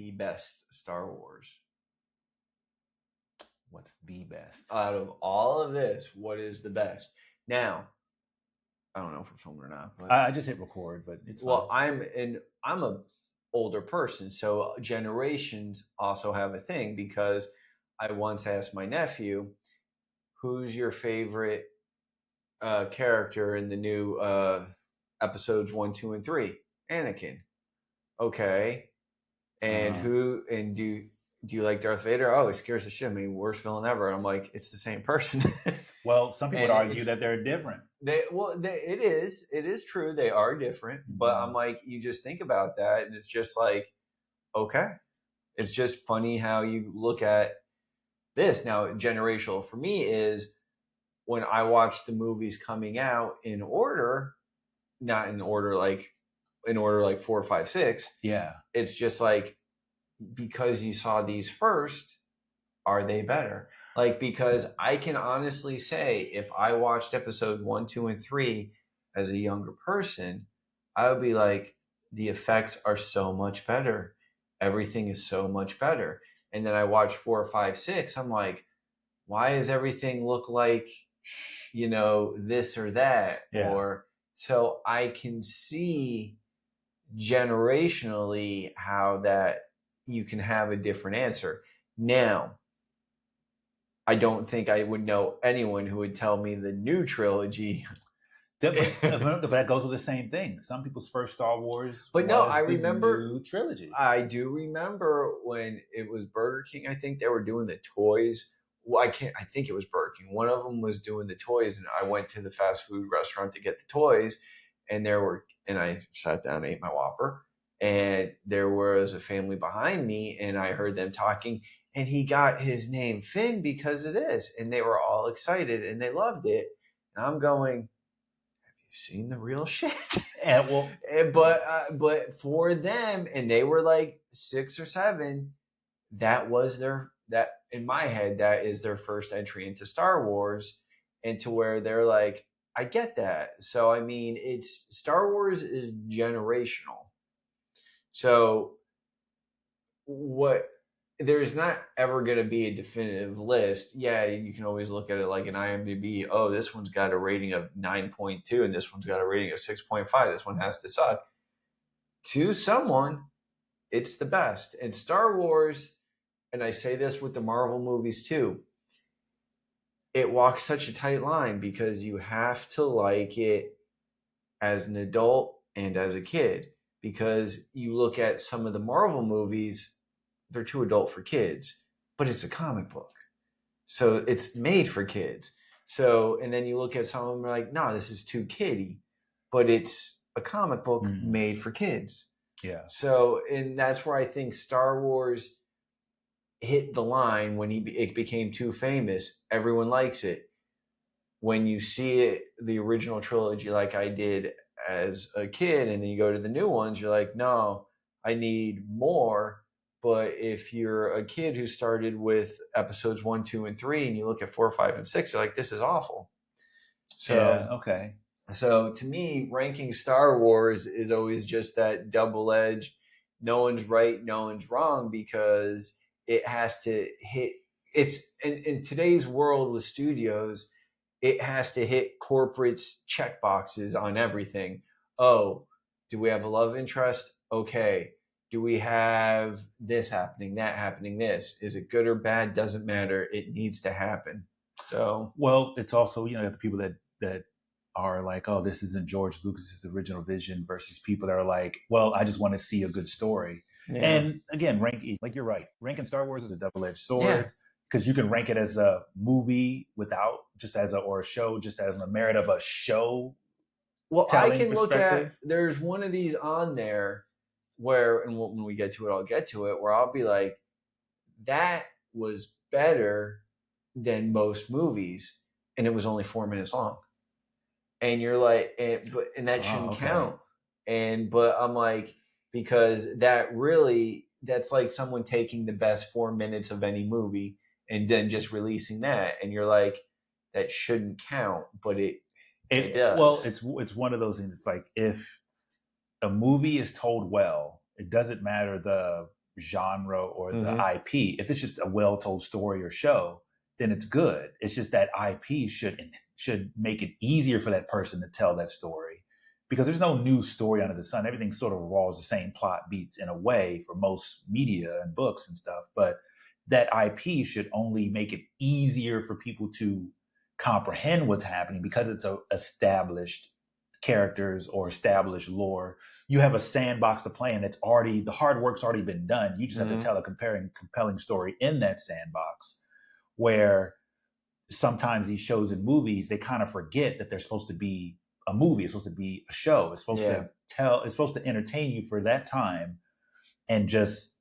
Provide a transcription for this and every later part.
the best Star Wars? What's the best? Out of all of this, what is the best? Now, I don't know if we're filming or not. But I just hit record, but it's well, fine. I'm a older person, so generations also have a thing, because I once asked my nephew, who's your favorite character in the new episodes 1, 2, and 3? Anakin. Okay. And do you like Darth Vader? Oh, he scares the shit out of me. Worst villain ever. I'm like, it's the same person. Well, some people would argue that they're different. It is true. They are different, but I'm like, you just think about that, and it's just like, okay, it's just funny how you look at this. Now, generational for me is when I watch the movies coming out in order, not in order like 4, 5, 6. Yeah, it's just like, because you saw these first, are they better? Like, because I can honestly say, if I watched episode 1, 2, and 3 as a younger person, I would be like, the effects are so much better. Everything is so much better. And then I watch 4, 5, 6. I'm like, why does everything look like, this or that? Yeah. Or so I can see generationally how that you can have a different answer. Now, I don't think I would know anyone who would tell me the new trilogy. But that goes with the same thing. Some people's first Star Wars I remember new trilogy. I do remember when it was Burger King. I think they were doing the toys. Well, I think it was Burger King. One of them was doing the toys, and I went to the fast food restaurant to get the toys, and I sat down and ate my Whopper, and there was a family behind me, and I heard them talking, and he got his name Finn because of this, and they were all excited, and they loved it, and I'm going, have you seen the real shit? But for them, and they were like 6 or 7, that in my head, that is their first entry into Star Wars, and to where they're like, I get that. So, I mean, Star Wars is generational. So there's not ever going to be a definitive list. Yeah, you can always look at it like an IMDb. Oh, this one's got a rating of 9.2 and this one's got a rating of 6.5. This one has to suck. To someone, it's the best. And Star Wars, and I say this with the Marvel movies too, it walks such a tight line, because you have to like it as an adult and as a kid. Because you look at some of the Marvel movies, they're too adult for kids, but it's a comic book. So it's made for kids. So, and then you look at some of them, like, no, this is too kiddie, but it's a comic book made for kids. Yeah. So, and that's where I think Star Wars hit the line when it became too famous. Everyone likes it. When you see it, the original trilogy, like I did as a kid, and then you go to the new ones, you're like, no, I need more. But if you're a kid who started with episodes 1, 2, and 3, and you look at 4, 5, and 6, you're like, this is awful. So, yeah, okay. So to me, ranking Star Wars is always just that double-edged, no one's right, no one's wrong, because it has to hit. It's in today's world with studios, it has to hit corporate's check boxes on everything. Oh, do we have a love interest? Okay. Do we have this happening, that happening, this? Is it good or bad? Doesn't matter. It needs to happen. So, well, it's also, the people that are like, oh, this isn't George Lucas's original vision, versus people that are like, well, I just want to see a good story. Yeah. And again, you're right. Ranking Star Wars is a double-edged sword, because you can rank it as a movie or a show, just as a merit of a show. Well, I can look at, there's one of these on there where, and when we get to it, I'll get to it, where I'll be like, that was better than most movies, and it was only 4 minutes long. And you're like, and that shouldn't count. But I'm like, because that's like someone taking the best 4 minutes of any movie and then just releasing that, and you're like, that shouldn't count, but it does. Well, it's one of those things. It's like, if a movie is told well, it doesn't matter the genre or the IP. If it's just a well-told story or show, then it's good. It's just that IP should make it easier for that person to tell that story, because there's no new story under the sun. Everything sort of rolls the same plot beats in a way for most media and books and stuff. But that IP should only make it easier for people to comprehend what's happening, because it's a established characters or established lore. You have a sandbox to play in. It's already, the hard work's already been done. You just have to tell a compelling story in that sandbox, where sometimes these shows and movies, they kind of forget that they're supposed to be a movie. It's supposed to be a show. It's supposed it's supposed to entertain you for that time and just,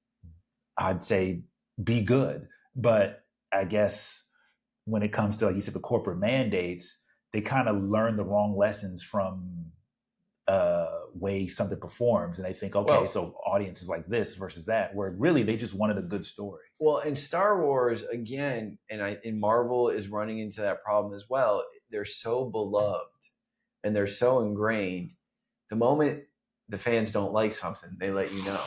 I'd say, be good. But I guess when it comes to, like you said, the corporate mandates, they kind of learn the wrong lessons from way something performs, and they think, okay, so audiences like this versus that, where really they just wanted a good story. Well, in Star Wars, again, and Marvel is running into that problem as well. They're so beloved and they're so ingrained. The moment the fans don't like something, they let you know.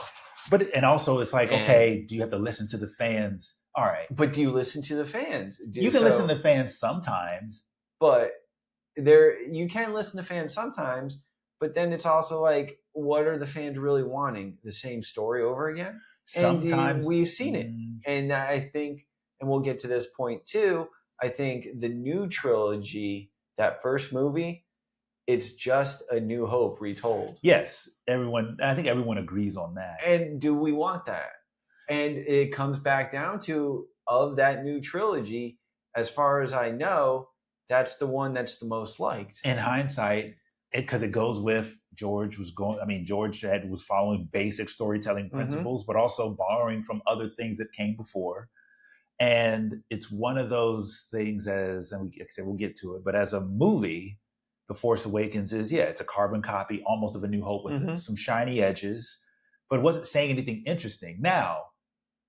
And also it's like, okay, do you have to listen to the fans? All right. But do you listen to the fans? You can listen to fans sometimes. But you can listen to fans sometimes, but then it's also like, what are the fans really wanting? The same story over again? Sometimes. And we've seen it. And I think, and we'll get to this point too, I think the new trilogy, that first movie, it's just A New Hope retold. Yes, I think everyone agrees on that. And do we want that? And it comes back down to, of that new trilogy, as far as I know, that's the one that's the most liked. In hindsight, because it goes with George was following basic storytelling principles, but also borrowing from other things that came before. And it's one of those things, we'll get to it, but as a movie, The Force Awakens it's a carbon copy almost of A New Hope with some shiny edges, but it wasn't saying anything interesting. Now,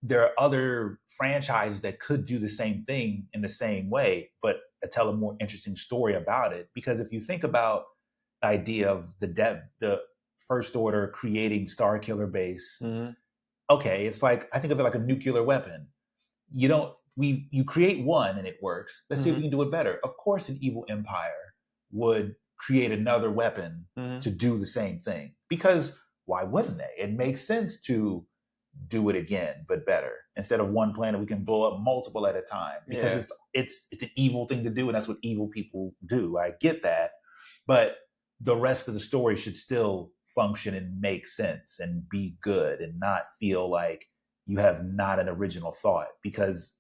there are other franchises that could do the same thing in the same way, but tell a more interesting story about it. Because if you think about the idea of the First Order creating Star Killer Base, okay, it's like, I think of it like a nuclear weapon. You create one and it works. Let's see if we can do it better. Of course, an evil empire would create another weapon to do the same thing, because why wouldn't they? It makes sense to do it again, but better. Instead of one planet, we can blow up multiple at a time, because it's an evil thing to do, and that's what evil people do. I get that, but the rest of the story should still function and make sense and be good, and not feel like you have not an original thought, because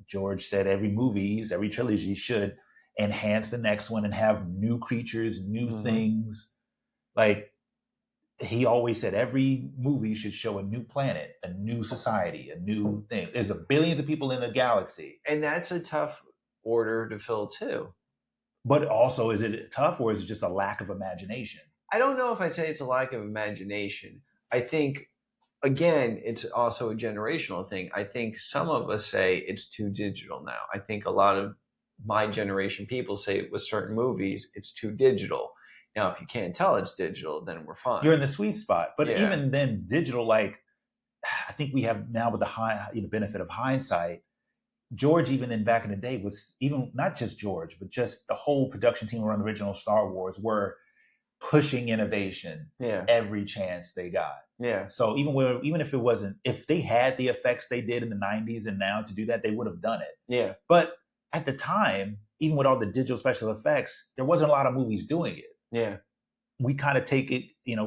George said every trilogy should enhance the next one and have new creatures, new things. Like, he always said every movie should show a new planet, a new society, a new thing. There's billions of people in the galaxy. And that's a tough order to fill too. But also, is it tough, or is it just a lack of imagination? I don't know if I'd say it's a lack of imagination. I think, again, it's also a generational thing. I think some of us say it's too digital now. I think a lot of my generation people say with certain movies, it's too digital. Now, if you can't tell it's digital, then we're fine. You're in the sweet spot. But even then, digital, like, I think we have now, with the benefit of hindsight, George, even then back in the day, was even not just George, but just the whole production team around the original Star Wars were pushing innovation every chance they got. Yeah. So even if they had the effects they did in the 90s and now to do that, they would have done it. Yeah. But at the time, even with all the digital special effects, there wasn't a lot of movies doing it. Yeah. We kind of take it,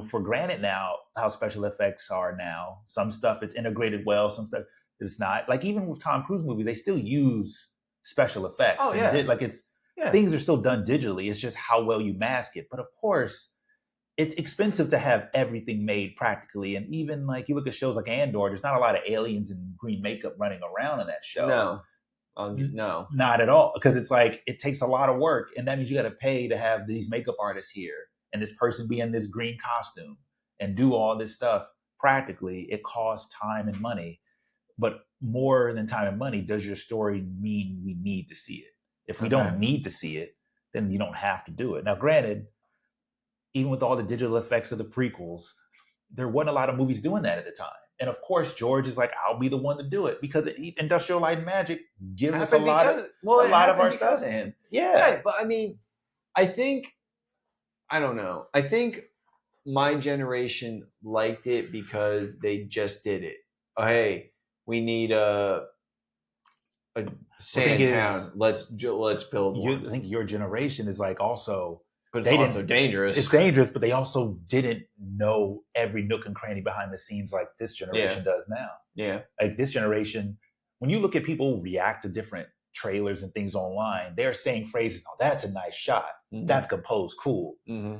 for granted now, how special effects are now. Some stuff it's integrated well, some stuff it's not. Like, even with Tom Cruise movies, they still use special effects. Oh, yeah. Things are still done digitally. It's just how well you mask it. But of course, it's expensive to have everything made practically. And even like you look at shows like Andor, there's not a lot of aliens in green makeup running around in that show. No. No, not at all. Because it's like, it takes a lot of work, and that means you got to pay to have these makeup artists here and this person be in this green costume and do all this stuff. Practically, it costs time and money. But more than time and money, does your story mean we need to see it? If we don't need to see it, then you don't have to do it. Now, granted, even with all the digital effects of the prequels, there wasn't a lot of movies doing that at the time. And of course, George is like, I'll be the one to do it because Industrial Light and Magic gives us Happened because, a lot of our because stuff. of him. Yeah. Right, but I mean, I don't know. I think my generation liked it because they just did it. Oh, hey, we need a sand town. Let's build one. I think your generation is like also, but it's also dangerous. It's dangerous, but they also didn't know every nook and cranny behind the scenes like this generation does now. Yeah, like this generation, when you look at people react to different trailers and things online, they're saying phrases, "Oh, that's a nice shot. Mm-hmm. That's composed, cool." Mm-hmm.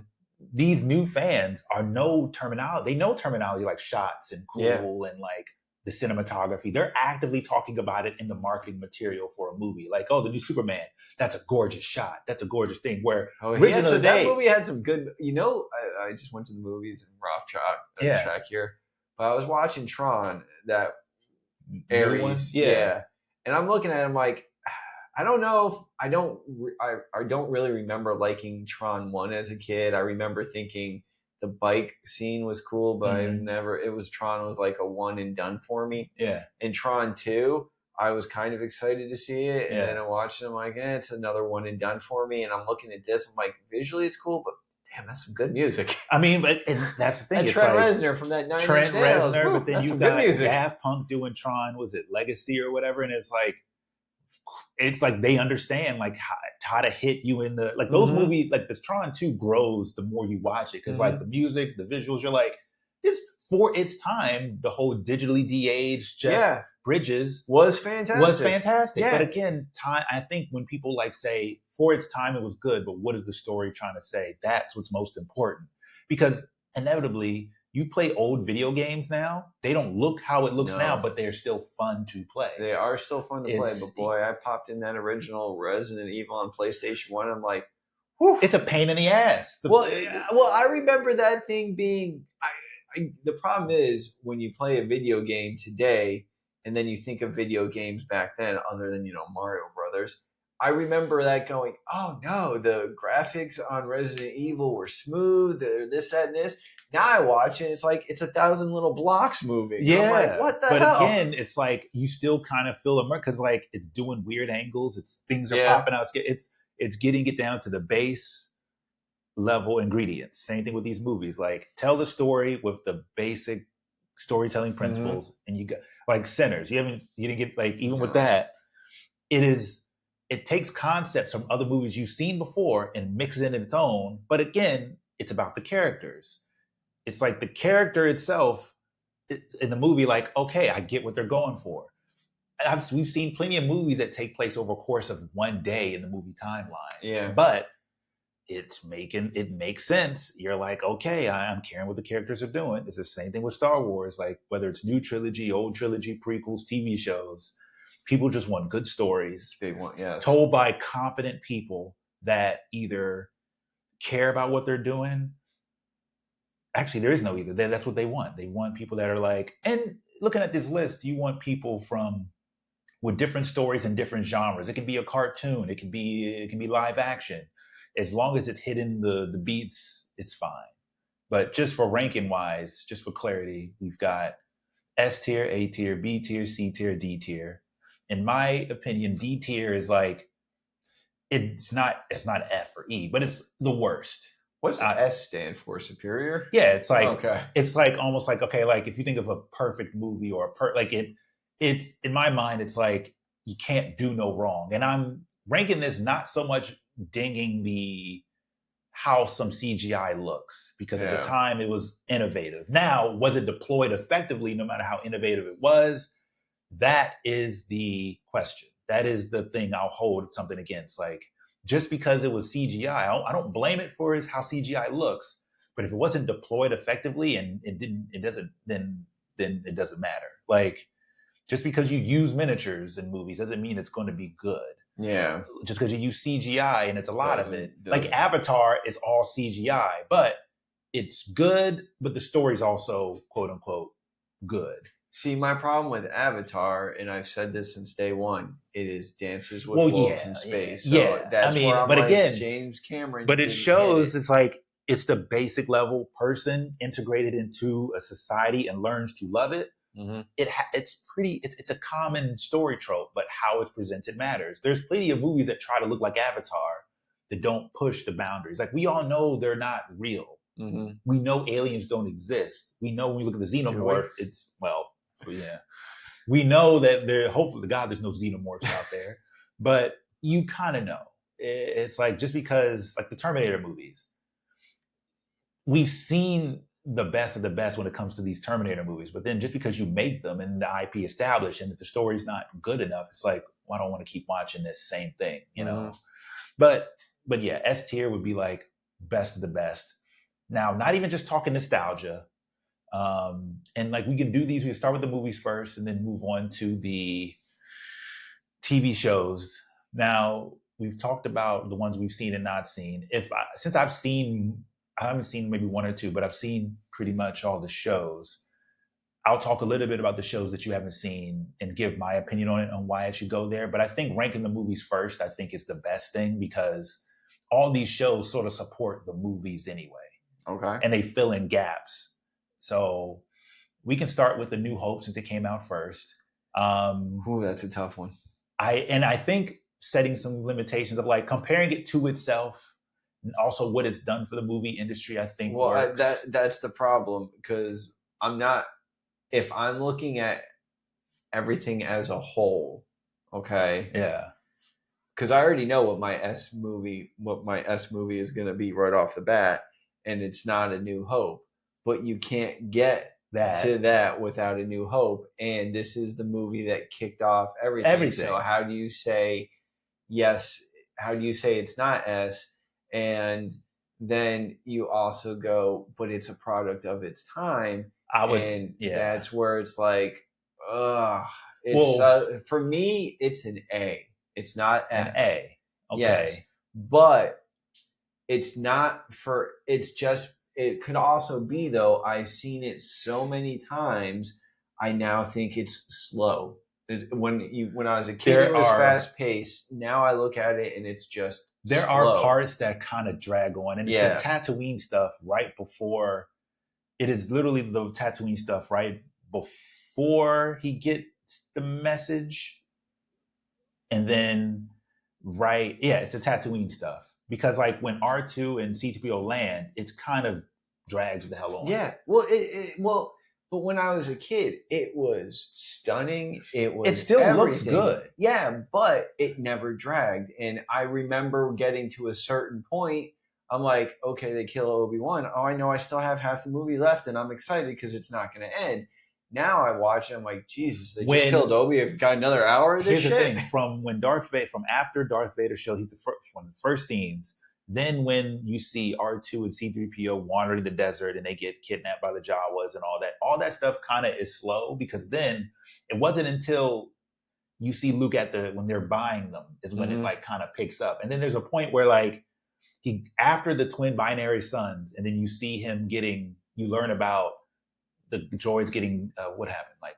These new fans know terminology. They know terminology like shots and cool and like the cinematography. They're actively talking about it in the marketing material for a movie. Like, oh, the new Superman, that's a gorgeous shot. That's a gorgeous thing. Where that movie had some good, I just went to the movies and we're off track here. But I was watching Tron, that Ares. Yeah. And I'm looking at him like, I don't know if I don't really remember liking Tron 1 as a kid. I remember thinking the bike scene was cool, but Tron was like a one and done for me. Yeah. In Tron 2, I was kind of excited to see it. And then I watched it, I'm like, it's another one and done for me. And I'm looking at this, I'm like, visually it's cool, but damn, that's some good music. I mean, but that's the thing. And Trent Reznor from that 9 Trent Nails, Reznor, but then you got Daft Punk doing Tron, was it Legacy or whatever? And it's like they understand like how to hit you in the like those movies. Like the Tron 2 grows the more you watch it because like the music, the visuals, you're like, it's for its time. The whole digitally de-aged Jeff Bridges was fantastic. Yeah. But again, time. I think when people like say for its time it was good, but what is the story trying to say? That's what's most important because inevitably. You play old video games now, they don't look how it looks now, but they're still fun to play. They are still fun to play, but boy, I popped in that original Resident Evil on PlayStation 1. I'm like, whew. It's a pain in the ass. Well, I remember that thing being... the problem is, when you play a video game today, and then you think of video games back then, other than, Mario Brothers, I remember that going, oh no, the graphics on Resident Evil were smooth, this, that, and this. Now I watch it, it's like it's 1,000 little blocks moving. Yeah. I'm like, what the hell? But again, it's like you still kind of feel immersed because like it's doing weird angles. Things are popping out. It's getting it down to the base level ingredients. Same thing with these movies. Like tell the story with the basic storytelling principles, and you got like Sinners. You didn't get like even with that. It takes concepts from other movies you've seen before and mixes it in its own. But again, it's about the characters. It's like the character itself in the movie, like, okay, I get what they're going for. We've seen plenty of movies that take place over a course of one day in the movie timeline. Yeah. But it makes sense. You're like, okay, I'm caring what the characters are doing. It's the same thing with Star Wars. Like whether it's new trilogy, old trilogy, prequels, TV shows, people just want good stories. They want, told by competent people that either care about what they're doing. Actually, there is no either. That's what they want. They want people that are like, and looking at this list, you want people with different stories and different genres. It can be a cartoon. It can be live action. As long as it's hitting the beats, it's fine. But just for ranking wise, just for clarity, we've got S tier, A tier, B tier, C tier, D tier. In my opinion, D tier is like, it's not F or E, but it's the worst. What's S stand for? Superior? Yeah, it's like It's like almost like, okay, like if you think of a perfect movie or it's in my mind, it's like you can't do no wrong. And I'm ranking this not so much dinging how some CGI looks, because at the time it was innovative. Now, was it deployed effectively no matter how innovative it was? That is the question. That is the thing I'll hold something against. Like, just because it was CGI, I don't blame it for how CGI looks. But if it wasn't deployed effectively and then it doesn't matter. Like, just because you use miniatures in movies doesn't mean it's going to be good. Yeah. Just because you use CGI and it's a lot of it. Like Avatar is all CGI, but it's good, but the story's also quote unquote good. See, my problem with Avatar, and I've said this since day one, it is dances with wolves in space. So that's where I'm again, James Cameron. But it shows it's like it's the basic level person integrated into a society and learns to love it. it's a common story trope, but how it's presented matters. There's plenty of movies that try to look like Avatar that don't push the boundaries. Like, we all know they're not real. We know aliens don't exist. We know when we look at the xenomorph, it's, well, yeah. We know that hopefully, God, there's no xenomorphs out there, but you kind of know. It's like, just because, like the Terminator movies, we've seen the best of the best when it comes to these Terminator movies, but then just because you make them and the IP established and if the story's not good enough, it's like, well, I don't want to keep watching this same thing, you know? But yeah, S tier would be like best of the best. Now, not even just talking nostalgia. And like, we can do these, we can start with the movies first and then move on to the TV shows. Now, we've talked about the ones we've seen and not seen. Since I haven't seen maybe one or two, but I've seen pretty much all the shows. I'll talk a little bit about the shows that you haven't seen and give my opinion on it, on why it should go there. But I think ranking the movies first, I think is the best thing, because all these shows sort of support the movies anyway. Okay. And they fill in gaps. So we can start with A New Hope, since it came out first. Ooh, that's a tough one. I think setting some limitations of like comparing it to itself, and also what it's done for the movie industry, I think. Well, that's the problem, because if I'm looking at everything as a whole, okay? Yeah. Because I already know what my S movie is going to be right off the bat, and it's not A New Hope. But you can't get to that without A New Hope, and this is the movie that kicked off everything. So how do you say yes? How do you say it's not S? And then you also go, but it's a product of its time. That's where it's like, for me, it's an A. It's not S. An A. Okay. Yes, but it's not for. It's just. It could also be, though, I've seen it so many times, I now think it's slow. When I was a kid, it was fast paced. Now I look at it and it's just there slow. Are parts that kind of drag on, and it's the Tatooine stuff right before. It is literally the Tatooine stuff right before he gets the message, and then it's the Tatooine stuff. Because like when R2 and C-3PO land, it's kind of drags the hell on. Yeah. Well, but when I was a kid, it was stunning. It still everything. Looks good. Yeah, but it never dragged. And I remember getting to a certain point, I'm like, okay, they kill Obi-Wan. Oh, I know I still have half the movie left, and I'm excited because it's not going to end. Now I watch it, I'm like, Jesus, they just killed Obi. I've got another hour of this shit. Here's the thing: from after Darth Vader shows, he's from the first scenes. Then when you see R2 and C-3PO wandering the desert and they get kidnapped by the Jawas and all that stuff kind of is slow, because then it wasn't until you see Luke when they're buying them is when it like kind of picks up. And then there's a point where like after the twin binary sons, and then you see him you learn about the droids getting what happened? Like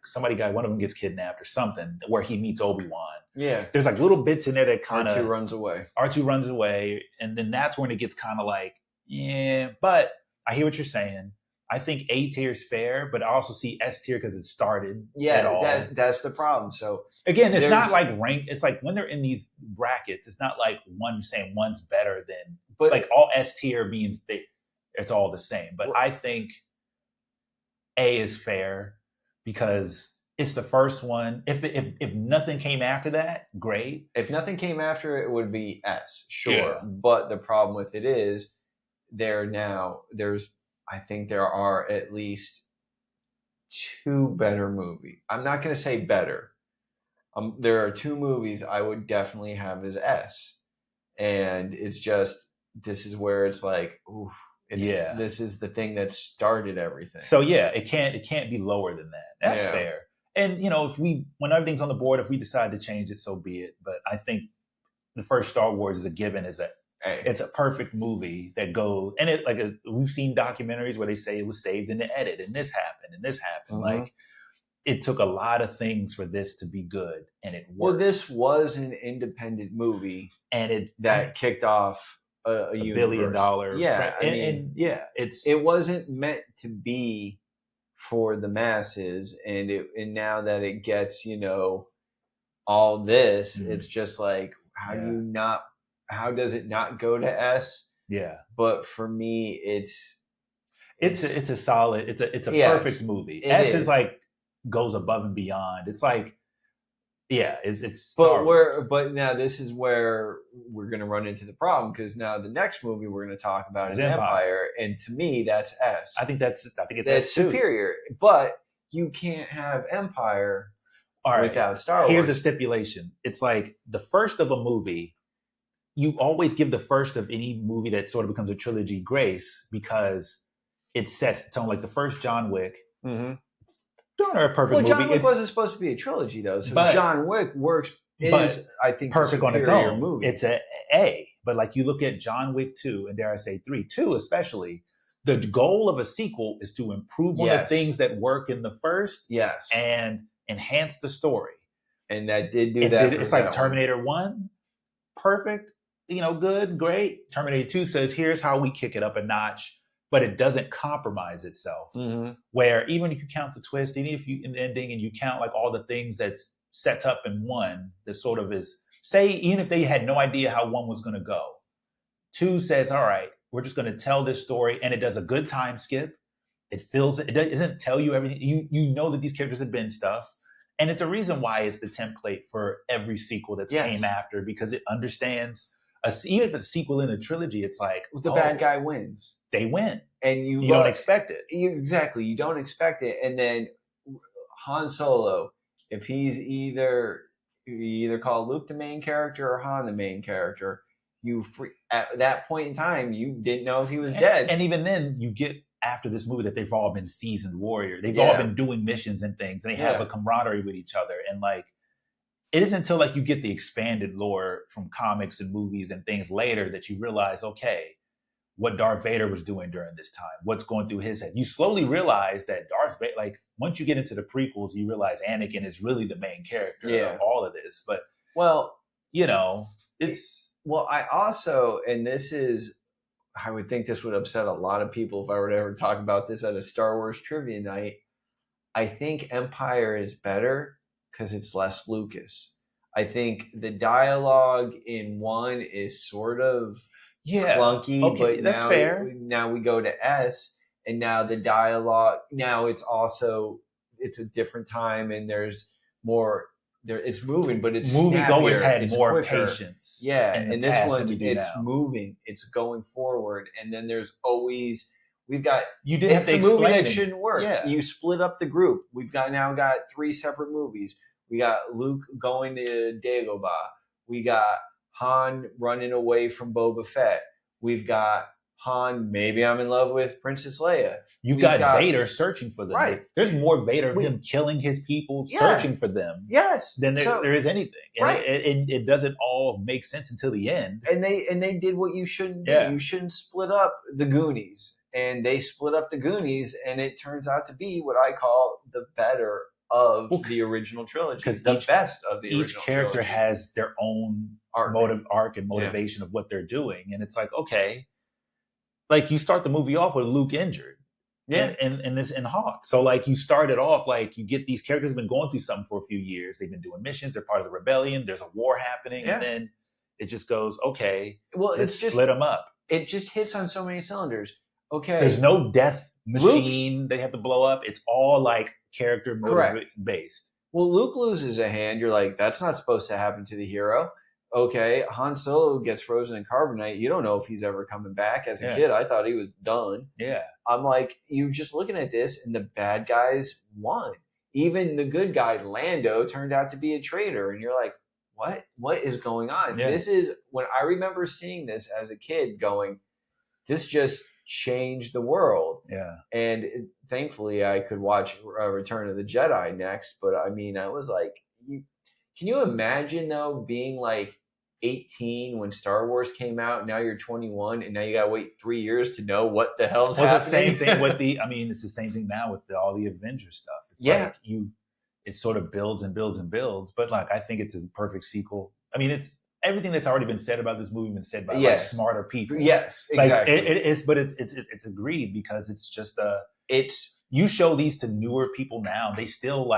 one of them gets kidnapped or something, where he meets Obi-Wan. Yeah, there's like little bits in there that kind of R2 runs away. R2 runs away, and then that's when it gets kind of like, yeah. But I hear what you're saying. I think A tier is fair, but I also see S tier because it started. Yeah, that's the problem. So again, it's not like rank. It's like when they're in these brackets, it's not like one saying one's better than. But like all S tier means it's all the same. But I think A is fair because it's the first one. If nothing came after that, great. If nothing came after it, would be S, sure. Yeah. But the problem with it is I think there are at least two better movies. I'm not going to say better. There are two movies I would definitely have as S. And it's just, this is where it's like, oof. This is the thing that started everything. So yeah, it can't be lower than that. That's fair. And when everything's on the board, if we decide to change it, so be it. But I think the first Star Wars is a given. It's a perfect movie that goes, and we've seen documentaries where they say it was saved in the edit, and this happened, and this happened. Mm-hmm. Like it took a lot of things for this to be good, and it worked. Well, this was an independent movie, and that kicked off a $1 billion. Yeah, it wasn't meant to be for the masses, and now that it gets, all this, it's just like, how does it not go to S? Yeah. But for me, it's a solid, it's a perfect movie. S is like goes above and beyond. It's like, it's but now this is where we're going to run into the problem, because now the next movie we're going to talk about is Empire, and to me that's S. I think it's S superior, but you can't have Empire without Star Wars. Here's a stipulation. It's like the first of a movie, you always give the first of any movie that sort of becomes a trilogy grace, because it sets the tone. Like the first John Wick, a perfect movie. John Wick wasn't supposed to be a trilogy though, so John Wick works. I think, perfect on its own. Movie. It's A. But like you look at John Wick 2, and dare I say 3, 2 especially, the goal of a sequel is to improve on the things that work in the first, and enhance the story. And that did do that. It's like Terminator 1, perfect, good, great. Terminator 2 says, here's how we kick it up a notch, but it doesn't compromise itself. Where even if you count the twist, even if you in the ending and you count like all the things that's set up in 1, that sort of is, say, even if they had no idea how 1 was going to go, 2 says, all right, we're just going to tell this story, and it does a good time skip. It doesn't tell you everything. You know that these characters have been stuff. And it's a reason why it's the template for every sequel that came after, because it understands, even if it's a sequel in a trilogy, it's like, the bad guy wins. They win. And you don't expect it. Exactly. You don't expect it. And then Han Solo, if he's you either call Luke the main character or Han the main character, at that point in time, you didn't know if he was dead. And even then, you get after this movie that they've all been seasoned warriors. They've all been doing missions and things, and they have a camaraderie with each other. And like, it isn't until like you get the expanded lore from comics and movies and things later that you realize, okay, what Darth Vader was doing during this time, what's going through his head. You slowly realize that Darth Vader, like once you get into the prequels, you realize Anakin is really the main character of all of this. But I also, and this is, I would think this would upset a lot of people if I were to ever talk about this at a Star Wars trivia night. I think Empire is better because it's less Lucas. I think the dialogue in 1 is sort of clunky, but that's fair. Now we go to S, and now the dialogue, now it's a different time, and there's more. It's moving, but it's moviegoers had it's more quicker. Patience. Yeah, and this one, it's moving, it's going forward, and then there's always you didn't have to explain movie that shouldn't work. Yeah. You split up the group. We've now got 3 separate movies. We got Luke going to Dagobah. We got Han running away from Boba Fett. We've got Han, maybe I'm in love with Princess Leia. You've got Vader searching for them. Right. There's more Vader of him killing his people, searching for them. Yes. Than there is anything. And it doesn't all make sense until the end. And they did what you shouldn't do. You shouldn't split up the Goonies. And they split up the Goonies, and it turns out to be what I call the better of the original trilogy. Because the best of the original trilogy. Each character has their own arc and motivation of what they're doing. And it's like, okay, like you start the movie off with Luke injured. In Hawk. So like you started off, like you get these characters have been going through something for a few years. They've been doing missions. They're part of the rebellion. There's a war happening. And then it just goes, okay, let's split them up. It just hits on so many cylinders. Okay. There's no death machine they have to blow up. It's all like character based. Well, Luke loses a hand. You're like, that's not supposed to happen to the hero. Okay, Han Solo gets frozen in carbonite. You don't know if he's ever coming back. As a kid, I thought he was done. Yeah. I'm like, you just looking at this, and the bad guys won. Even the good guy, Lando, turned out to be a traitor. And you're like, what? What is going on? Yeah. This is, when I remember seeing this as a kid going, this just changed the world. Yeah. And thankfully, I could watch Return of the Jedi next. But I mean, I was like, can you imagine, though, being like 18 when Star Wars came out? Now you're 21, and now you got to wait 3 years to know what the hell's happening. The same thing with it's the same thing now with all the Avengers stuff. It's like it sort of builds and builds and builds. But like, I think it's a perfect sequel. I mean, it's everything that's already been said about this movie been said by like smarter people. Yes, exactly. Like, it is, but it's agreed because it's just you show these to newer people now, they're still,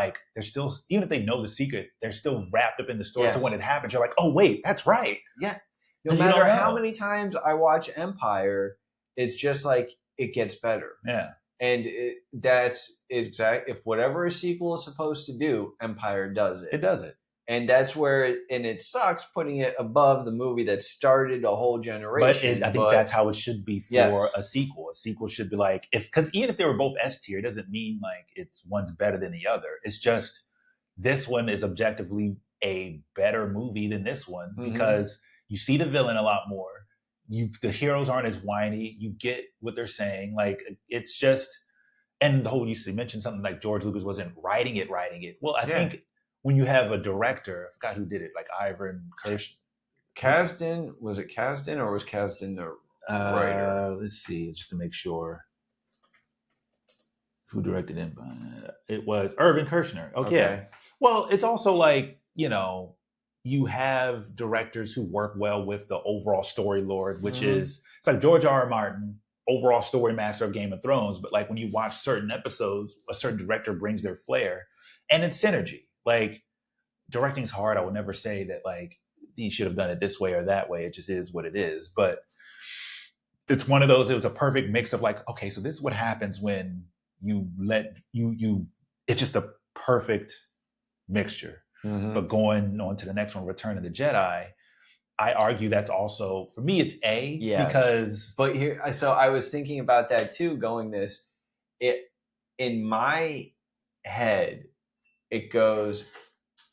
even if they know the secret, they're still wrapped up in the story. Yes. So when it happens, you're like, oh, wait, that's right. Yeah. No matter how many times I watch Empire, it's just like it gets better. Yeah. And that's exact. If whatever a sequel is supposed to do, Empire does it. It does it. And that's where it sucks putting it above the movie that started a whole generation. But I think that's how it should be for a sequel. A sequel should be like, because even if they were both S tier, it doesn't mean like it's one's better than the other. It's just this one is objectively a better movie than this one because you see the villain a lot more. The heroes aren't as whiny. You get what they're saying. Like it's just, and the whole you mentioned something like George Lucas wasn't writing it. Well, I think. When you have a director, I forgot who did it, like Ivan Kirsch. Kasdan, was it Kasdan or was Kasdan the writer? Let's see, just to make sure. Who directed it? It was Irvin Kershner. Okay. Yeah. Well, it's also like, you have directors who work well with the overall story lord, which is, it's like George R. R. Martin, overall story master of Game of Thrones. But like when you watch certain episodes, a certain director brings their flair and it's synergy. Like directing's hard. I would never say that like he should have done it this way or that way. It just is what it is. But it's one of those, it was a perfect mix of like, okay, so this is what happens when you let it's just a perfect mixture. But going on to the next one, Return of the Jedi, I argue that's also, for me, it's A because. But here, so I was thinking about that too, in my head, it goes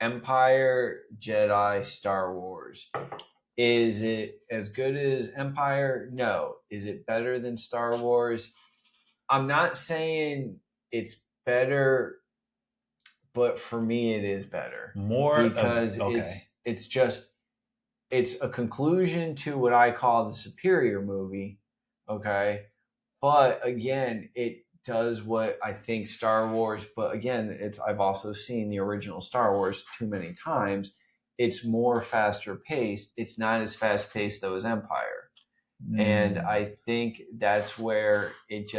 Empire, Jedi, Star Wars. Is it as good as Empire? No. Is it better than Star Wars? I'm not saying it's better, but for me it is better. More because it's a conclusion to what I call the superior movie. Okay. But again, it does what I think Star Wars, but again, I've also seen the original Star Wars too many times. It's more faster paced. It's not as fast paced though as Empire. And I think that's where it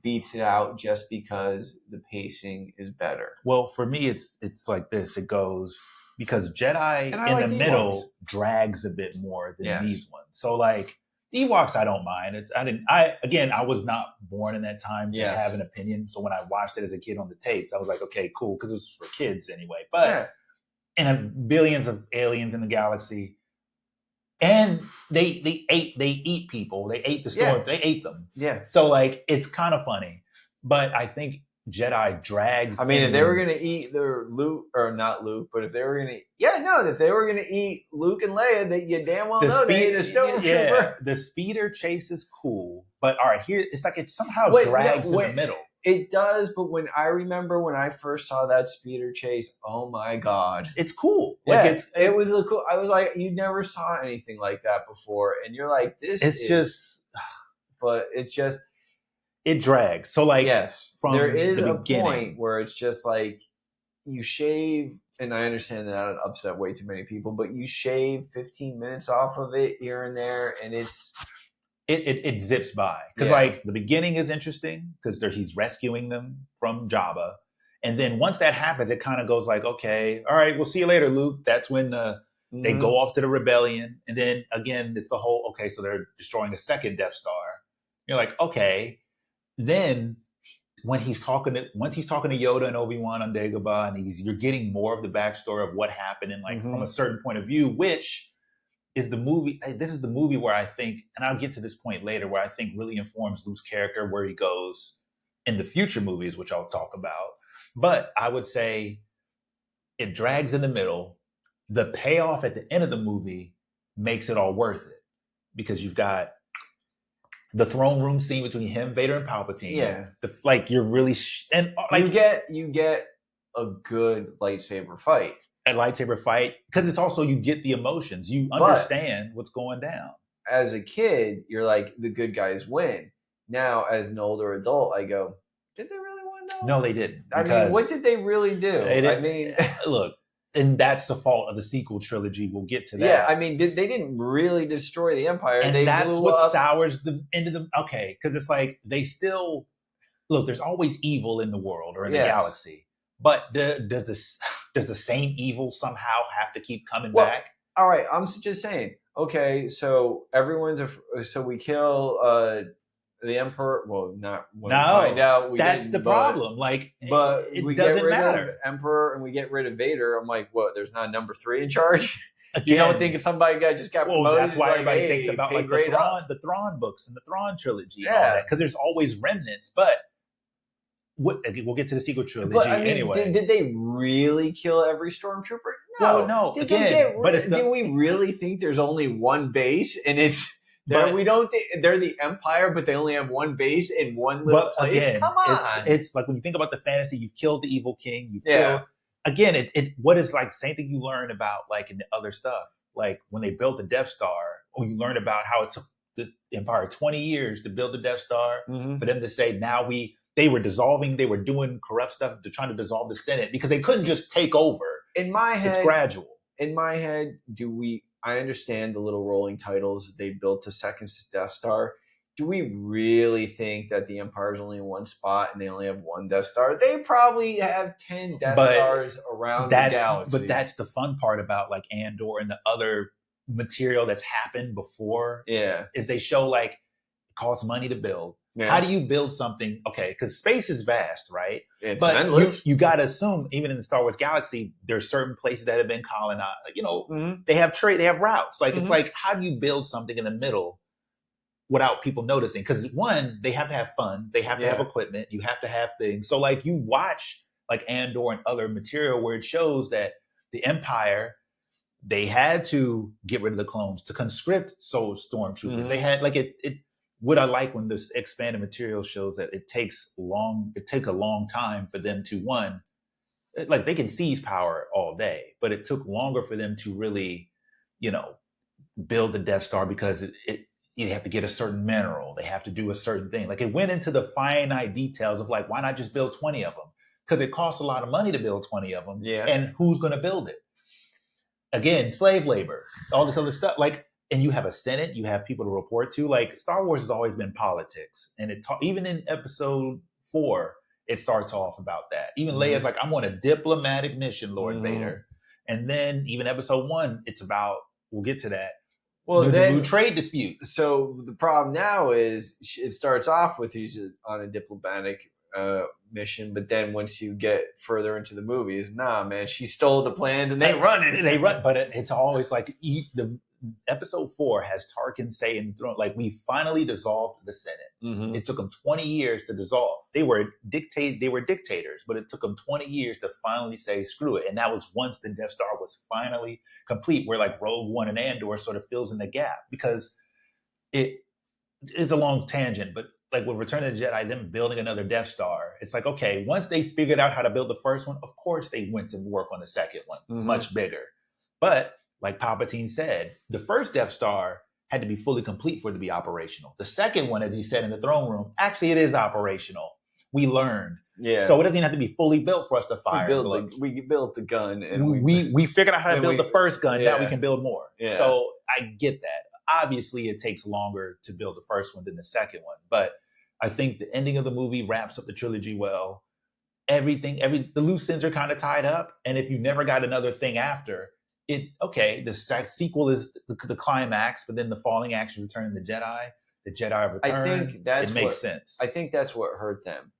beats it out just because the pacing is better. Well, for me, it's like this. It goes because Jedi in the middle drags a bit more than these ones. So like, Ewoks, I don't mind. I was not born in that time to have an opinion. So when I watched it as a kid on the tapes, I was like, okay, cool, because it was for kids anyway. But and billions of aliens in the galaxy, and they eat people. They ate the storm. They ate them. Yeah. So like, it's kind of funny, but I think Jedi drags. I mean, if they were gonna eat the Luke, or not Luke, but if they were gonna, if they were gonna eat Luke and Leia, that you damn well know they ate a stormtrooper. Yeah, the speeder chase is cool, but all right, here it's like it somehow drags in the middle. It does, but when I first saw that speeder chase, oh my god, it's cool. Yeah, like it was a cool. I was like, you never saw anything like that before, and you're like, but it's just. It drags. So like, there is a point where it's just like you shave, and I understand that would upset way too many people, but you shave 15 minutes off of it here and there, and it zips by. Because like the beginning is interesting because he's rescuing them from Jabba, and then once that happens, it kind of goes like, okay, all right, we'll see you later, Luke. That's when they go off to the rebellion, and then again, it's the whole so they're destroying a second Death Star. You're like, okay. Then once he's talking to Yoda and Obi-Wan on Dagobah, and you're getting more of the backstory of what happened and like from a certain point of view, which is the movie. This is the movie where I think, and I'll get to this point later, where I think really informs Luke's character, where he goes in the future movies, which I'll talk about. But I would say it drags in the middle. The payoff at the end of the movie makes it all worth it because you've got the throne room scene between him, Vader, and Palpatine. Yeah. You're really... you get a good lightsaber fight. A lightsaber fight. Because it's also, you get the emotions. You understand what's going down. As a kid, you're like, the good guys win. Now, as an older adult, I go, did they really win though? No, they didn't. I mean, what did they really do? Look, and that's the fault of the sequel trilogy. We'll get to that. Yeah, I mean, they didn't really destroy the Empire. And they that's blew what up. sours the end of the. Okay, because it's like they still look. There's always evil in the world or in the galaxy, but does the same evil somehow have to keep coming back? All right, I'm just saying. Okay, so so we kill the Emperor. Well, not when we find out. That's the problem. Like, but it doesn't matter. Of Emperor and we get rid of Vader. I'm like, what? There's not number 3 in charge. Again, you don't think somebody just got promoted? Well, that's why everybody thinks about like the Thrawn books and the Thrawn trilogy, and all that, because there's always remnants. But we'll get to the sequel trilogy. But, I mean, anyway. Did they really kill every stormtrooper? No. Well, no. Do we really think there's only one base and it's? We don't think they're the Empire, but they only have one base in one little place. Again, come on, it's like when you think about the fantasy, you've killed the evil king. You've killed. Again, it what is like same thing you learn about like in the other stuff, like when they built the Death Star, or you learn about how it took the Empire 20 years to build the Death Star, for them to say now they were dissolving, they were doing corrupt stuff, they're trying to dissolve the Senate because they couldn't just take over. In my head, it's gradual. In my head, I understand the little rolling titles that they built to second Death Star. Do we really think that the Empire is only in one spot and they only have one Death Star? They probably have 10 Death Stars around the galaxy. But that's the fun part about like Andor and the other material that's happened before. Yeah. Is they show like it costs money to build. Yeah. How do you build something? Okay, because space is vast, right? It's endless. You got to assume, even in the Star Wars galaxy, there's certain places that have been colonized. You know, they have they have routes. Like it's like, how do you build something in the middle without people noticing? Because one, they have to have funds, they have to have equipment, you have to have things. So like you watch like Andor and other material where it shows that the Empire, they had to get rid of the clones to conscript stormtroopers. They had like it. What I like when this expanded material shows that it takes a long time for them to like they can seize power all day, but it took longer for them to really, build the Death Star because you have to get a certain mineral. They have to do a certain thing. Like it went into the finite details of like, why not just build 20 of them? Because it costs a lot of money to build 20 of them. Yeah. And who's going to build it? Again, slave labor, all this other stuff. Like, and you have a Senate, you have people to report to. Like Star Wars has always been politics, and even in Episode 4, it starts off about that. Even Leia's like, "I'm on a diplomatic mission, Lord Vader," and then even Episode 1, it's about. We'll get to that. Well, the trade dispute. So the problem now is it starts off with he's on a diplomatic mission, but then once you get further into the movies, nah, man, she stole the plans and they run it. But it's always like the. Episode 4 has Tarkin saying the throne, like, we finally dissolved the Senate. It took them 20 years to dissolve. They were dictators, but it took them 20 years to finally say screw it. And that was once the Death Star was finally complete, where like Rogue One and Andor sort of fills in the gap, because it is a long tangent, but like with Return of the Jedi, them building another Death Star, it's like, okay, once they figured out how to build the first one, of course they went to work on the second one, much bigger. But like Palpatine said, the first Death Star had to be fully complete for it to be operational. The second one, as he said in the throne room, actually it is operational. We learned. Yeah. So it doesn't have to be fully built for us to fire. We built the gun. And we figured out how to build the first gun. Yeah. Now we can build more. Yeah. So I get that. Obviously, it takes longer to build the first one than the second one. But I think the ending of the movie wraps up the trilogy well. The loose ends are kind of tied up. And if you never got another thing after, the sequel is the climax, but then the falling action, Return of the Jedi Return. It makes sense. I think that's what hurt them.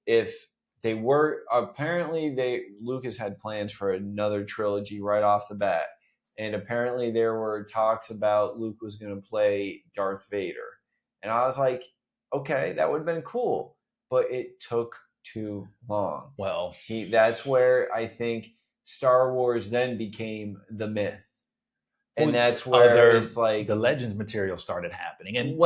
If they were Lucas had plans for another trilogy right off the bat, and apparently there were talks about Luke was going to play Darth Vader, and I was like, okay, that would have been cool, but it took too long. Well, that's where I think Star Wars then became the myth. And that's where it's like the Legends material started happening. And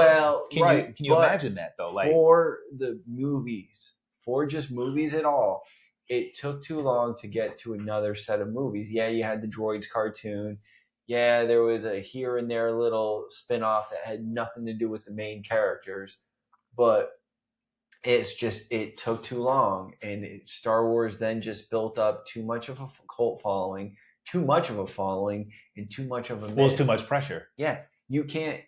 can you imagine that though? Like for the movies, for just movies at all, it took too long to get to another set of movies. Yeah, you had the Droids cartoon. Yeah, there was a here and there little spin-off that had nothing to do with the main characters. But it took too long, and Star Wars then just built up too much of a cult following, too much of a following and too much of a myth. Well, it's too much pressure. Yeah, you can't.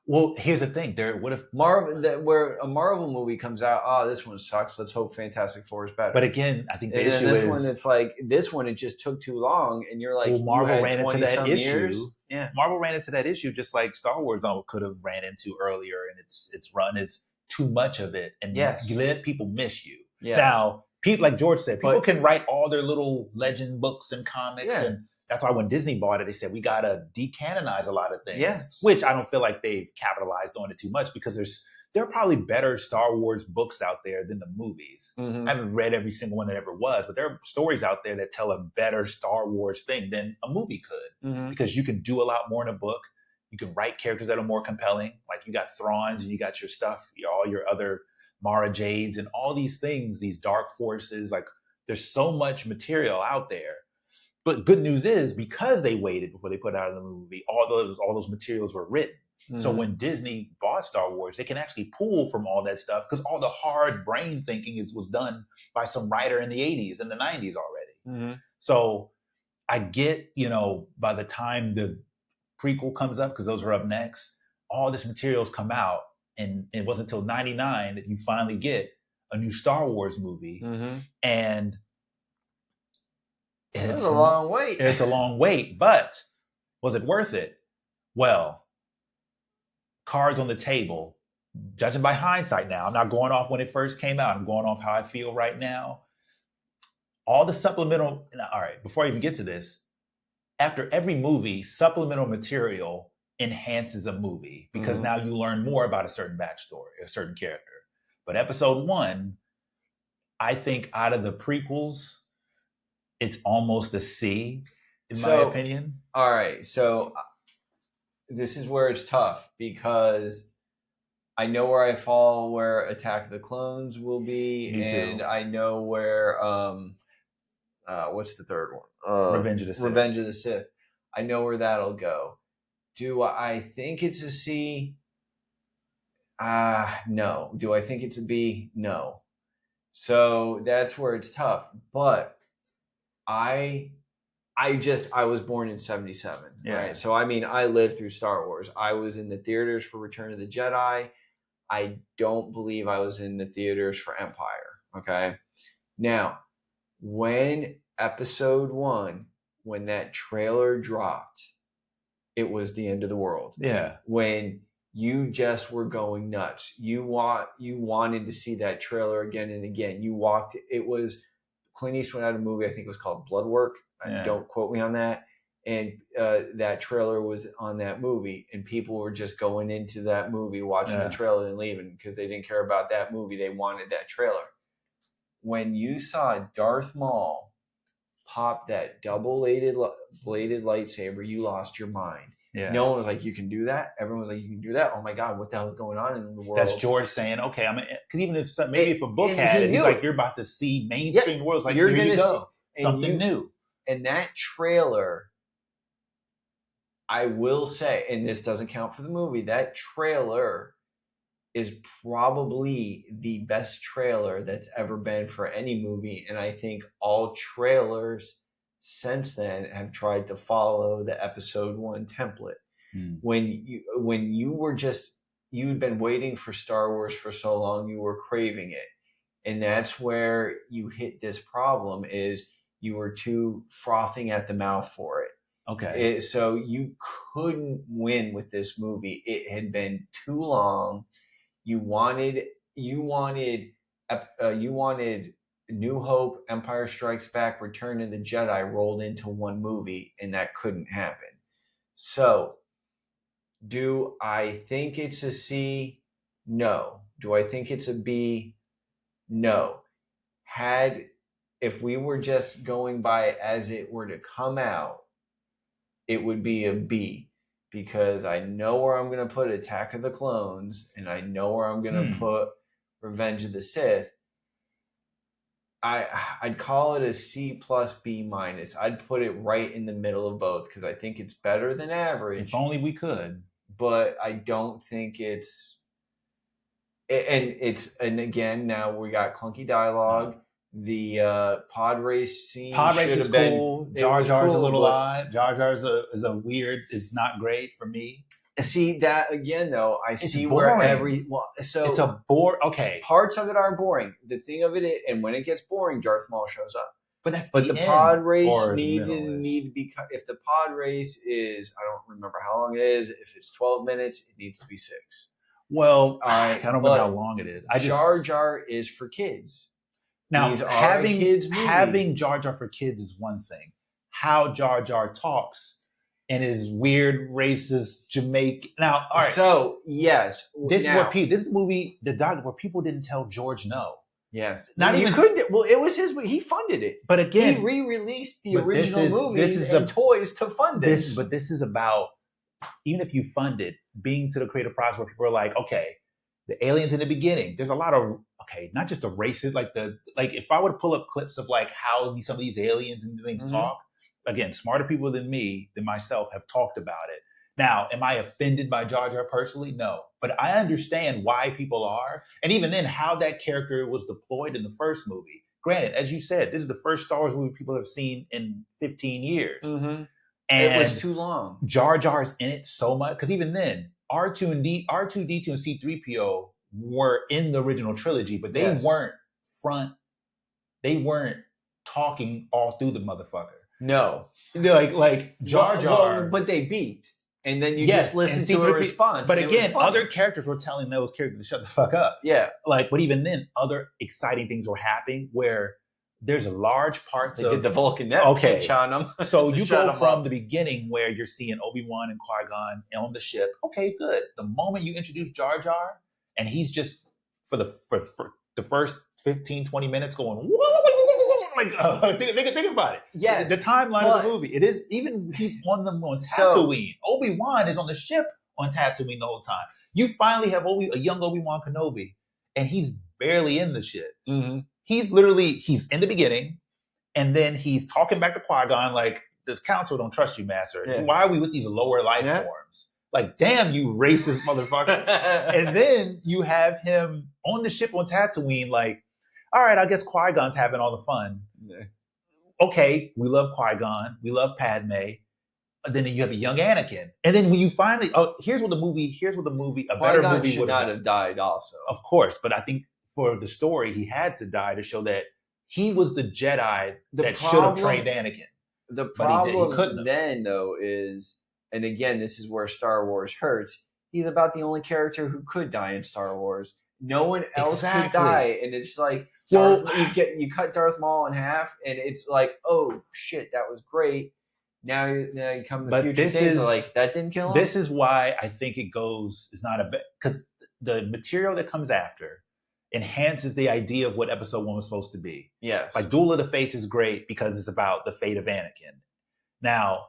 Well, here's the thing. What if where a Marvel movie comes out? Oh, this one sucks. Let's hope Fantastic Four is better. But again, I think the issue this is one. It's like this one. It just took too long, and you're like, well, Marvel ran into that issue. Years. Yeah, Marvel ran into that issue just like Star Wars could have ran into earlier, and its run is too much of it, and you let people miss you. Yes. Now, people like George said, people can write all their little legend books and comics, and that's why when Disney bought it, they said we gotta decanonize a lot of things. Yes. Which I don't feel like they've capitalized on it too much because there are probably better Star Wars books out there than the movies. Mm-hmm. I haven't read every single one that ever was, but there are stories out there that tell a better Star Wars thing than a movie could. Because you can do a lot more in a book. You can write characters that are more compelling. Like you got Thrawns and you got your stuff, all your other Mara Jades and all these things, these dark forces. Like there's so much material out there. But good news is because they waited before they put out the movie, all those materials were written. So when Disney bought Star Wars, they can actually pull from all that stuff because all the hard brain thinking was done by some writer in the 80s and the 90s already. So I get, by the time the prequel comes up, because those are up next, all this material's come out, and it wasn't until 99 that you finally get a new Star Wars movie. And it's a long wait. It's a long wait, but was it worth it? Well, cards on the table, judging by hindsight now. I'm not going off when it first came out. I'm going off how I feel right now. All the supplemental, all right, before I even get to this, after every movie, supplemental material enhances a movie because now you learn more about a certain backstory, a certain character. But episode 1, I think out of the prequels, it's almost a C, in my opinion. All right, so this is where it's tough because I know where I fall where Attack of the Clones will be. Me too. And I know where what's the third one? Revenge of the Sith. Revenge of the Sith. I know where that'll go. Do I think it's a C? No. Do I think it's a B? No. So that's where it's tough. But I was born in 77, right? So, I mean, I lived through Star Wars. I was in the theaters for Return of the Jedi. I don't believe I was in the theaters for Empire, okay? Now, when episode 1, when that trailer dropped, it was the end of the world. Yeah. When you just were going nuts. You wanted to see that trailer again and again. It was Clint Eastwood had a movie, I think it was called Bloodwork. Don't quote me on that. And that trailer was on that movie, and people were just going into that movie, watching the trailer and leaving because they didn't care about that movie. They wanted that trailer. When you saw Darth Maul pop that double-bladed lightsaber, you lost your mind. Yeah. No one was like, you can do that. Everyone was like, you can do that. Oh my God, what the hell's going on in the world? That's George saying, okay, because even if if a book had it, he's like, you're about to see mainstream worlds. Like, here you go. Something new. And that trailer, I will say, and this doesn't count for the movie, that trailer is probably the best trailer that's ever been for any movie. And I think all trailers since then have tried to follow the episode 1 template. When you'd been waiting for Star Wars for so long, you were craving it. And that's where you hit this problem is you were too frothing at the mouth for it. Okay. So you couldn't win with this movie. It had been too long. You wanted New Hope, Empire Strikes Back, Return of the Jedi rolled into one movie, and that couldn't happen. So, do I think it's a C? No. Do I think it's a B? No. If we were just going by as it were to come out, it would be a B, because I know where I'm going to put Attack of the Clones, and I know where I'm going to put Revenge of the Sith. I'd call it a C plus B minus. I'd put it right in the middle of both because I think it's better than average. If only we could. But I don't think it's... And again, now we got clunky dialogue. The pod race scene. Pod race is cool. Jar Jar's cool, a little odd. Jar Jar's is a weird. It's not great for me. See that again, though. It's see boring. where so it's a bore. Okay, parts of it are boring. The thing of it is, and when it gets boring, Darth Maul shows up. But that's the pod race need to be. If the pod race is, I don't remember how long it is. If it's 12 minutes, it needs to be 6. Well, I don't remember how long it is. Jar Jar is for kids. Now, having Jar Jar for kids is one thing. How Jar Jar talks and his weird racist Jamaican. Now, all right. So yes, this is where this movie where people didn't tell George no. Yes, not even couldn't. Well, it was his. He funded it, but again, he re-released the original movies and toys to fund this. But this is about, even if you fund it, being to the creative process where people are like, okay, the aliens in the beginning. There's a lot of not just the races, like if I would pull up clips of like how some of these aliens and things talk. Again, smarter people than myself have talked about it. Now, am I offended by Jar Jar personally? No. But I understand why people are. And even then, how that character was deployed in the first movie. Granted, as you said, this is the first Star Wars movie people have seen in 15 years. Mm-hmm. And it was too long. Jar Jar's in it so much. Because even then, R2-D2 and C-3PO were in the original trilogy, but they weren't talking all through the motherfucker. No, like Jar Jar, but they beeped, and then you just listen to a response. But again, other characters were telling those characters to shut the fuck up. Yeah, but even then, other exciting things were happening where there's large parts they did the Vulcan network on them. So you go from the beginning where you're seeing Obi-Wan and Qui-Gon on the ship. Okay, good. The moment you introduce Jar Jar, and he's just for the first 15, 20 minutes going, think about it. Yes. The timeline of the movie. It is, even he's on Tatooine. Obi-Wan is on the ship on Tatooine the whole time. You finally have a young Obi-Wan Kenobi, and he's barely in the shit. Mm-hmm. He's in the beginning, and then he's talking back to Qui-Gon like, the council don't trust you, master. Yeah. Why are we with these lower life forms? Like, damn, you racist motherfucker. And then you have him on the ship on Tatooine like, all right, I guess Qui-Gon's having all the fun. Yeah. Okay, we love Qui-Gon. We love Padme. And then you have a young Anakin. And then when you finally, here's what the movie, a better movie should not have died also. Of course, but I think for the story, he had to die to show that he was the Jedi that should have trained Anakin. The problem then, though, is, and again, this is where Star Wars hurts, he's about the only character who could die in Star Wars. No one else could die. And it's like, you cut Darth Maul in half, and it's like, oh shit, that was great. Now you come to future things like that didn't kill him. This is why I think is not a bit, because the material that comes after enhances the idea of what Episode 1 was supposed to be. Yes, like Duel of the Fates is great because it's about the fate of Anakin. Now,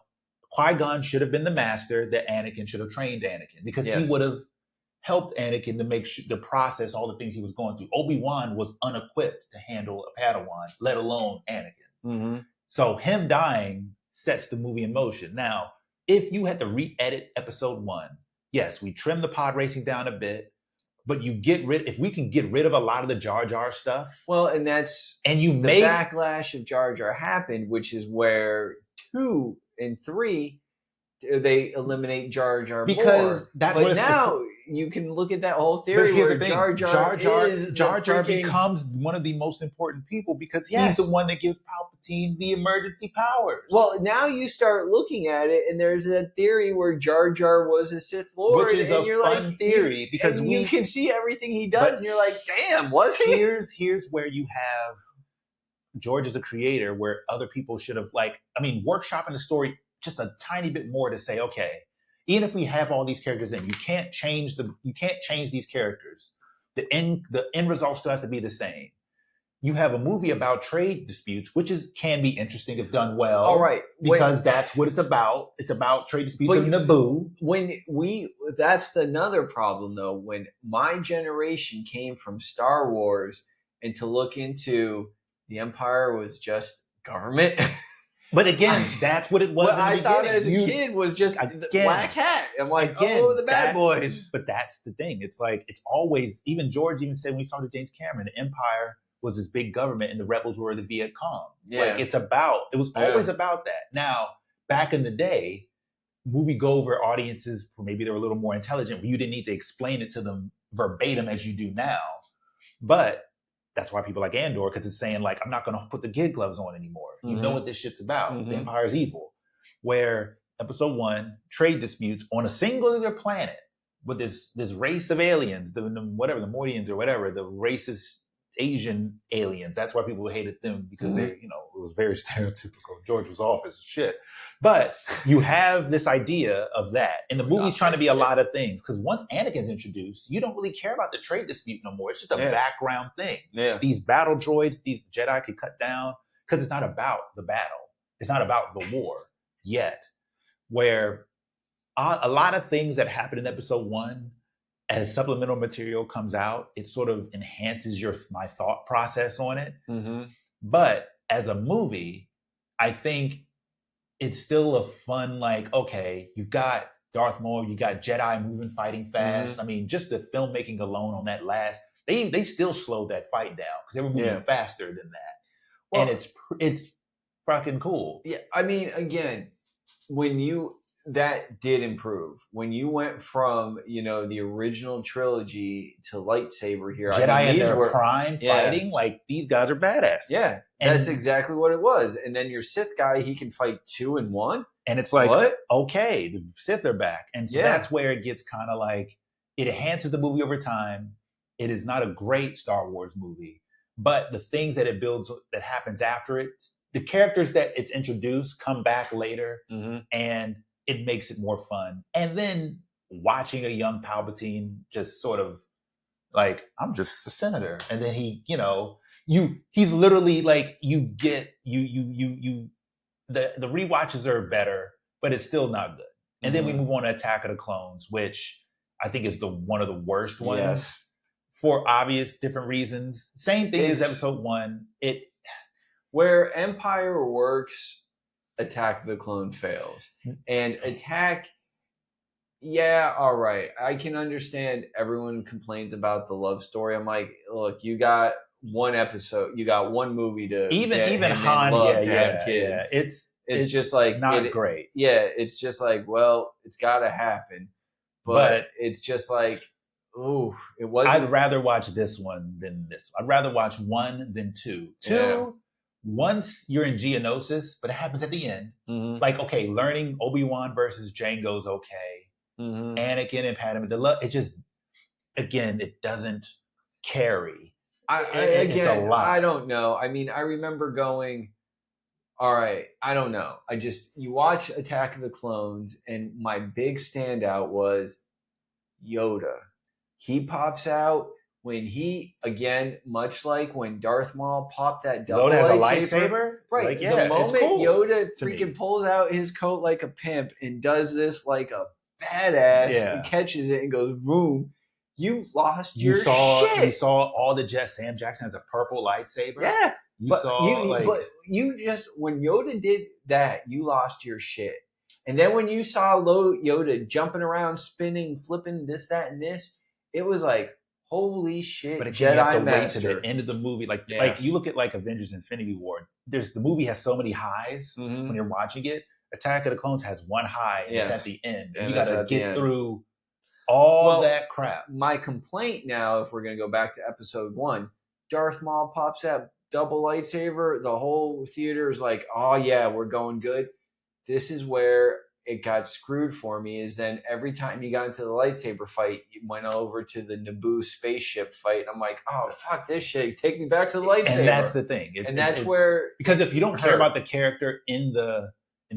Qui-Gon should have been the master that Anakin should have trained Anakin, because he would have helped Anakin to process all the things he was going through. Obi-Wan was unequipped to handle a Padawan, let alone Anakin. Mm-hmm. So him dying sets the movie in motion. Now, if you had to re-edit Episode 1, yes, we trim the pod racing down a bit, but if we can get rid of a lot of the Jar Jar stuff. Well, and backlash of Jar Jar happened, which is where 2 and 3, they eliminate Jar Jar because that's what now you can look at that whole theory where Jar Jar becomes one of the most important people because he's the one that gives Palpatine the emergency powers. Well, now you start looking at it, and there's a theory where Jar Jar was a Sith Lord, which is and you're fun like, theory because you can see everything he does, and you're like, damn, was he? Here's where you have George as a creator, where other people should have workshopping the story just a tiny bit more to say, okay, even if we have all these characters in, you can't change these characters. The end result still has to be the same. You have a movie about trade disputes, which can be interesting if done well. All right. Because that's what it's about. It's about trade disputes in Naboo. That's another problem though, when my generation came from Star Wars and to look into the Empire was just government. But again, that's what it was. What I thought as a kid was just the black hat. I'm like, the bad boys. But that's the thing. It's like, it's always, even George even said when we talked to James Cameron, the Empire was this big government and the rebels were the Viet Cong. Yeah. Like it was always about that. Now, back in the day, movie-goer audiences, maybe they were a little more intelligent, but you didn't need to explain it to them verbatim as you do now. But that's why people like Andor, because it's saying like, I'm not going to put the kid gloves on anymore. You know what this shit's about. The Empire is evil. Where episode 1, trade disputes on a singular planet with this race of aliens, the Mordians or whatever, the racist Asian aliens. That's why people hated them, because they, it was very stereotypical. George was off as shit. But you have this idea of that. And the movie's trying to be a lot of things. Because once Anakin's introduced, you don't really care about the trade dispute no more. It's just a background thing. Yeah. These battle droids, these Jedi could cut down, because it's not about the battle. It's not about the war yet. Where a lot of things that happen in episode 1, as supplemental material comes out, it sort of enhances my thought process on it. But as a movie, I think it's still a fun, like, okay, you've got Darth Maul, you got Jedi moving, fighting fast. I mean, just the filmmaking alone on that last, they still slowed that fight down because they were moving faster than that. Well, and it's fucking cool. Yeah, I mean, again, that did improve when you went from the original trilogy to lightsaber here. Jedi in their prime fighting, like these guys are badass. Yeah, and that's exactly what it was. And then your Sith guy, he can fight 2 and 1, and it's like, what? Okay, the Sith are back, and so that's where it gets kind of like it enhances the movie over time. It is not a great Star Wars movie, but the things that it builds, that happens after it, the characters that it's introduced come back later, and it makes it more fun. And then watching a young Palpatine just sort of like, I'm just a senator. And then he's literally like, the rewatches are better, but it's still not good. And then we move on to Attack of the Clones, which I think is one of the worst ones for obvious different reasons. Same thing as episode 1. Where Empire works, Attack of the Clone fails. And Attack, all right. I can understand everyone complains about the love story. I'm like, look, you got one episode, you got one movie to even Han to have kids. Yeah. It's just like not great. Yeah, it's just like, well, it's gotta happen. But it's just like, ooh, it wasn't. I'd rather watch this one than this. I'd rather watch 1 than 2. 2, once you're in Geonosis, but it happens at the end. Like, okay, learning Obi-Wan versus Jango's okay. Anakin and Padme, it just, again, it doesn't carry. It's a lot. I don't know. I mean, I remember going, all right, I don't know. You watch Attack of the Clones, and my big standout was Yoda. He pops out. When he, again, much like when Darth Maul popped that double Yoda has lightsaber, a lightsaber? Right. The moment Yoda freaking pulls out his coat like a pimp and does this like a badass and catches it and goes, boom, you lost your shit. You saw all the Sam Jackson has a purple lightsaber. Yeah. But when Yoda did that, you lost your shit. And then when you saw Yoda jumping around, spinning, flipping this, that, and this, it was like, holy shit! But again, you have to wait to the end of the movie. Like you look at like Avengers: Infinity War. The movie has so many highs when you're watching it. Attack of the Clones has one high, and it's at the end. And you got to get through all that crap. My complaint now, if we're gonna go back to episode 1, Darth Maul pops that double lightsaber. The whole theater is like, "Oh yeah, we're going good." This is where it got screwed for me, is then every time you got into the lightsaber fight, you went over to the Naboo spaceship fight. I'm like, oh, fuck this shit. Take me back to the lightsaber. And that's the thing. It's where... Because if you don't care about the character in the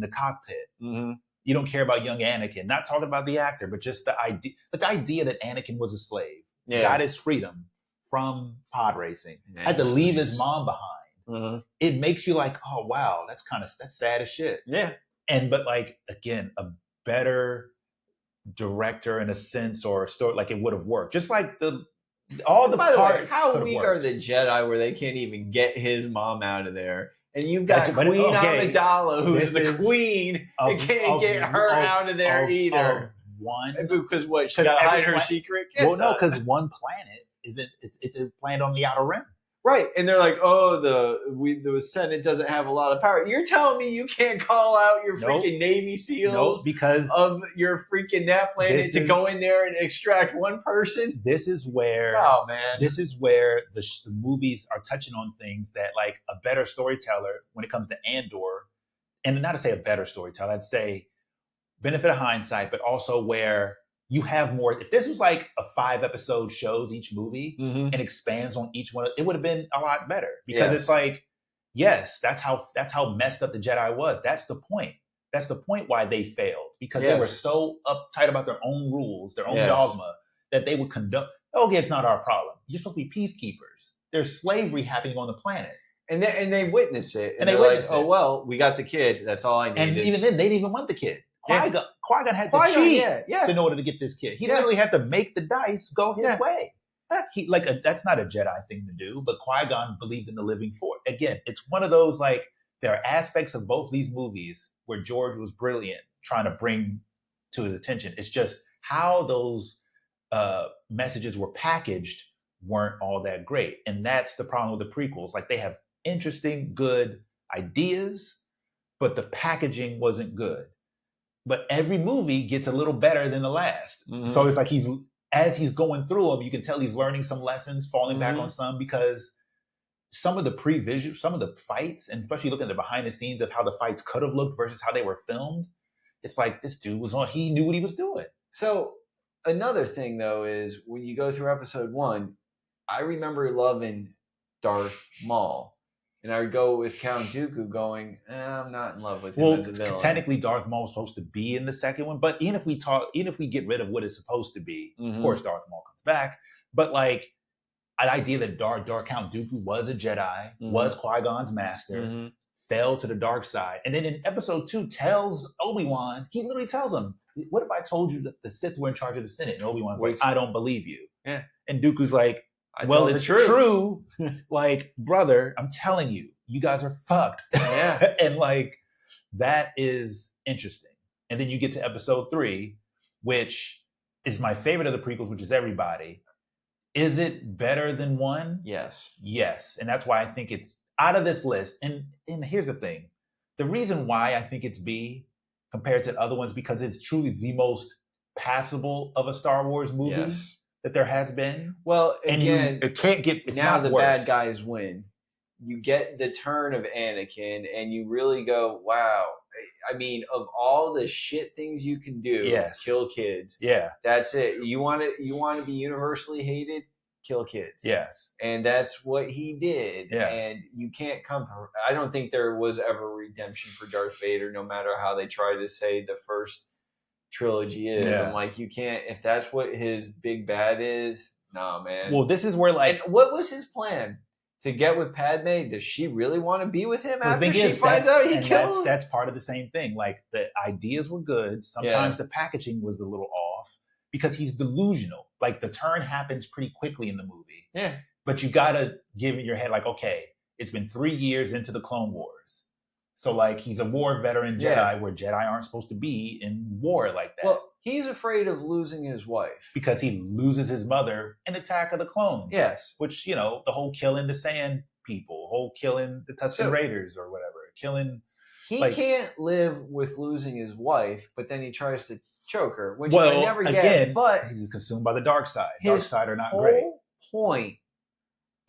cockpit, you don't care about young Anakin. Not talking about the actor, but just the idea that Anakin was a slave, got his freedom from pod racing, had to leave his mom behind. It makes you like, oh, wow, that's sad as shit. Yeah. But like, again, a better director in a sense, or a story, like it would have worked. Just like all the By the parts. Way, how weak are the Jedi where they can't even get his mom out of there? And you've got Queen Amidala, who's the queen, and can't get her out of there either. Because she got to hide her secret? Well, no, because one planet it's a planet on the outer rim. Right, and they're like, "Oh, the Senate doesn't have a lot of power." You're telling me you can't call out your freaking Navy SEALs because of your freaking that planet to go in there and extract one person? This is where, this is where the movies are touching on things that, like, a better storyteller, when it comes to Andor, and not to say a better storyteller, I'd say benefit of hindsight, but also where you have more. If this was like a 5-episode shows each movie and expands on each one, it would have been a lot better, because it's like, yes, that's how messed up the Jedi was. That's the point. That's the point why they failed, because they were so uptight about their own rules, their own dogma, that they would conduct. Okay, it's not our problem. You're supposed to be peacekeepers. There's slavery happening on the planet. And they witness it. And they're like, oh, well, we got the kid. That's all I needed. And even then, they didn't even want the kid. Qui-Gon had to cheat in order to get this kid. He literally had to make the dice go his way. That's not a Jedi thing to do, but Qui-Gon believed in the living force. Again, it's one of those, like, there are aspects of both these movies where George was brilliant trying to bring to his attention. It's just how those messages were packaged weren't all that great. And that's the problem with the prequels. Like, they have interesting, good ideas, but the packaging wasn't good. But every movie gets a little better than the last. So it's like as he's going through them, you can tell he's learning some lessons, falling back on some, because some of the some of the fights, and especially looking at the behind the scenes of how the fights could have looked versus how they were filmed, it's like, this dude he knew what he was doing. So another thing, though, is when you go through episode 1, I remember loving Darth Maul. And I would go with Count Dooku going, I'm not in love with him as a villain. Technically, Darth Maul was supposed to be in the second one, but even if we get rid of what it's supposed to be, of course, Darth Maul comes back. But, like, an idea that Count Dooku was a Jedi, was Qui-Gon's master, fell to the dark side, and then in episode 2 tells Obi-Wan, he literally tells him, what if I told you that the Sith were in charge of the Senate? And Obi-Wan's like, I don't believe you. Yeah. And Dooku's like, well, it's true. Like, brother, I'm telling you, you guys are fucked. Yeah. And, like, that is interesting. And then you get to episode 3, which is my favorite of the prequels, which is everybody. Is it better than 1? Yes. Yes. And that's why I think it's out of this list. And here's the thing. The reason why I think it's B compared to the other ones, because it's truly the most passable of a Star Wars movie. Yes. That there has been. Well, again, it can't get. It's now not the worse. bad guys win. You get the turn of Anakin, and you really go, "Wow!" I mean, of all the shit things you can do, kill kids. Yeah, that's it. You want to be universally hated? Kill kids. Yes, and that's what he did. Yeah, and you can't come. I don't think there was ever redemption for Darth Vader, no matter how they try to say the first trilogy is. I'm like, you can't, if that's what his big bad is, nah, man. Well, this is where, like, and what was his plan? To get with Padme? Does she really want to be with him after she finds out he killed him? That's part of the same thing. Like, the ideas were good. Sometimes the packaging was a little off because he's delusional. Like, the turn happens pretty quickly in the movie. Yeah. But you gotta give in your head, like, okay, it's been 3 years into the Clone Wars. So, like, he's a war veteran Jedi, where Jedi aren't supposed to be in war like that. Well, he's afraid of losing his wife. Because he loses his mother in Attack of the Clones. Yes. Which, the whole killing the Sand people, whole killing the Tusken Raiders or whatever. He can't live with losing his wife, but then he tries to choke her, which I never get. But he's consumed by the dark side. Dark side are not great. The whole point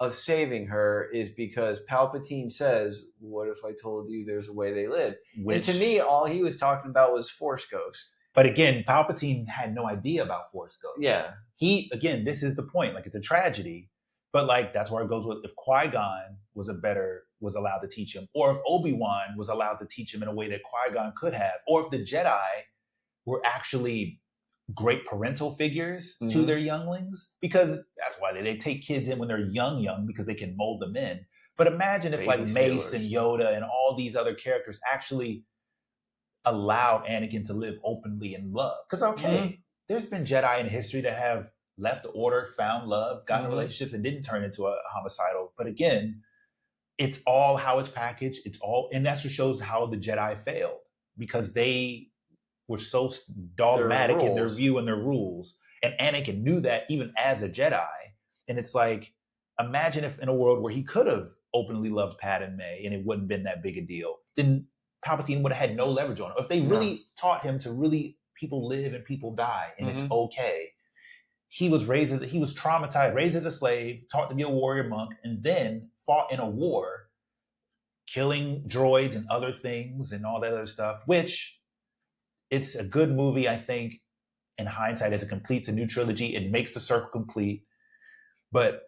of saving her is because Palpatine says, what if I told you there's a way they live? And to me, all he was talking about was Force Ghost. But again, Palpatine had no idea about Force Ghost. Yeah. This is the point. Like, it's a tragedy, but, like, that's where it goes with, if Qui-Gon was allowed to teach him, or if Obi-Wan was allowed to teach him in a way that Qui-Gon could have, or if the Jedi were actually great parental figures to their younglings, because that's why they take kids in when they're young, because they can mold them in. But imagine if, like, Mace and Yoda and all these other characters actually allowed Anakin to live openly in love. Because, there's been Jedi in history that have left the order, found love, gotten in relationships, and didn't turn into a homicidal. But again, it's all how it's packaged. And that's what shows how the Jedi failed, because they were so dogmatic in their view and their rules. And Anakin knew that even as a Jedi. And it's like, imagine if in a world where he could have openly loved Padme and it wouldn't have been that big a deal, then Palpatine would have had no leverage on him. If they really taught him to really, people live and people die and it's okay. He was traumatized, raised as a slave, taught to be a warrior monk, and then fought in a war, killing droids and other things and all that other stuff, which it's a good movie, I think, in hindsight, as it completes a new trilogy. It makes the circle complete. But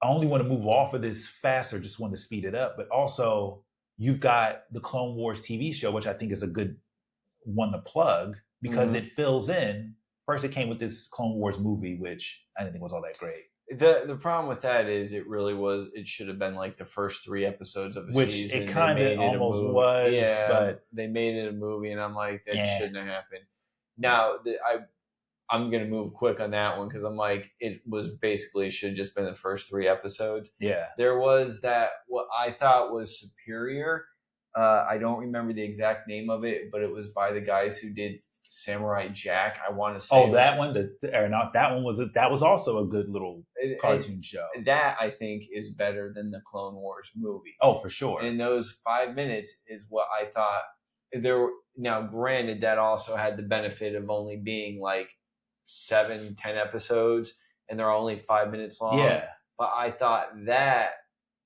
I only want to move off of this faster, just want to speed it up. But also, you've got the Clone Wars TV show, which I think is a good one to plug because it fills in. First, it came with this Clone Wars movie, which I didn't think was all that great. The problem with that is it should have been like the first 3 episodes of a season. Which it kind of almost was. Yeah, but they made it a movie, and I'm like, that shouldn't have happened. Now, I'm going to move quick on that one because I'm like, it was basically should have just been the first 3 episodes. Yeah. There was that, what I thought was superior. I don't remember the exact name of it, but it was by the guys who did Samurai Jack. I want to say. Oh, that one? That was also a good little cartoon show. That, I think, is better than the Clone Wars movie. Oh, for sure. And those 5 minutes is what I thought. Now, granted, that also had the benefit of only being like 7-10 episodes, and they're only 5 minutes long. Yeah. But I thought that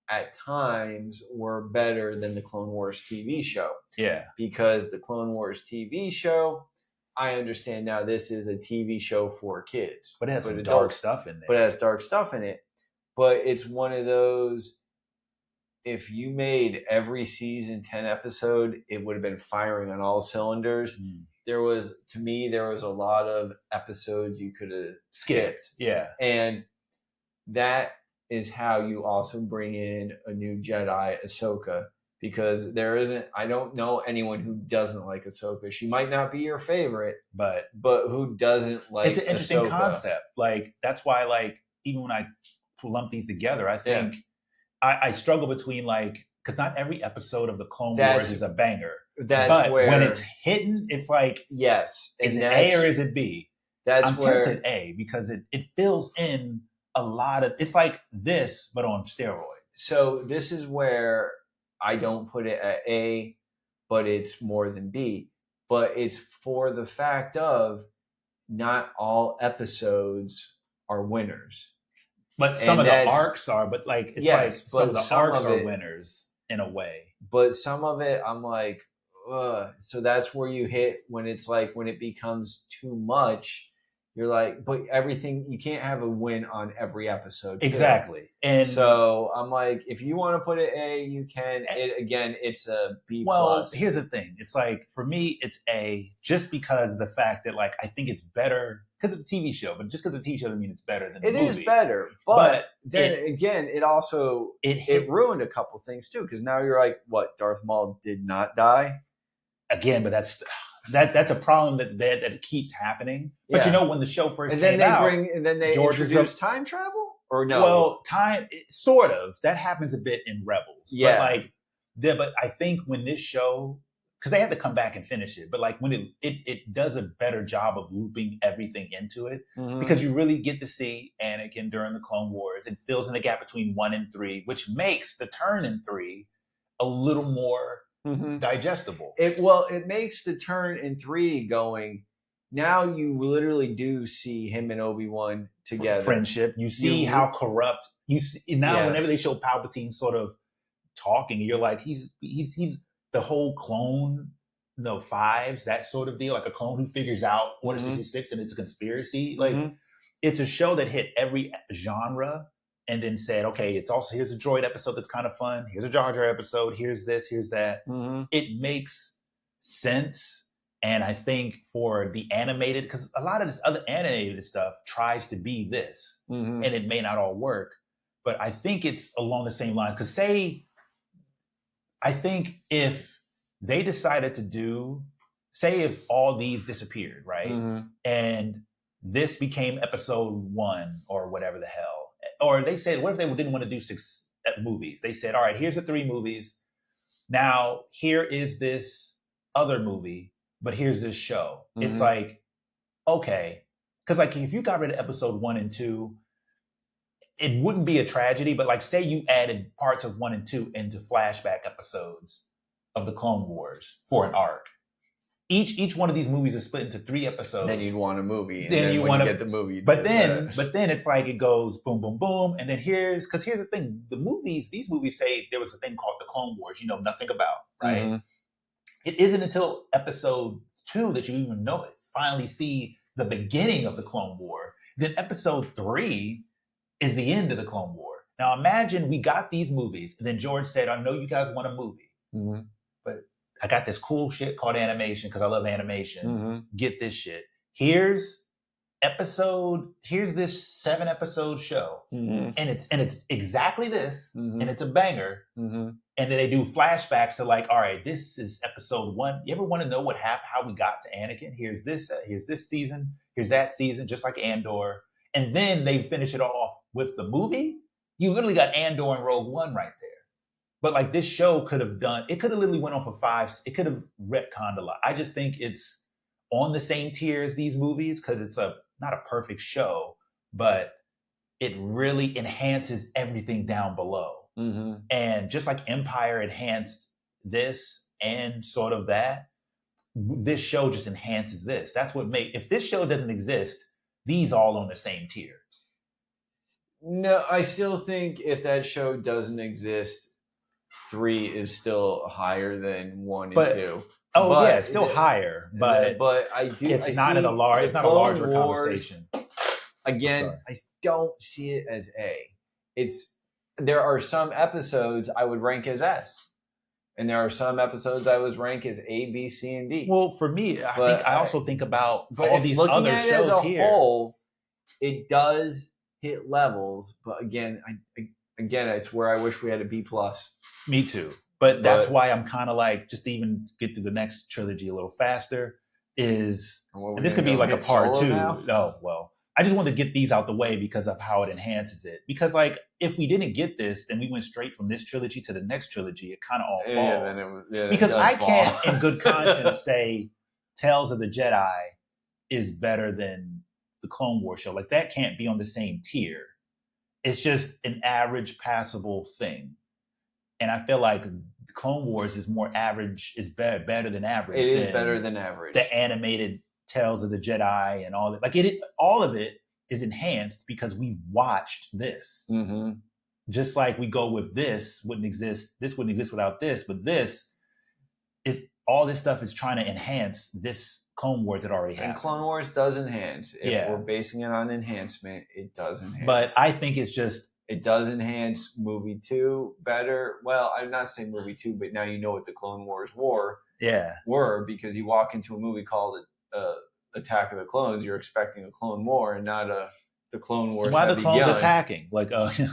at times were better than the Clone Wars TV show. Yeah. Because the Clone Wars TV show, I understand now this is a TV show for kids. But it has some dark stuff in there. But it has dark stuff in it. But it's one of those, if you made every season 10 episode, it would have been firing on all cylinders. There was a lot of episodes you could have skipped. Yeah. And that is how you also bring in a new Jedi, Ahsoka, because I don't know anyone who doesn't like Ahsoka. She might not be your favorite, but who doesn't like Ahsoka? It's an interesting concept. Like, that's why, like, even when I lump these together, I think I struggle between, like, because not every episode of the Clone Wars is a banger. But when it's hitting, it's like, yes, is it A or is it B? I'm tempted A because it fills in a lot of, it's like this, but on steroids. So this is where I don't put it at A, but it's more than B. But it's for the fact of not all episodes are winners. But some of the arcs are, but like, it's like some of the arcs are winners in a way. But some of it, I'm like, ugh. So that's where you hit when it's like, when it becomes too much, you're like, but everything, you can't have a win on every episode. Exactly. And so I'm like, if you want to put it A, you can. It's a B+. Well, here's the thing. It's like, for me, it's A just because of the fact that, like, I think it's better because it's a TV show, but just because it's a TV show doesn't mean it's better than the movie. It is better. But then again, it also, it ruined a couple things too. Because now you're like, what, Darth Maul did not die? Again, but that's a problem that keeps happening. But you know, when the show first came out, and then they introduce time travel, or no? Well, sort of that happens a bit in Rebels. Yeah, but I think when this show, because they had to come back and finish it, but like when it does a better job of looping everything into it, because you really get to see Anakin during the Clone Wars. It fills in the gap between 1 and 3, which makes the turn in 3 a little more digestible. It makes the turn in 3 going. Now you literally do see him and Obi-Wan together. Friendship. You see how corrupt. You see now whenever they show Palpatine sort of talking, you're like, he's the whole clone, 5s, that sort of deal, like a clone who figures out Order 66 and it's a conspiracy. Like, it's a show that hit every genre. And then said, okay, it's also, here's a droid episode that's kind of fun. Here's a Jar Jar episode. Here's this, here's that. It makes sense. And I think for the animated, because a lot of this other animated stuff tries to be this, and it may not all work. But I think it's along the same lines. Because I think if they decided to if all these disappeared, right? And this became episode 1 or whatever the hell. Or they said, what if they didn't want to do 6 movies? They said, all right, here's the 3 movies. Now, here is this other movie, but here's this show. It's like, okay. Because like, if you got rid of episode 1 and 2, it wouldn't be a tragedy, but like say you added parts of 1 and 2 into flashback episodes of the Clone Wars for an arc. Each one of these movies is split into 3 episodes. Then you'd want a movie. And then you want to get the movie. But then it's like it goes boom, boom, boom. And then here's the thing. These movies say there was a thing called the Clone Wars you know nothing about, right? Mm-hmm. It isn't until episode 2 that you even know it. Finally see the beginning of the Clone War. Then episode 3 is the end of the Clone War. Now imagine we got these movies, and then George said, I know you guys want a movie, but I got this cool shit called animation because I love animation. Get this shit. Here's this 7-episode show, and it's exactly this, and it's a banger. And then they do flashbacks to like, all right, this is episode 1. You ever want to know how we got to Anakin? Here's this season, here's that season, just like Andor. And then they finish it off with the movie. You literally got Andor and Rogue One right there. But like this show could have literally went on for 5. It could have retconned a lot. I just think it's on the same tier as these movies because it's not a perfect show, but it really enhances everything down below. And just like Empire enhanced this and sort of that, this show just enhances this. That's what if this show doesn't exist, these all on the same tier. No, I still think if that show doesn't exist, 3 is still higher than 1 and 2. Oh, but, yeah, it's still higher, but I do. It's not a larger conversation. Again, I don't see it as A. There are some episodes I would rank as S, and there are some episodes I would rank as A, B, C, and D. Well, for me, I also think about all these other shows as a here. Whole, it does hit levels, but again, it's where I wish we had a B+. Me too. But that's why I'm kind of like, just to even get through the next trilogy a little faster, and this could be like a part 2. Oh, well, I just wanted to get these out the way because of how it enhances it. Because like, if we didn't get this, then we went straight from this trilogy to the next trilogy. It kind of all falls. Because I can't in good conscience say Tales of the Jedi is better than the Clone Wars show. Like that can't be on the same tier. It's just an average passable thing. And I feel like Clone Wars is more average, is better than average. It is better than average. The animated Tales of the Jedi and all that. Like all of it is enhanced because we've watched this. Just like we go with this wouldn't exist without this, but all this stuff is trying to enhance this Clone Wars that already happened. And Clone Wars does enhance. If we're basing it on enhancement, it does enhance. But I think it's just... It does enhance movie 2 better. Well, I'm not saying movie 2, but now you know what the Clone Wars were because you walk into a movie called Attack of the Clones, you're expecting a Clone War and not the Clone Wars. Why the clones attacking? Like, the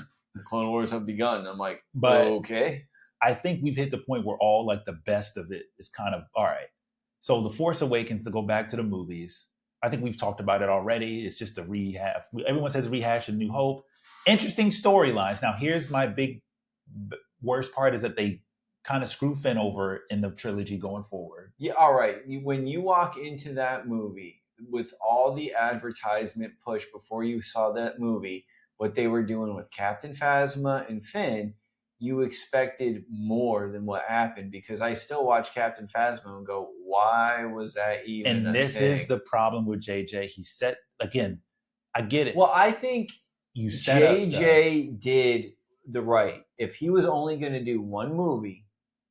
Clone Wars have begun. I'm like, okay. I think we've hit the point where all like the best of it is kind of all right. So the Force Awakens, to go back to the movies, I think we've talked about it already. It's just a rehash. Everyone says rehash of New Hope. Interesting storylines. Now, here's my big worst part is that they kind of screw Finn over in the trilogy going forward. Yeah, all right. When you walk into that movie with all the advertisement push before you saw that movie, what they were doing with Captain Phasma and Finn, you expected more than what happened because I still watch Captain Phasma and go, why was that even And this is the problem with JJ. He said, again, I get it. Well, I think JJ did the right. If he was only going to do one movie,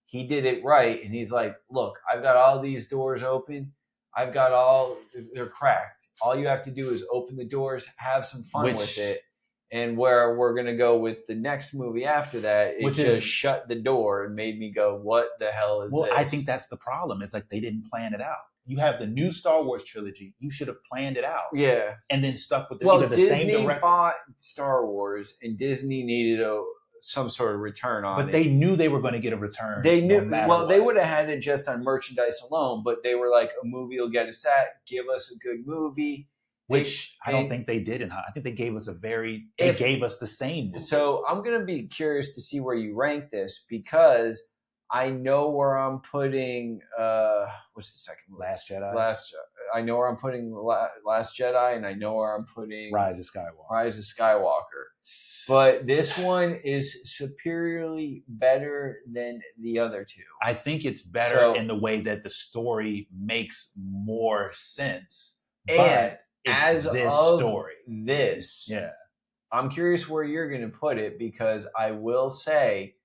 he did it right. And he's like, look, I've got all these doors open. They're cracked. All you have to do is open the doors, have some fun with it. And where we're going to go with the next movie after that, it just shut the door and made me go, what the hell is this? Well, I think that's the problem. It's like they didn't plan it out. You have the new Star Wars trilogy. You should have planned it out. Yeah. And then stuck with either the same direction. Disney bought Star Wars, and Disney needed some sort of return on it. But they knew they were going to get a return. They knew. Well, they would have had it just on merchandise alone, but they were like, a movie will get us that. Give us a good movie. Which I don't think they did. I think they gave us gave us the same movie. So I'm going to be curious to see where you rank this because I know where I'm putting, what's the second movie? Last Jedi. I know where I'm putting Last Jedi, and I know where I'm putting Rise of Skywalker. But this one is superiorly better than the other two. I think it's better in the way that the story makes more sense. And but it's as this of story. this, Yeah. I'm curious where you're going to put it, because I will say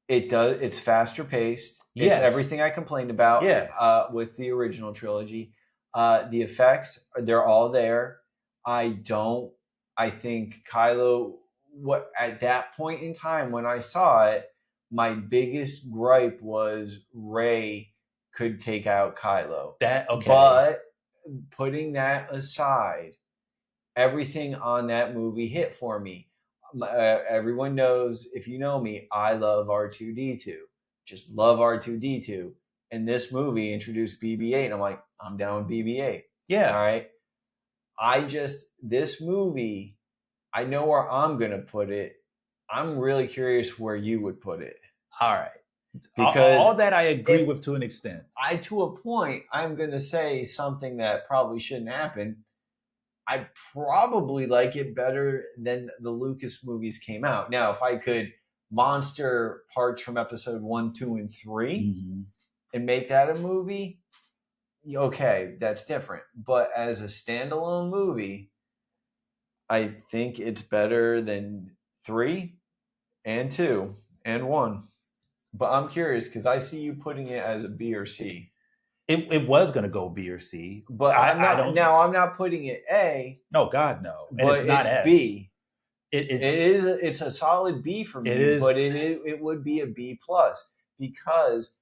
it's faster paced. Yes. It's everything I complained about with the original trilogy. The effects, they're all there. I think Kylo, at that point in time when I saw it, my biggest gripe was Rey could take out Kylo. But putting that aside, everything on that movie hit for me. Everyone knows, if you know me, I love R2-D2. Just love R2-D2. And this movie introduced BB-8, and I'm like, I'm down with BB-8. Yeah. All right. This movie, I know where I'm going to put it. I'm really curious where you would put it. All right. Because all that I agree with to an extent. To a point, I'm going to say something that probably shouldn't happen. I probably like it better than the Lucas movies came out. Now, if I could monster parts from episode 1, 2, and 3 and make that a movie, okay, that's different. But as a standalone movie, I think it's better than 3 and 2 and 1. But I'm curious because I see you putting it as a B or C. It was going to go B or C, but I'm not putting it A. No, God, no. And but it's not S. B. It's a solid B for me, but it would be a B plus, because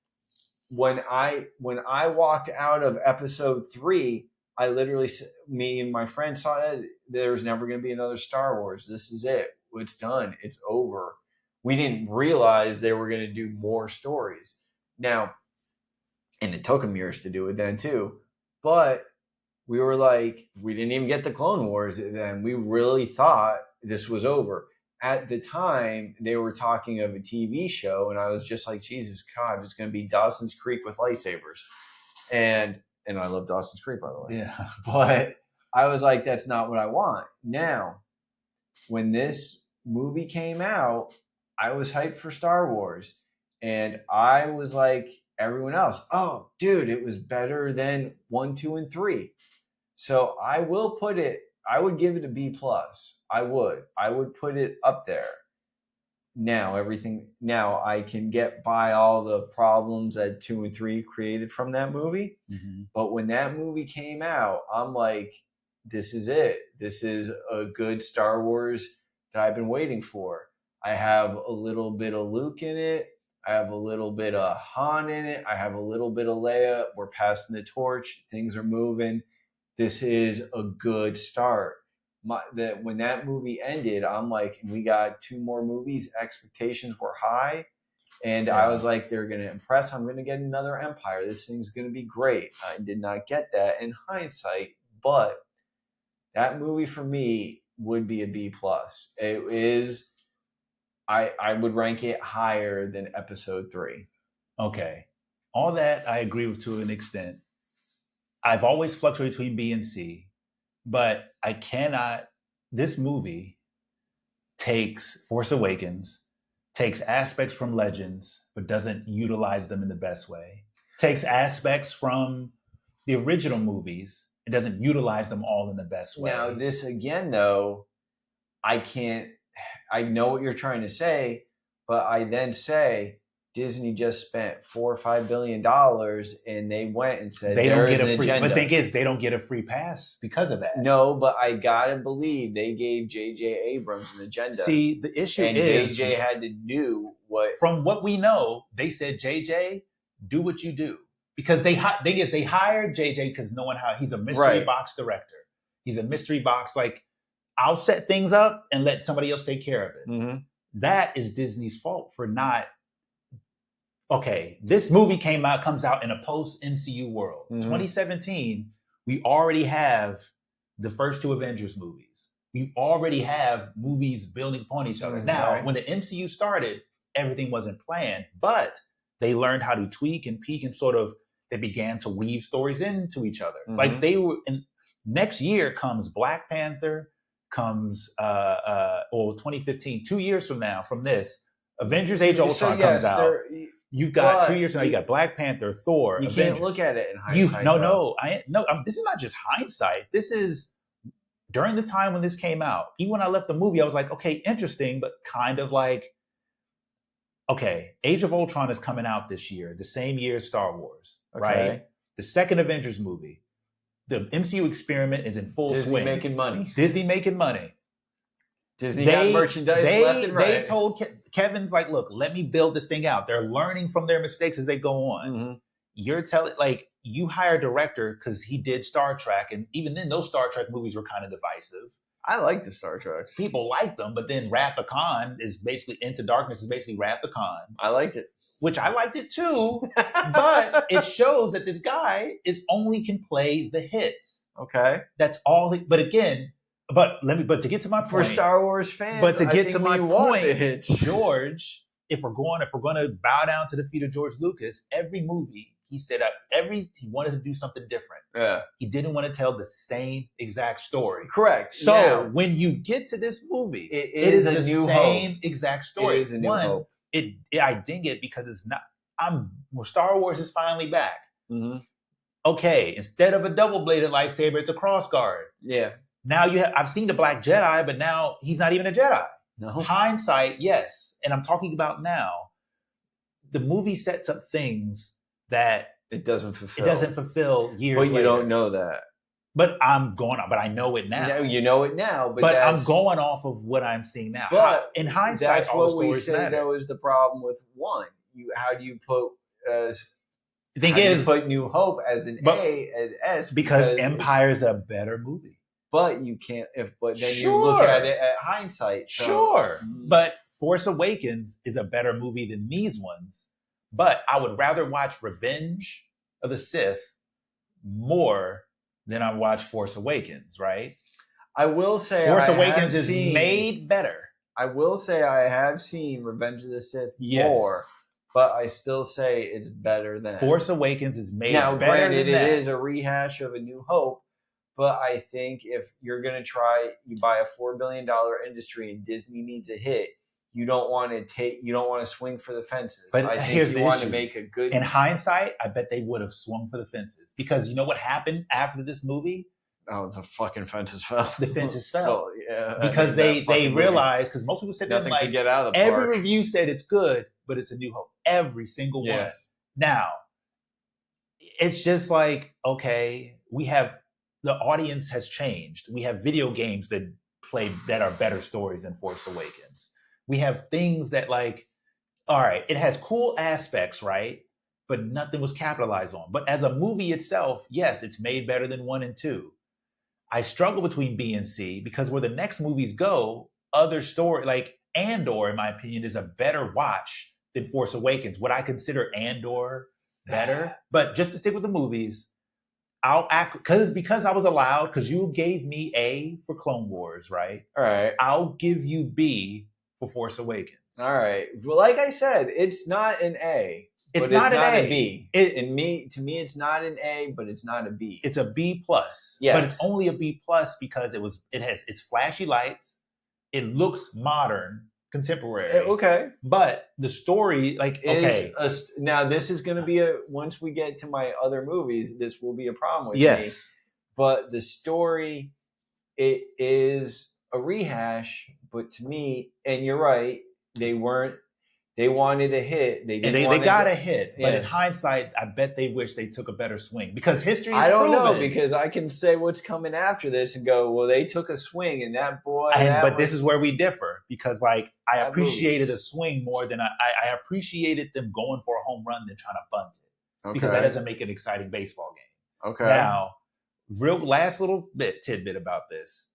when I walked out of episode 3, I literally, me and my friend saw it. There's never going to be another Star Wars. This is it. It's done. It's over. We didn't realize they were going to do more stories. Now, and it took them years to do it then too. But we were like, we didn't even get the Clone Wars then. We really thought this was over. At the time, they were talking of a TV show, and I was just like, Jesus God, it's going to be Dawson's Creek with lightsabers. And I love Dawson's Creek, by the way. Yeah. But I was like, that's not what I want. Now, when this movie came out, I was hyped for Star Wars. And I was like everyone else, oh, dude, it was better than 1, 2, and 3. So I would give it a B plus. I would put it up there. Now I can get by all the problems that 2 and 3 created from that movie. Mm-hmm. But when that movie came out, I'm like, this is it. This is a good Star Wars that I've been waiting for. I have a little bit of Luke in it. I have a little bit of Han in it. I have a little bit of Leia. We're passing the torch. Things are moving. This is a good start. When that movie ended, I'm like, we got 2 more movies. Expectations were high. And I was like, they're going to impress. I'm going to get another Empire. This thing's going to be great. I did not get that in hindsight. But that movie for me would be a B plus. It is... I would rank it higher than episode 3. Okay. All that I agree with to an extent. I've always fluctuated between B and C, but I cannot. This movie takes Force Awakens, takes aspects from Legends, but doesn't utilize them in the best way. Takes aspects from the original movies, it doesn't utilize them all in the best way. Now, this again, though, I know what you're trying to say, but I then say Disney just spent $4 or $5 billion, and they went and said they don't get a free. Agenda. But the thing is, they don't get a free pass because of that. No, but I gotta believe they gave J.J. Abrams an agenda. See, the issue and is J.J. had to do what. From what we know, they said, J.J., do what you do, because they hired J.J. because no one he's a mystery box director. He's a mystery box like. I'll set things up and let somebody else take care of it. Mm-hmm. That is Disney's fault for not. Okay, this movie comes out in a post-MCU world. Mm-hmm. 2017, we already have the first 2 Avengers movies. We already have movies building upon each other. Mm-hmm. Now, when the MCU started, everything wasn't planned, but they learned how to tweak and peak and sort of, they began to weave stories into each other. Mm-hmm. Like they were, next year comes Black Panther, comes 2015, 2 years from now, from this, Avengers Age of Ultron comes out. You've got 2 years from now, you got Black Panther, Thor, You Avengers. can't look at it in hindsight. This is not just hindsight. This is during the time when this came out. Even when I left the movie, I was like, okay, interesting, but kind of like, okay, Age of Ultron is coming out this year, the same year as Star Wars, right? The second Avengers movie. The MCU experiment is in full swing. Disney making money. Disney got merchandise left and right. They told Kevin's like, look, let me build this thing out. They're learning from their mistakes as they go on. Mm-hmm. You're telling, like, you hire a director because he did Star Trek, and even then, those Star Trek movies were kind of divisive. I like the Star Treks. People like them, but then Wrath of Khan is basically Into Darkness is basically Wrath of Khan. I liked it. Which I liked it too, but it shows that this guy only can play the hits. Okay. That's all. But to get to my point. For Star Wars fans, but to get to my point, George, if we're going to bow down to the feet of George Lucas, every movie he said he wanted to do something different. Yeah. He didn't want to tell the same exact story. Correct. So when you get to this movie, it is the same exact story. It is a new hope. I ding it because it's not. Star Wars is finally back. Mm-hmm. Okay, instead of a double-bladed lightsaber, it's a crossguard. Yeah. Now I've seen the Black Jedi, but now he's not even a Jedi. No. Hindsight, yes, and I'm talking about now. The movie sets up things that it doesn't fulfill. Years later. But you don't know that. But I know it now. You know it now, but I'm going off of what I'm seeing now. But in hindsight, that's all what we said that was the problem with one. How do you put put New Hope as an A and S? Because Empire's a better movie. But you can't. You look at it at hindsight. So. Sure, but Force Awakens is a better movie than these ones. But I would rather watch Revenge of the Sith more than I watch Force Awakens, right? I will say Force Awakens is made better. I will say I have seen Revenge of the Sith more, but I still say it's better than Force Awakens is made better. Now, granted, it is a rehash of A New Hope, but I think if you're going to you buy a $4 billion industry and Disney needs a hit, you don't want to swing for the fences. But I think you want to make a good. In hindsight, I bet they would have swung for the fences because you know what happened after this movie? Oh, the fucking fences fell. The fences fell. Oh, yeah, because they realized, because most people said nothing could get out of the park. Every review said it's good, but it's A New Hope. Every single one. Now, it's just like, okay, the audience has changed. We have video games that are better stories than Force Awakens. We have things that all right, it has cool aspects, right? But nothing was capitalized on. But as a movie itself, yes, it's made better than 1 and 2. I struggle between B and C because where the next movies go, other story, like Andor, in my opinion, is a better watch than Force Awakens. Would I consider Andor better? But just to stick with the movies, I'll act because I was allowed, because you gave me A for Clone Wars, right? All right. I'll give you B for Force Awakens. All right. Well, like I said, it's not an A. It's not a B. To me, it's not an A, but it's not a B. It's a B plus. Yes. But it's only a B plus because it's flashy lights. It looks modern, contemporary. Okay. But the story, now this is going to be once we get to my other movies, this will be a problem with me. Yes. But the story, it is a rehash, but to me, and you're right, they wanted a hit. They got a hit, but in hindsight, I bet they wish they took a better swing because history. I don't know, because I can say what's coming after this and go, well, they took a swing, and that boy. But this is where we differ because, I appreciated a swing more than I appreciated them going for a home run than trying to bunt it because that doesn't make an exciting baseball game. Okay. Now, last little tidbit about this.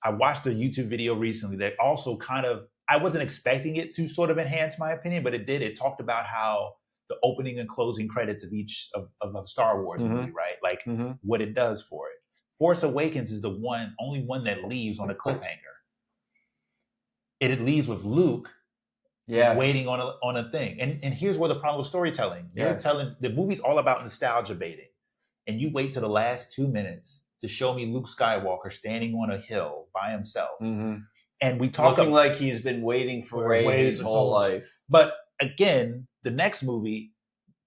I watched a YouTube video recently that also kind of. I wasn't expecting it to sort of enhance my opinion, but it did. It talked about how the opening and closing credits of each of a Star Wars movie, right? What it does for it. Force Awakens is the only one that leaves on a cliffhanger. It leaves with Luke waiting on a thing. And here's where the problem with storytelling. The movie's all about nostalgia baiting. And you wait till the last 2 minutes to show me Luke Skywalker standing on a hill by himself. Mm-hmm. And we talk looking like he's been waiting for Rey his whole life. But again, the next movie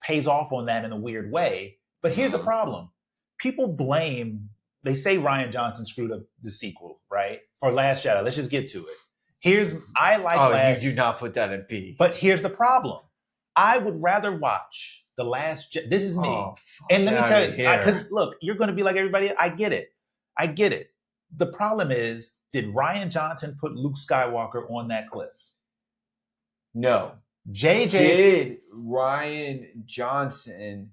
pays off on that in a weird way. But here's the problem. People they say Rian Johnson screwed up the sequel, right? For Last Jedi. Let's just get to it. You do not put that in P. But here's the problem. I would rather watch The Last Jedi. This is me. And let me tell you, because look, you're going to be like everybody. I get it. The problem is, did Rian Johnson put Luke Skywalker on that cliff? No. Did Rian Johnson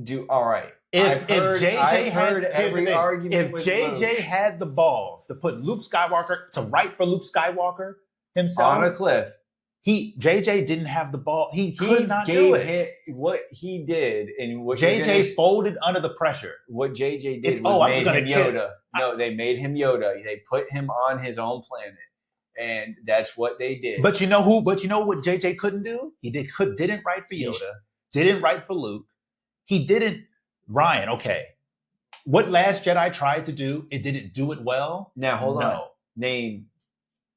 do all right? If JJ had the balls to put Luke Skywalker to write for Luke Skywalker himself on a cliff, JJ didn't have the ball. He could not do it. What he did and what JJ folded under the pressure. What JJ did was made him Yoda. No, they made him Yoda. They put him on his own planet. And that's what they did. But you know what JJ couldn't do? He didn't write for Yoda, didn't write for Luke. He didn't. Ryan, okay. What Last Jedi tried to do, it didn't do it well. Now, hold on.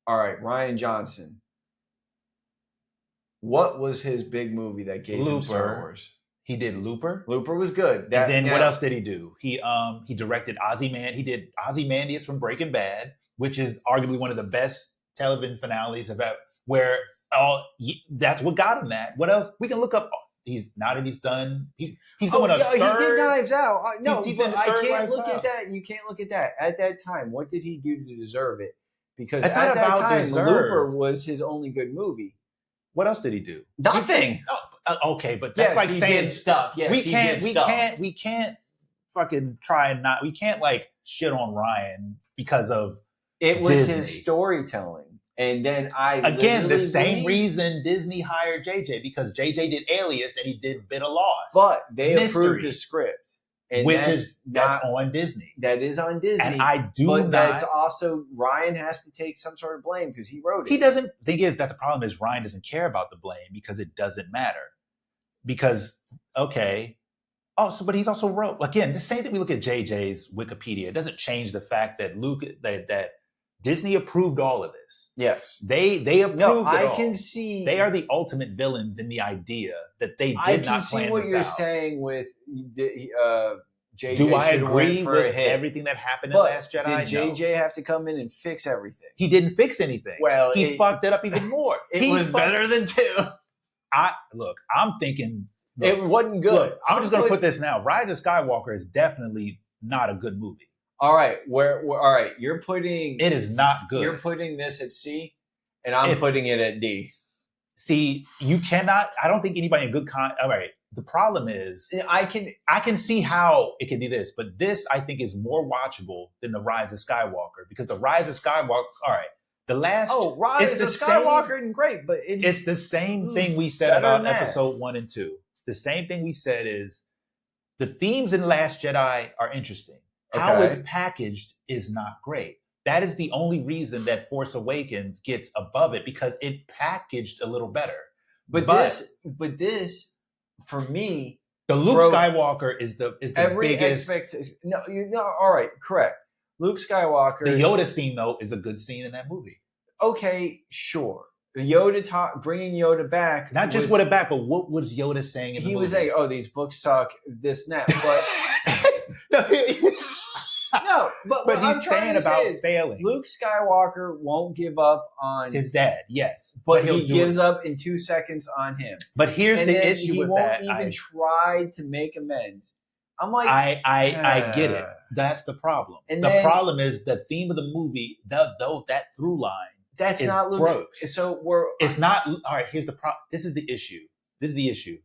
All right, Rian Johnson. What was his big movie that gave him Star Wars? He did Looper. Looper was good. What else did he do? He directed Ozymandias. He did Ozymandias from Breaking Bad, which is arguably one of the best television finales about that's what got him that. What else? We can look up. He's done. He's doing a third. He did Knives Out. No, but I can't look at that. You can't look at that. At that time, what did he do to deserve it? Because at that time, Looper was his only good movie. What else did he do? Nothing. Okay, but that's like saying did stuff. Yes, we can't fucking try and not. We can't like shit on Ryan because of it was Disney. His storytelling. And then the same reason Disney hired JJ, because JJ did Alias and he did Bit of Lost. But they approved his script. And that's on Disney. That is on Disney. And that's also, Ryan has to take some sort of blame because he wrote it. He doesn't, thing is, that the problem is Ryan doesn't care about the blame because it doesn't matter. Because, okay. But he's also wrote, again, the same thing we look at JJ's Wikipedia. It doesn't change the fact that that Disney approved all of this. Yes. They approved it all. I can see. They are the ultimate villains in the idea that they did not plan this out. I can see what you're saying with JJ. Do I agree with everything that happened in Last Jedi? Did JJ have to come in and fix everything? He didn't fix anything. Well, he fucked it up even more. It was better than 2. I'm thinking. It wasn't good. I'm just going to put this now. Rise of Skywalker is definitely not a good movie. All right, all right. You're putting it is not good. You're putting this at C, and I'm putting it at D. See, you cannot. I don't think anybody in good all right. The problem is, I can see how it can be this, but this I think is more watchable than the Rise of Skywalker, because the Rise of Skywalker. All right, the last Rise of Skywalker isn't great, but it's the same thing we said about Episode 1 and 2. The same thing we said is the themes in Last Jedi are interesting. How it's packaged is not great. That is the only reason that Force Awakens gets above it, because it packaged a little better. But this, for me, the Luke Skywalker is the every biggest expectation. No, all right, correct. Luke Skywalker. The Yoda scene though is a good scene in that movie. Okay, sure. Yoda bringing Yoda back. Not just what it back, but what was Yoda saying in the movie? He was saying, "Oh, these books suck. This and that." But no, but what he's saying about failing. Luke Skywalker won't give up on his dad, yes, but he gives up in 2 seconds on him. But here's the issue with that: he won't even try to make amends. I'm like, I get it. That's the problem. And the problem is the theme of the movie, that through line. That's not Luke. It's not. All right. Here's the problem. This is the issue.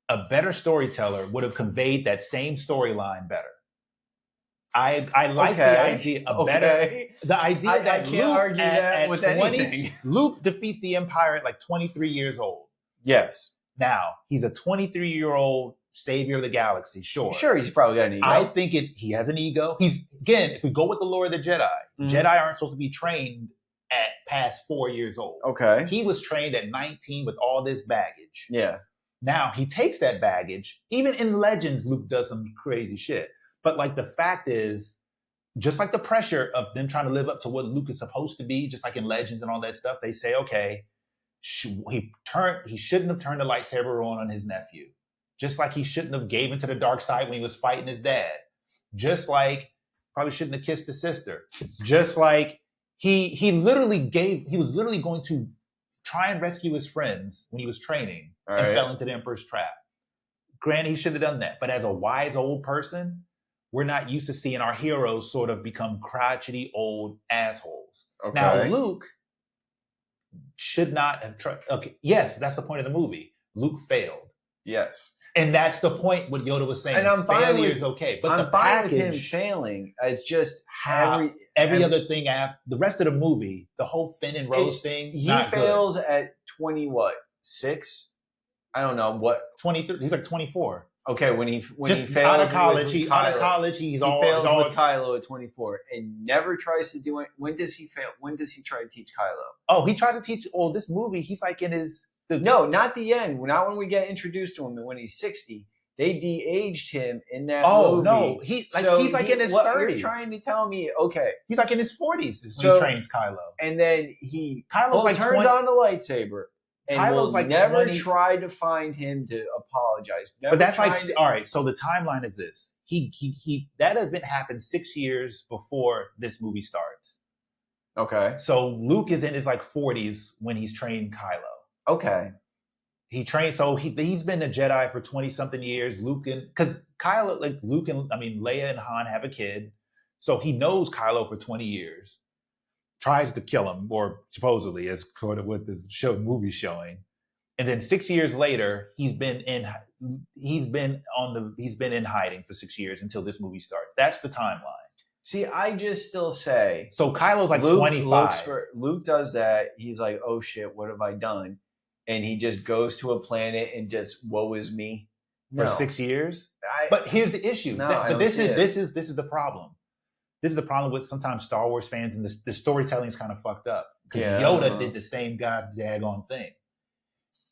A better storyteller would have conveyed that same storyline better. I like the idea of better. The idea that I can't argue that with anything. Luke defeats the Empire at like 23 years old. Yes. Now he's a 23-year-old savior of the galaxy. Sure, he's probably got an ego. I think he has an ego. If we go with the lore of the Jedi, Jedi aren't supposed to be trained at past 4 years old. Okay. He was trained at 19 with all this baggage. Yeah. Now he takes that baggage. Even in Legends, Luke does some crazy shit. But like the fact is, just like the pressure of them trying to live up to what Luke is supposed to be, just like in Legends and all that stuff, they say, okay, he shouldn't have turned the lightsaber on his nephew. Just like he shouldn't have gave into the dark side when he was fighting his dad. Just like probably shouldn't have kissed his sister. Just like he was literally going to try and rescue his friends when he was training and fell into the Emperor's trap. Granted, he should have done that. But as a wise old person, we're not used to seeing our heroes sort of become crotchety old assholes. Okay. Now, Luke should not have tried. Okay, yes, that's the point of the movie. Luke failed. Yes. And that's the point what Yoda was saying. And I'm fine with, is okay. But I'm fine with him failing. It's just every other thing after the rest of the movie, the whole Finn and Rose thing. He fails at 6? I don't know what 23. He's like 24. Okay, when he fails out of college, he fails with Kylo at 24 and never tries to do it. When does he fail? When does he try to teach Kylo? Oh, he tries to teach. Oh, this movie, he's like in his. No, not the end. Not when we get introduced to him. When he's 60, they de-aged him in that movie. Oh no, he's like in his 30s. You're trying to tell me? Okay, he's like in his 40s when he trains Kylo, and then Kylo turns on the lightsaber. And Kylo's like never tried to find him to apologize. But that's all right. So the timeline is this: he that event happened 6 years before this movie starts. Okay. So Luke is in his like 40s when he's training Kylo. Okay. He trained. So he's been a Jedi for 20 something years. Because Kylo, like Leia and Han have a kid, so he knows Kylo for 20 years. Tries to kill him, or supposedly, as sort of what the movie's showing, and then 6 years later, he's been in hiding for 6 years until this movie starts. That's the timeline. See, I just still say so. Kylo's like 25. Luke does that. He's like, "Oh shit, what have I done?" And he just goes to a planet and just woe is me for 6 years. But here's the issue. This is the problem. This is the problem with sometimes Star Wars fans, and the storytelling is kind of fucked up. Because Yoda did the same daggone thing.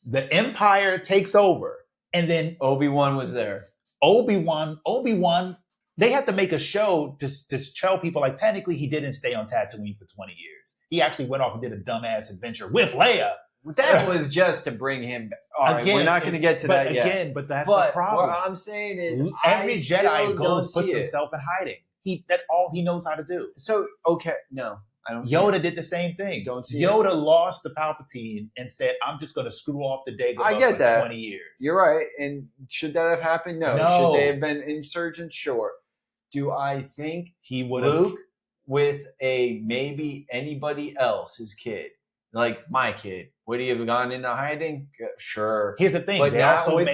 The Empire takes over, and then Obi-Wan was there. Obi-Wan, they have to make a show to tell people, like, technically he didn't stay on Tatooine for 20 years. He actually went off and did a dumbass adventure with Leia. That was just to bring him back. All right, we're not going to get to that yet. But that's the problem. What I'm saying is every Jedi puts himself in hiding. That's all he knows how to do. So, okay, no, I don't. Yoda did the same thing. Don't see Yoda lost to Palpatine and said, "I'm just going to screw off the Dagobah for 20 years." You're right. And should that have happened? No. Should they have been insurgents? Sure. Do I think he would Luke with maybe anybody else's kid, like my kid, would he have gone into hiding? Sure. Here's the thing. But not with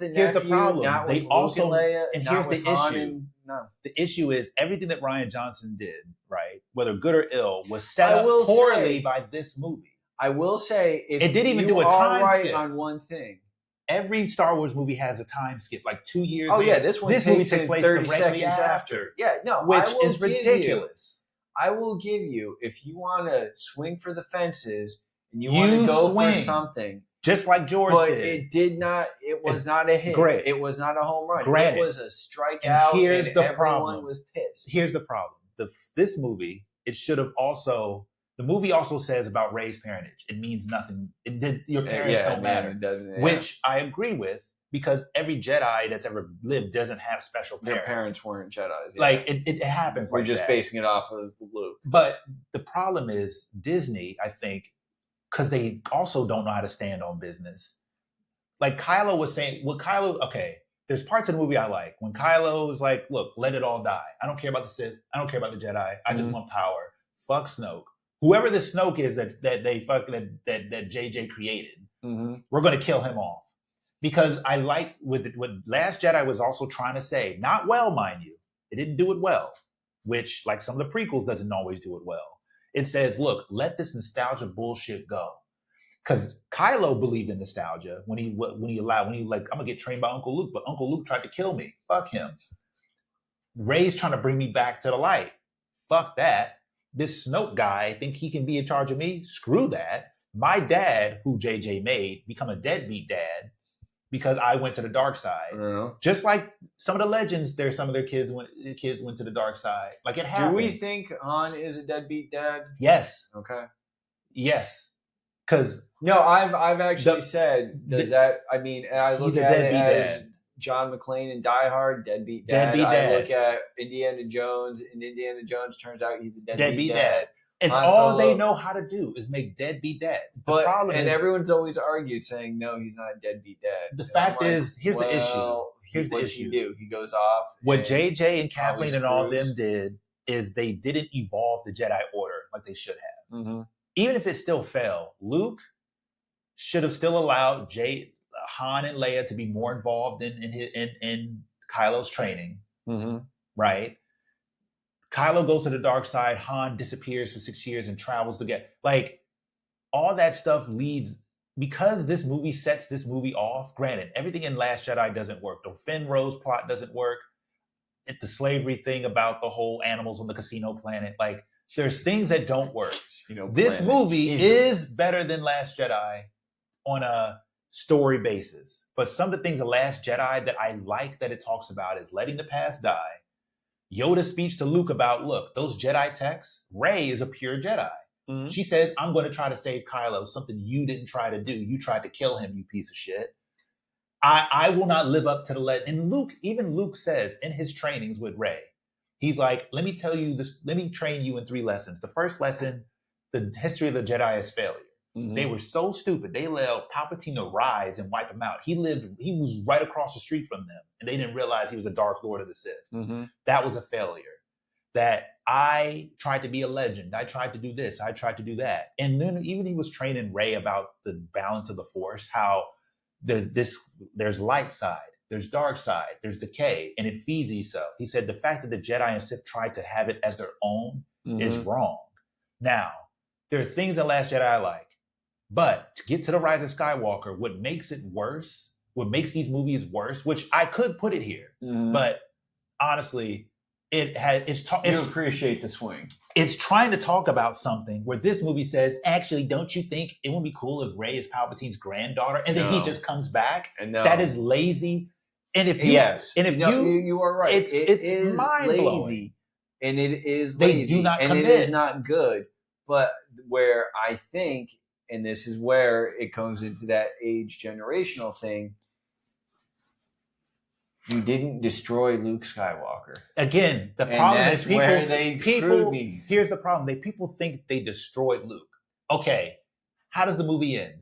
the nephew. Here's the problem. Not with Luke and Leia. And here's the issue. No. The issue is everything that Rian Johnson did, right, whether good or ill, was set up poorly by this movie. I will say, if it didn't even do a time skip on one thing. Every Star Wars movie has a time skip, like 2 years. Oh yeah, this movie takes place 30 seconds after. Yeah, no, which is ridiculous. I will give you, if you want to swing for the fences and you want to go for something. Just like George did. It was not a hit. Great. It was not a home run. Granted. It was a strikeout, and everyone was pissed. Here's the problem. This movie, the movie also says about Rey's parentage. It means nothing. Your parents don't matter. It doesn't, yeah. Which I agree with, because every Jedi that's ever lived doesn't have special parents. Their parents weren't Jedis. Yeah. Like, it happens We're like just that. Basing it off of Luke. But the problem is Disney, I think, because they also don't know how to stand on business. Like Kylo was saying, there's parts of the movie I like. When Kylo was like, look, let it all die. I don't care about the Sith. I don't care about the Jedi. I just want power. Fuck Snoke. Whoever the Snoke is that JJ created, we're going to kill him off. Because I like what Last Jedi was also trying to say, not well, mind you. It didn't do it well, which, like some of the prequels, doesn't always do it well. It says, look, let this nostalgia bullshit go. Because Kylo believed in nostalgia when he like, I'm going to get trained by Uncle Luke, but Uncle Luke tried to kill me. Fuck him. Rey's trying to bring me back to the light. Fuck that. This Snoke guy think he can be in charge of me? Screw that. My dad, who JJ made, become a deadbeat dad. because I went to the dark side. Yeah. Just like some of the legends, there's some of their kids went to the dark side. Like it happened. Do we think Han is a deadbeat dad? Yes. Okay. Yes. Because no, I've actually said, does that? I mean, I look at it as John McClane in Die Hard, deadbeat dad. I look at Indiana Jones, and Indiana Jones turns out he's a deadbeat dad. It's all they know how to do is make deadbeat dads. The problem is, everyone's always argued saying, no, he's not a deadbeat dad. The fact is, here's the issue. Here's the issue. He goes off. What JJ and Kathleen and all them did is they didn't evolve the Jedi Order like they should have. Mm-hmm. Even if it still failed, Luke should have still allowed Han and Leia to be more involved in Kylo's training. Mm-hmm. Right? Kylo goes to the dark side. Han disappears for 6 years and travels to get like all that stuff leads because this movie sets this movie off. Granted, everything in Last Jedi doesn't work. The Finn Rose plot doesn't work. The slavery thing about the whole animals on the casino planet. Like there's things that don't work. This movie is better than Last Jedi on a story basis. But some of the things of Last Jedi that I like that it talks about is letting the past die. Yoda's speech to Luke about, look, those Jedi texts, Rey is a pure Jedi. Mm-hmm. She says, I'm going to try to save Kylo, something you didn't try to do. You tried to kill him, you piece of shit. I will not live up to the And Luke says in his trainings with Rey, he's like, let me tell you this, let me train you in 3 lessons. The first lesson, the history of the Jedi is failure. Mm-hmm. They were so stupid. They let Palpatine to rise and wipe him out. He was right across the street from them, and they didn't realize he was the Dark Lord of the Sith. Mm-hmm. That was a failure. That I tried to be a legend. I tried to do this. I tried to do that. And then even he was training Rey about the balance of the Force, how there's light side, there's dark side, there's decay, and it feeds itself. He said the fact that the Jedi and Sith tried to have it as their own is wrong. Now, there are things in Last Jedi I like. But to get to the Rise of Skywalker, what makes it worse, what makes these movies worse, which I could put it here, but honestly, you appreciate the swing. It's trying to talk about something where this movie says, actually, don't you think it would be cool if Rey is Palpatine's granddaughter and then he just comes back? That is lazy. And if you are right, it's mind-blowing. And it is lazy. They do not commit. And it is not good. But where I think, and this is where it comes into that age generational thing, you didn't destroy Luke Skywalker. Again, the problem is people. Here's the problem: people think they destroyed Luke. Okay, how does the movie end?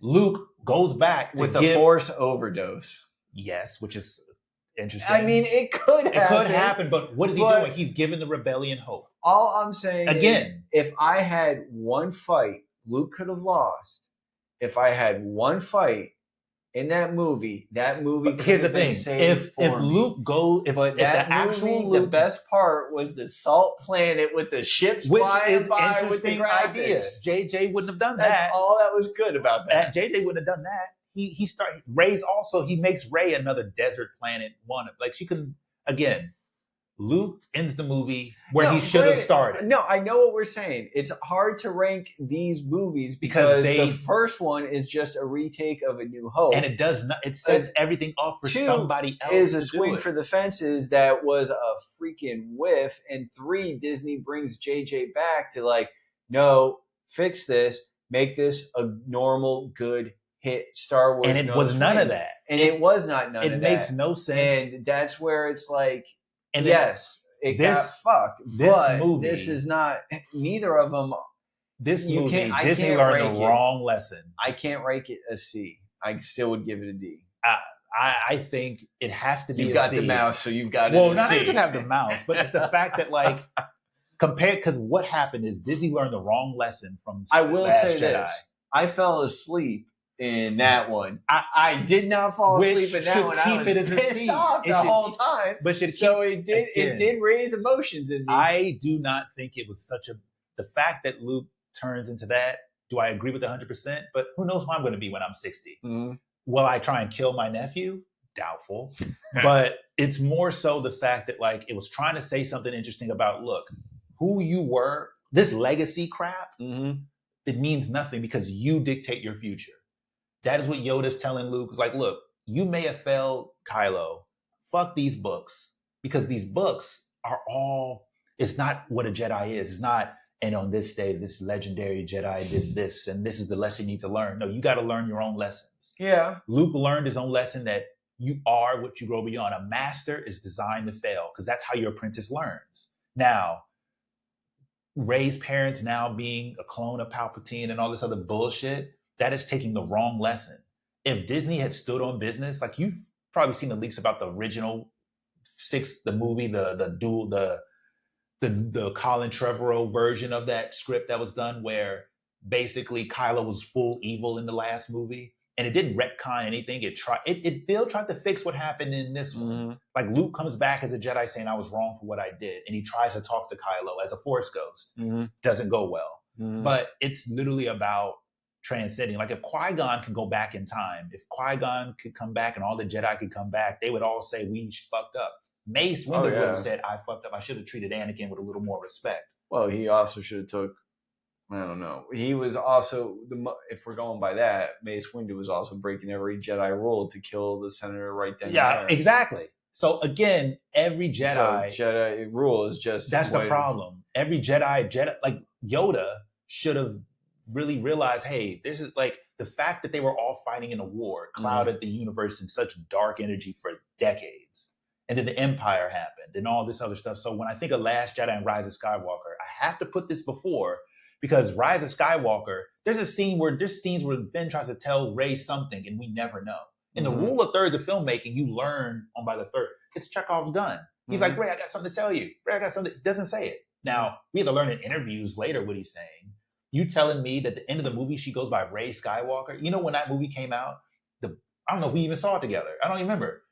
Luke goes back with a Force overdose. Yes, which is interesting. I mean, it could happen, but what is he doing? He's giving the rebellion hope. All I'm saying is, if I had one fight Luke could have lost, if I had one fight in that movie could here's have the been thing. saved If Luke goes, the best part was the salt planet with the ships flying by with the graphics. JJ wouldn't have done that. That's all that was good about that. JJ wouldn't have done that. He makes Rey another desert planet one. Like she could again. Luke ends the movie where he should have started. No, I know what we're saying. It's hard to rank these movies because the first one is just a retake of A New Hope. And it does not. It sets everything up for somebody else. Is a swing for the fences that was a freaking whiff. And 3, Disney brings JJ back to like, no, fix this, make this a normal, good hit Star Wars. And it was none of that. And it was not none of that. It makes no sense. And that's where it's like, and yes, it got fucked. This is not. Neither of them. This movie, Disney learned the wrong lesson. I can't rank it a C. I still would give it a D. I think it has to be. You've got the mouse, so you've got it. Well, not just have the mouse, but it's the fact that like because what happened is Disney learned the wrong lesson from. I will say Jedi. This: I fell asleep in that one. I did not fall asleep in that one. I was pissed off the whole time. But it did raise emotions in me. I do not think it was the fact that Luke turns into that. Do I agree with 100%? But who knows who I'm going to be when I'm 60? Mm-hmm. Will I try and kill my nephew? Doubtful. But it's more so the fact that like it was trying to say something interesting about look, who you were, this legacy crap, it means nothing because you dictate your future. That is what Yoda's telling Luke. It's like, look, you may have failed Kylo. Fuck these books. Because these books are all, it's not what a Jedi is. It's not, and on this day, this legendary Jedi did this, and this is the lesson you need to learn. No, you got to learn your own lessons. Yeah. Luke learned his own lesson that you are what you grow beyond. A master is designed to fail because that's how your apprentice learns. Now, Rey's parents now being a clone of Palpatine and all this other bullshit, that is taking the wrong lesson. If Disney had stood on business, like you've probably seen the leaks about the original the movie, the Colin Trevorrow version of that script that was done, where basically Kylo was full evil in the last movie, and it didn't retcon anything. It still tried to fix what happened in this one. Like Luke comes back as a Jedi saying, "I was wrong for what I did," and he tries to talk to Kylo as a Force ghost. Doesn't go well. But it's literally about transcending. Like if Qui-Gon could go back in time, if Qui-Gon could come back and all the Jedi could come back, they would all say, "We fucked up." Mace Windu would have said, "I fucked up. I should have treated Anakin with a little more respect." Well, he also should have took, I don't know. He was also, if we're going by that, Mace Windu was also breaking every Jedi rule to kill the senator right then. Yeah, exactly. So again, every Jedi rule is just... That's the problem. Every Jedi, like Yoda should have really realized, hey, this is like the fact that they were all fighting in a war clouded the universe in such dark energy for decades. And then the Empire happened and all this other stuff. So when I think of Last Jedi and Rise of Skywalker, I have to put this before, because Rise of Skywalker, there's scenes where Finn tries to tell Rey something and we never know. In the rule of thirds of filmmaking, you learn on by the third. It's Chekhov's gun. He's like, Rey, I got something to tell you. Rey, I got something. Doesn't say it. Now, we have to learn in interviews later what he's saying. You telling me that at the end of the movie, she goes by Rey Skywalker? You know, when that movie came out, I don't know if we even saw it together. I don't even remember.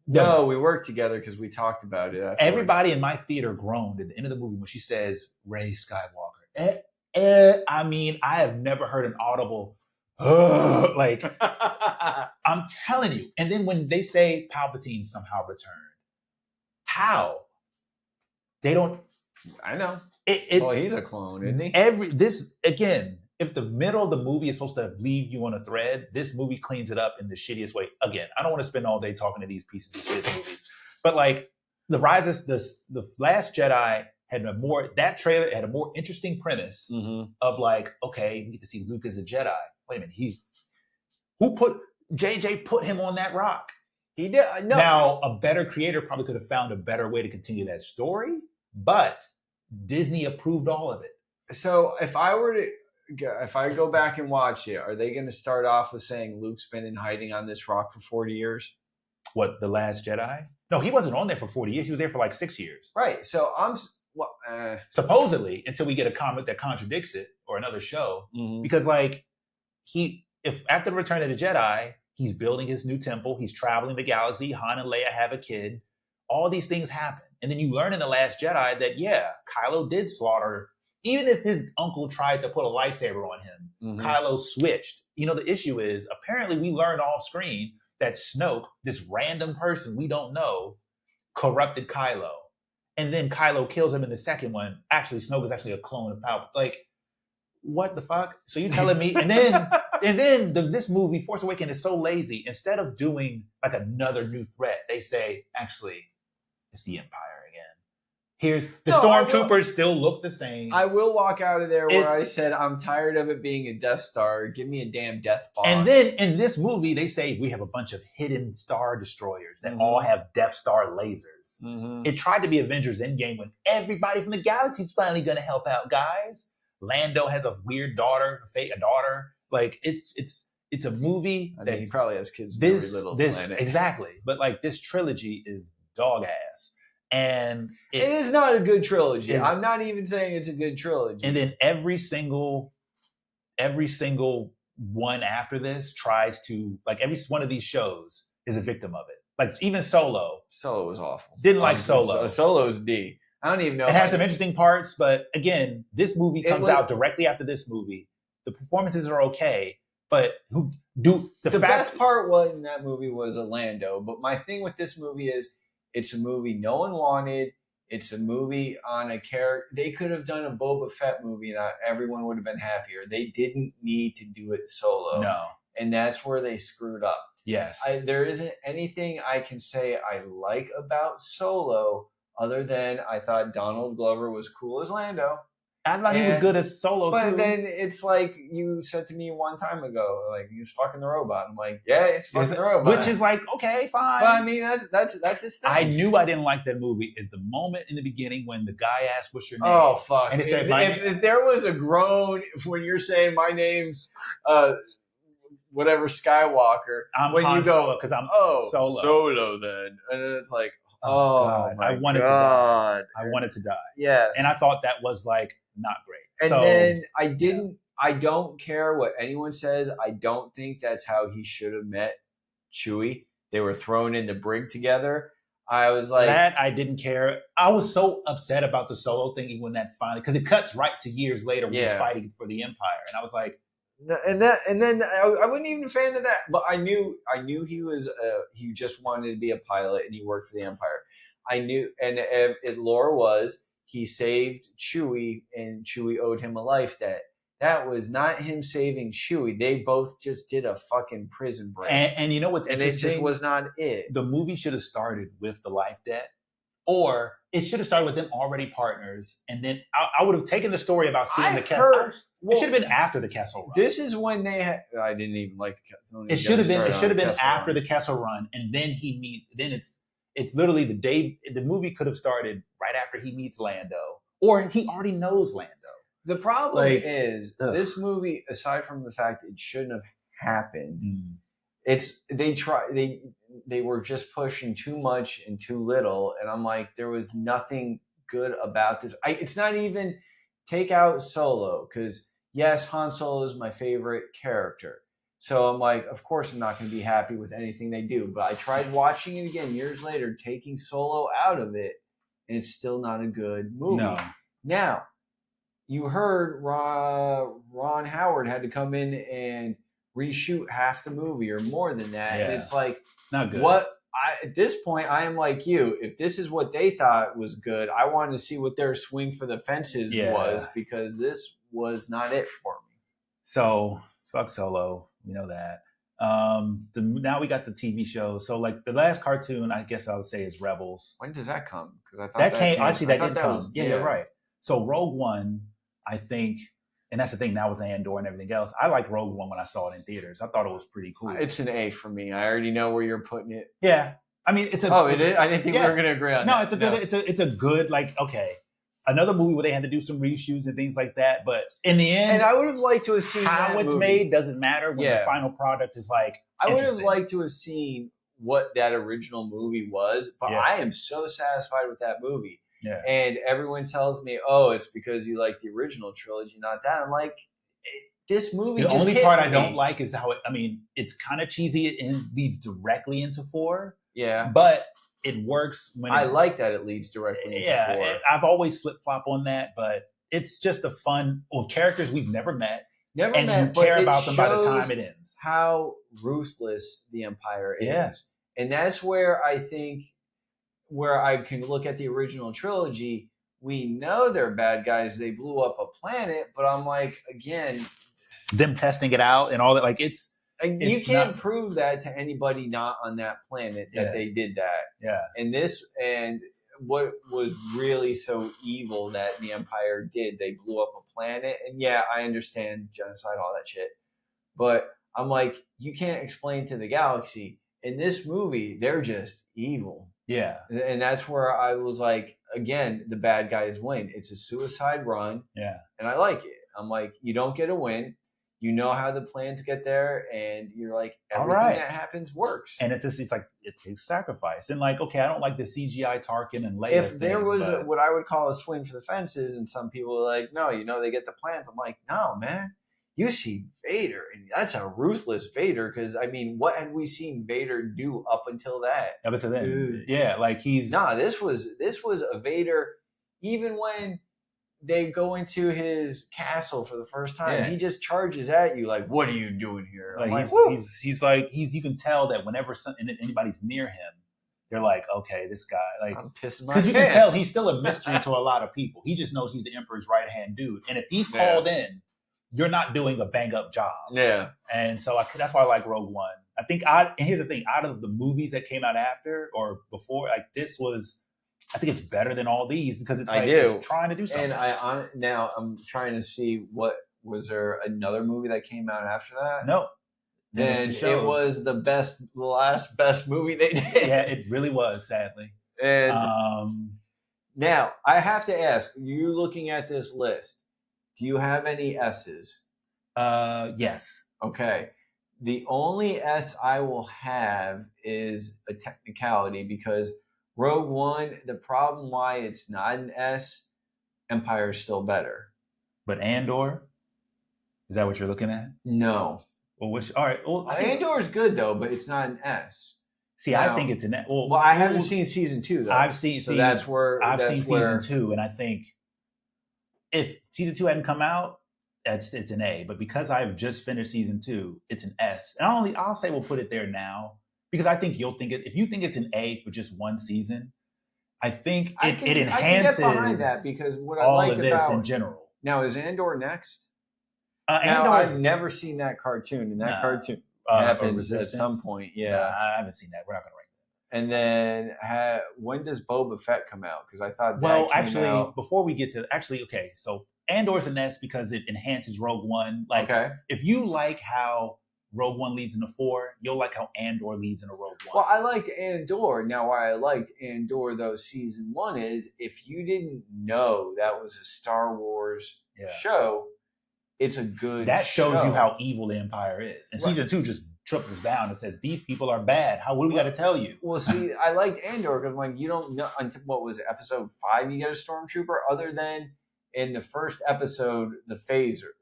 No, we worked together because we talked about it afterwards. Everybody in my theater groaned at the end of the movie when she says Rey Skywalker. I mean, I have never heard an audible, like, I'm telling you. And then when they say Palpatine somehow returned, how? They don't. I know. Well, he's a clone, isn't he? Again, if the middle of the movie is supposed to leave you on a thread, this movie cleans it up in the shittiest way. Again, I don't want to spend all day talking to these pieces of shit movies, but like the Last Jedi that trailer had a more interesting premise of like, okay, you get to see Luke as a Jedi. Wait a minute, JJ put him on that rock. He did. No. Now, a better creator probably could have found a better way to continue that story, but Disney approved all of it. So if I go back and watch it, are they going to start off with saying Luke's been in hiding on this rock for 40 years? What, The Last Jedi? No, he wasn't on there for 40 years. He was there for like 6 years. Right. So supposedly, until we get a comic that contradicts it or another show, because like if after the Return of the Jedi, he's building his new temple, he's traveling the galaxy, Han and Leia have a kid, all these things happen. And then you learn in The Last Jedi that, yeah, Kylo did slaughter. Even if his uncle tried to put a lightsaber on him, Kylo switched. You know, the issue is, apparently we learned off screen that Snoke, this random person we don't know, corrupted Kylo. And then Kylo kills him in the second one. Actually, Snoke is actually a clone of Palpatine. Like, what the fuck? So you telling me? And then this movie, Force Awakens, is so lazy. Instead of doing like another new threat, they say, actually, it's the Empire again. Here's the stormtroopers still look the same. I will walk out of there where I said, I'm tired of it being a Death Star. Give me a damn death box. And then in this movie, they say we have a bunch of hidden Star Destroyers that all have Death Star lasers. It tried to be Avengers Endgame when everybody from the galaxy's finally going to help out, guys. Lando has a weird daughter, a daughter. Like it's a movie that he probably has kids in every little planet. Exactly. But like this trilogy is dog ass. And it is not a good trilogy. I'm not even saying it's a good trilogy. And then every single one after this tries to, like, every one of these shows is a victim of it. Like even Solo. Solo was awful. Didn't like Solo. Solo's D. I don't even know. It has some interesting parts, but again, this movie comes out directly after this movie. The performances are okay, but the best part in that movie was Lando. But my thing with this movie is, it's a movie no one wanted. It's a movie on a character. They could have done a Boba Fett movie and everyone would have been happier. They didn't need to do it solo. No. and that's where they screwed up. Yes. There isn't anything I can say I like about Solo other than I thought Donald Glover was cool as Lando. I thought he was good as Solo, but too. But then it's like you said to me one time ago, like, he's fucking the robot. I'm like, yeah, he's fucking the robot. Which is like, okay, fine. But I mean, that's his thing. I knew I didn't like that movie is the moment in the beginning when the guy asked, what's your name? Oh, fuck. And it said, if there was a groan when you're saying my name's whatever Skywalker, I'm when Han you go, because I'm Solo then. And then it's like, God, I wanted to die. I wanted to die. Yes. And I thought that was like not great. And then I don't care what anyone says. I don't think that's how he should have met Chewie. They were thrown in the brig together. I was like... That I didn't care. I was so upset about the Solo thing when that finally... Because it cuts right to years later when he's fighting for the Empire. And I was like... And then I wasn't even a fan of that. But I knew he was... he just wanted to be a pilot and he worked for the Empire. I knew... And lore was... He saved Chewie, and Chewie owed him a life debt. That was not him saving Chewie. They both just did a fucking prison break. And you know what's interesting? It just was not it. The movie should have started with the life debt, or it should have started with them already partners. And then I would have taken the story about seeing the Kessel. It should have been after the Kessel Run. This is when they had. I didn't even like the Kessel. It should have been after the Kessel Run, and then it's literally the day the movie could have started right after he meets Lando, or he already knows Lando. The problem is this movie, aside from the fact it shouldn't have happened, they were just pushing too much and too little, and I'm like, there was nothing good about this. It's not even take out Solo, because yes, Han Solo is my favorite character. So I'm like, of course I'm not going to be happy with anything they do. But I tried watching it again years later, taking Solo out of it, and it's still not a good movie. No. Now, you heard Ron Howard had to come in and reshoot half the movie or more than that. Yeah. And it's like, not good. At this point, I am like you. If this is what they thought was good, I wanted to see what their swing for the fences was, because this was not it for me. So, fuck Solo. We know that. Now we got the TV show. So, like, the last cartoon, I guess I would say, is Rebels. When does that come? Because I thought that came. Actually, that did come. Was, you're right. So, Rogue One, I think, and that's the thing now with Andor and everything else. I liked Rogue One when I saw it in theaters. I thought it was pretty cool. It's an A for me. I already know where you're putting it. Yeah, I mean, it's a. Oh, it is. I didn't think we were going to agree on that. No, it's a good. It's a good, like, okay. Another movie where they had to do some reshoots and things like that, but in the end, and I would have liked to have seen how it's made doesn't matter when the final product is like. I would have liked to have seen what that original movie was, but I am so satisfied with that movie. Yeah. And everyone tells me, "Oh, it's because you like the original trilogy, not that." I'm like, this movie. The only part I don't like is how it. I mean, it's kind of cheesy and leads directly into 4. Yeah, but it works when I like that it leads directly into 4. I've always flip-flop on that, but it's just a fun of characters we've never met. You care about them by the time it ends. How ruthless the Empire is. And that's where I think where I can look at the original trilogy, we know they're bad guys. They blew up a planet, but I'm like, again, them testing it out and all that, like you can't prove that to anybody not on that planet that they did that. Yeah. And what was really so evil that the Empire did, they blew up a planet. And I understand genocide, all that shit. But I'm like, you can't explain to the galaxy. In this movie, they're just evil. Yeah. And that's where I was like, again, the bad guys win. It's a suicide run. Yeah. And I like it. I'm like, you don't get a win. You know how the plans get there, and you're like, everything that happens works. And it's like, it takes sacrifice. And like, okay, I don't like the CGI Tarkin and Leia. If there was what I would call a swing for the fences, and some people are like, no, they get the plans. I'm like, no, man. You see Vader, and that's a ruthless Vader, because, I mean, what had we seen Vader do up until that? Up until then. Yeah, like he's... this was a Vader, even when they go into his castle for the first time. He just charges at you like, "What are you doing here?" He's like, you can tell that whenever anybody's near him, they're like, "Okay, this guy." Like, I'm pissing my pants. Because you can tell he's still a mystery to a lot of people. He just knows he's the Emperor's right hand dude, and if he's called in, you're not doing a bang up job. Yeah. And so that's why I like Rogue One. I think and here's the thing, out of the movies that came out after or before, like this was, I think it's better than all these because it's it's trying to do something. And now I'm trying to see was there another movie that came out after that? No. Then it was the last best movie they did. Yeah, it really was, sadly. And now I have to ask, you looking at this list, do you have any S's? Yes. Okay. The only S I will have is a technicality because Rogue One, the problem why it's not an S, Empire is still better. But Andor? Is that what you're looking at? No. Well, all right. Well, Andor is good though, but it's not an S. See, now, I think it's an S. Well, I haven't seen season 2 though. I've seen season 2, and I think if season 2 hadn't come out, it's an A. But because I've just finished season 2, it's an S. And I'll say we'll put it there now because I think you'll think it. If you think it's an A for just one season, I think it enhances I can get behind that because what I liked about in general. Now is Andor next? I've never seen that cartoon, and that cartoon happens at some point. Yeah, I haven't seen that. We're not going to rank that. And then when does Boba Fett come out? Because I thought before we get to okay, so Andor's an S because it enhances Rogue One. Like, if you like how Rogue One leads into 4, you'll like how Andor leads into Rogue One. Well, I liked Andor. Now, why I liked Andor though, season 1 is if you didn't know that was a Star Wars show. It's a good that shows you how evil the Empire is. And season 2 just triples down and says, these people are bad. What do we got to tell you? Well, see, I liked Andor because you don't know until what was it, episode 5 you get a stormtrooper, other than in the first episode, the phasers,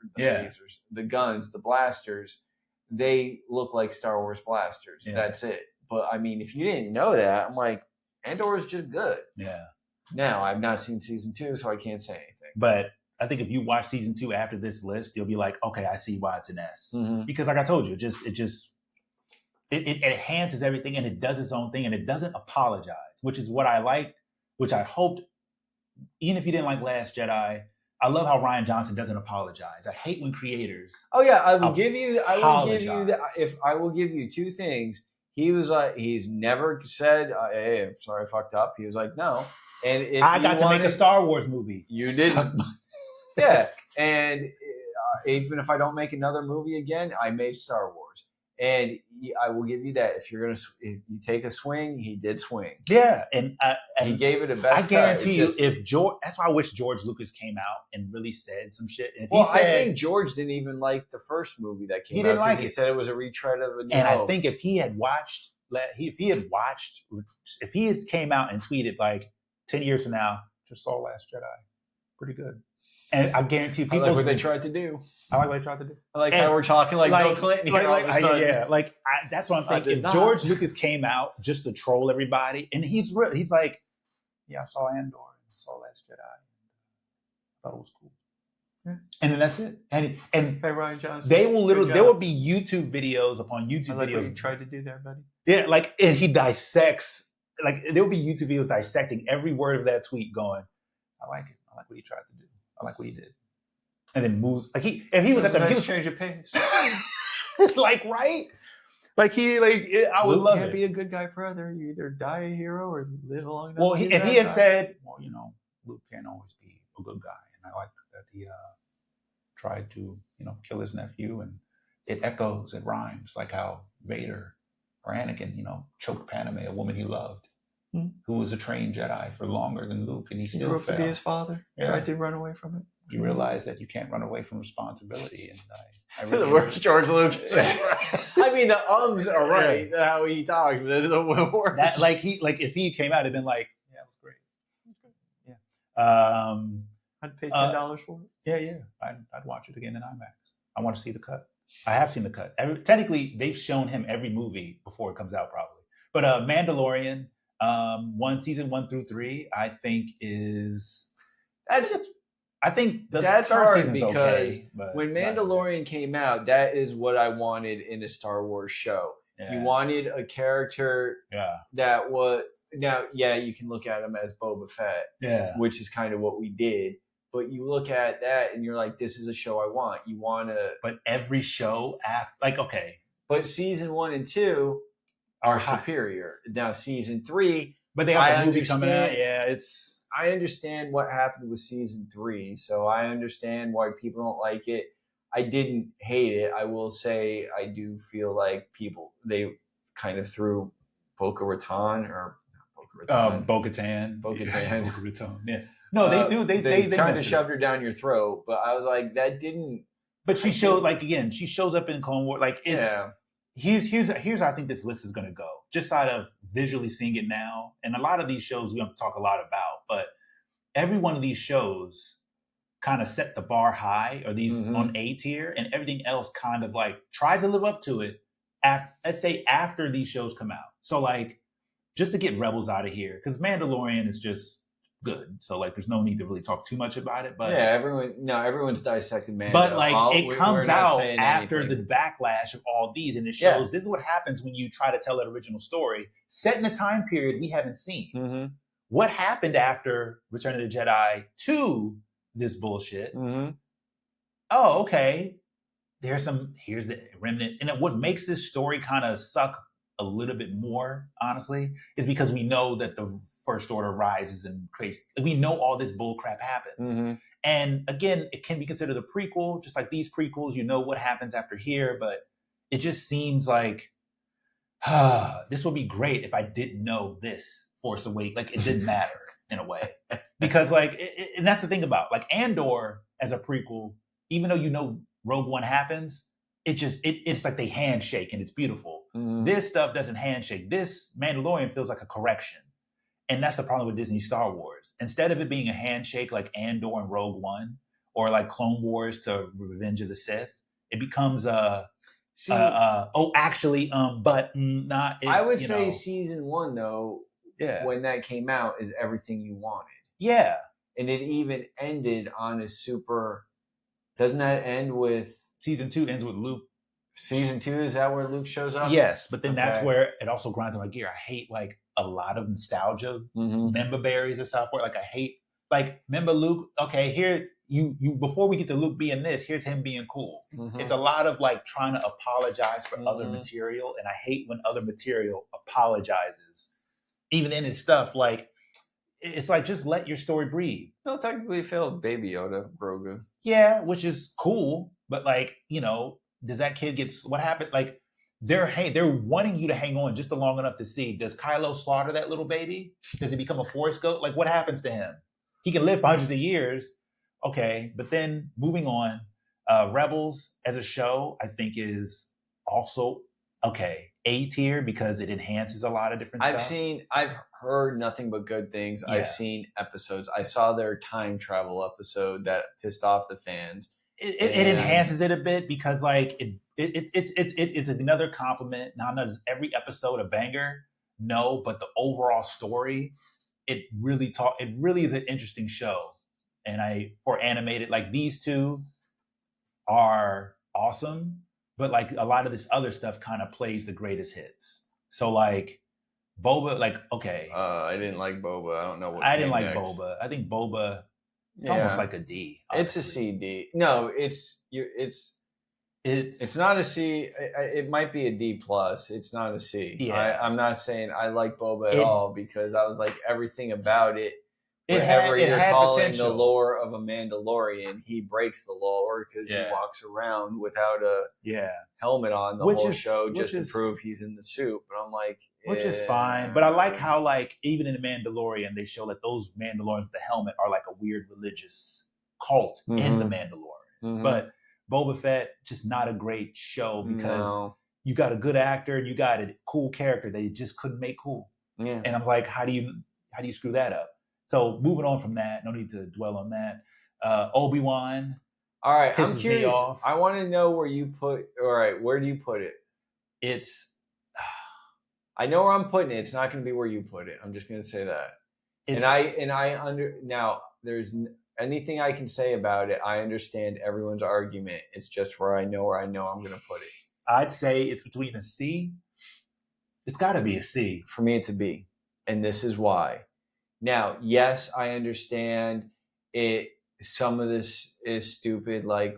the guns, the blasters, they look like Star Wars blasters. Yeah. That's it. But I mean, if you didn't know that, I'm like, Andor is just good. Yeah. Now, I've not seen season 2, so I can't say anything. But I think if you watch season 2 after this list, you'll be like, okay, I see why it's an S. Mm-hmm. Because like I told you, it enhances everything and it does its own thing and it doesn't apologize, which is what I liked, which I hoped, even if you didn't like Last Jedi, I love how Rian Johnson doesn't apologize. I hate when creators. Oh yeah, I will give you two things. He was like, he's never said, "Hey, I'm sorry, I fucked up." He was like, "No." And if I got to make a Star Wars movie. You didn't. Yeah, and even if I don't make another movie again, I made Star Wars, and I will give you that. If you take a swing, he did swing. Yeah, and he gave it a best. I guarantee you, if George, that's why I wish George Lucas came out and really said some shit. And I think George didn't even like the first movie that came out. He didn't like it. He said it was a retread of a new And I think if he had came out and tweeted like 10 years from now, just saw Last Jedi, pretty good. And I guarantee people. I like what they tried to do. I like what they tried to do. I like how we're talking like Bill Clinton here all of a sudden. That's what I'm thinking. If George Lucas came out just to troll everybody, and he's like, yeah, I saw Andor and saw Last Jedi. I thought it was cool. Yeah. And then that's it. And hey, Rian Johnson, they will literally, there will be YouTube videos upon YouTube I like videos. What you tried to do there, buddy. Yeah, and he dissects. There will be YouTube videos dissecting every word of that tweet, going, I like it. I like what he tried to do. I like what he did, and then moves like he was at the nice change of pace, right? I would love it. Can't be a good guy forever. You either die a hero or live along. Well, if he had said, well, Luke can't always be a good guy, and I like that he tried to kill his nephew, and it echoes, it rhymes like how Vader or Anakin, choked Padme, a woman he loved. Who was a trained Jedi for longer than Luke, and he still grew up to be his father. Yeah. Tried to run away from it. You realize that you can't run away from responsibility, and I really the worst George Lucas. I mean, the ums are right. Yeah. How he talks, but it's the worst. If he came out, it'd been like, yeah, it was great. Yeah. I'd pay $10 for it. Yeah. I'd watch it again in IMAX. I want to see the cut. I have seen the cut. Technically, they've shown him every movie before it comes out, probably. But Mandalorian. Season 1 through 3, I think that's hard because when Mandalorian came out, that is what I wanted in a Star Wars show. Yeah. You wanted a character that was you can look at him as Boba Fett, which is kind of what we did. but you look at that and you're like, this is a show I want. You want to, but every show but season 1 and 2 are superior. Now season 3, but they have a movie coming out. Yeah, I understand what happened with season 3, so I understand why people don't like it. I didn't hate it. I will say I do feel like they kind of threw Bo-Katan. Bo-Katan. Bo-Katan. Yeah. No, they do. They kind of shoved her down your throat, but I was like, that didn't. But she showed she shows up in Clone Wars. Like here's I think this list is going to go. Just out of visually seeing it now, and a lot of these shows we don't talk a lot about, but every one of these shows kind of set the bar high, or these on A tier, and everything else kind of like tries to live up to it. Let's say after these shows come out. So like, just to get Rebels out of here, because Mandalorian is just good. So like, there's no need to really talk too much about it. But yeah, everyone's dissecting Mando. But like, it comes out after the backlash of all these, and it shows this is what happens when you try to tell an original story set in a time period we haven't seen. What happened after Return of the Jedi to this bullshit? Oh, okay. Here's the remnant. And what makes this story kind of suck a little bit more, honestly, is because we know that the First Order rises and creates. We know all this bull crap happens. And again, it can be considered a prequel, just like these prequels. You know what happens after here, but it just seems like this would be great if I didn't know this Force Awakens. Like, it didn't matter in a way, because like, and that's the thing about like Andor as a prequel. Even though you know Rogue One happens, it's like they handshake and it's beautiful. This stuff doesn't handshake. This Mandalorian feels like a correction. And that's the problem with Disney Star Wars. Instead of it being a handshake like Andor and Rogue One, or like Clone Wars to Revenge of the Sith, it becomes not. I would say season 1 though, when that came out, is everything you wanted. Yeah. And it even ended on a super. Doesn't that end with season 2 ends with Luke? Season 2, is that where Luke shows up? Yes, but then that's where it also grinds on my gear. I hate like a lot of nostalgia, member berries and stuff. Where like I hate like remember Luke. Okay, here you before we get to Luke being this, here's him being cool. It's a lot of like trying to apologize for other material, and I hate when other material apologizes, even in his stuff. Like it's like, just let your story breathe. No, technically failed Baby Yoda, Grogu. Yeah, which is cool, but like, does that kid what happened? Like they're wanting you to hang on just long enough to see, does Kylo slaughter that little baby? Does he become a Force ghost? Like, what happens to him? He can live for hundreds of years. Okay, but then moving on, Rebels as a show, I think is also A tier because it enhances a lot of different stuff. I've heard nothing but good things. Yeah. I've seen episodes. I saw their time travel episode that pissed off the fans. It enhances it a bit because like it's another compliment. Now, is every episode a banger? No, but the overall story, it really is an interesting show. And for animated, like these two are awesome, but like a lot of this other stuff kind of plays the greatest hits. So like Boba, like I didn't like Boba. I don't know what I didn't like next. Boba. I think Boba. It's almost like a D. Honestly. It's a CD. No, it's not a C. It might be a D plus. It's not a C. Yeah. I'm not saying I like Boba at all, because I was like, everything about it. Whatever you're calling potential. The lore of a Mandalorian, he breaks the lore because he walks around without a helmet on the whole show just to prove he's in the suit. But I'm like, which is fine. But I like how like even in the Mandalorian, they show that those Mandalorians with the helmet are like a weird religious cult in the Mandalorians. But Boba Fett, just not a great show because you got a good actor and you got a cool character that you just couldn't make cool. Yeah. And I'm like, how do you screw that up? So moving on from that, no need to dwell on that. Obi-Wan. All right, I'm curious. I want to know where you put. All right, where do you put it? I know where I'm putting it. It's not going to be where you put it. I'm just going to say that. Now there's anything I can say about it. I understand everyone's argument. It's just where I know I'm going to put it. I'd say it's between a C. It's got to be a C. For me, it's a B, and this is why. Now, yes, I understand it. some of this is stupid, like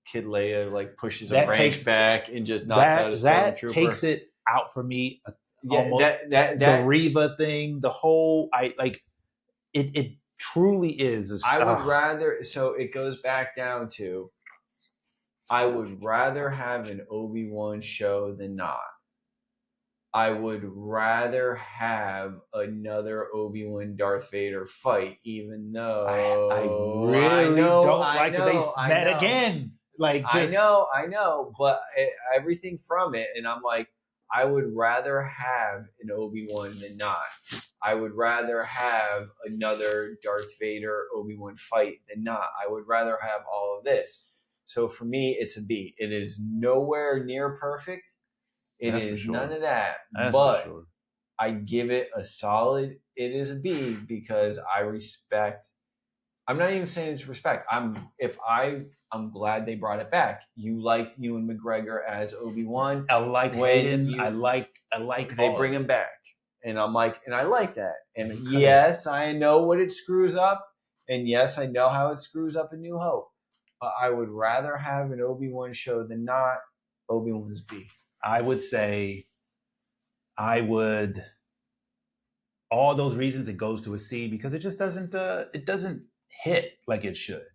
Kid Leia, like pushes a branch back and just knocks out a stormtrooper. That takes it out for me. Almost the Reva thing, the whole it truly is. I would rather. So it goes back down to, I would rather have an Obi-Wan show than not. I would rather have another Obi-Wan Darth Vader fight, even though I really don't like that they met again. Like, just, I know, but everything from it, and I'm like, I would rather have an Obi-Wan than not. I would rather have another Darth Vader Obi-Wan fight than not. I would rather have all of this. So for me, it's a B. It is nowhere near perfect. It is none of that. But I give it a solid, it is a B, because I respect. I'm not even saying it's respect. I'm glad they brought it back. You liked Ewan McGregor as Obi-Wan. I like Hayden. I like they bring him back. And I'm like, and I like that. And yes, I know what it screws up. And yes, I know how it screws up A New Hope. But I would rather have an Obi-Wan show than not. Obi-Wan's B. I would say all those reasons, it goes to a C, because it just doesn't hit like it should.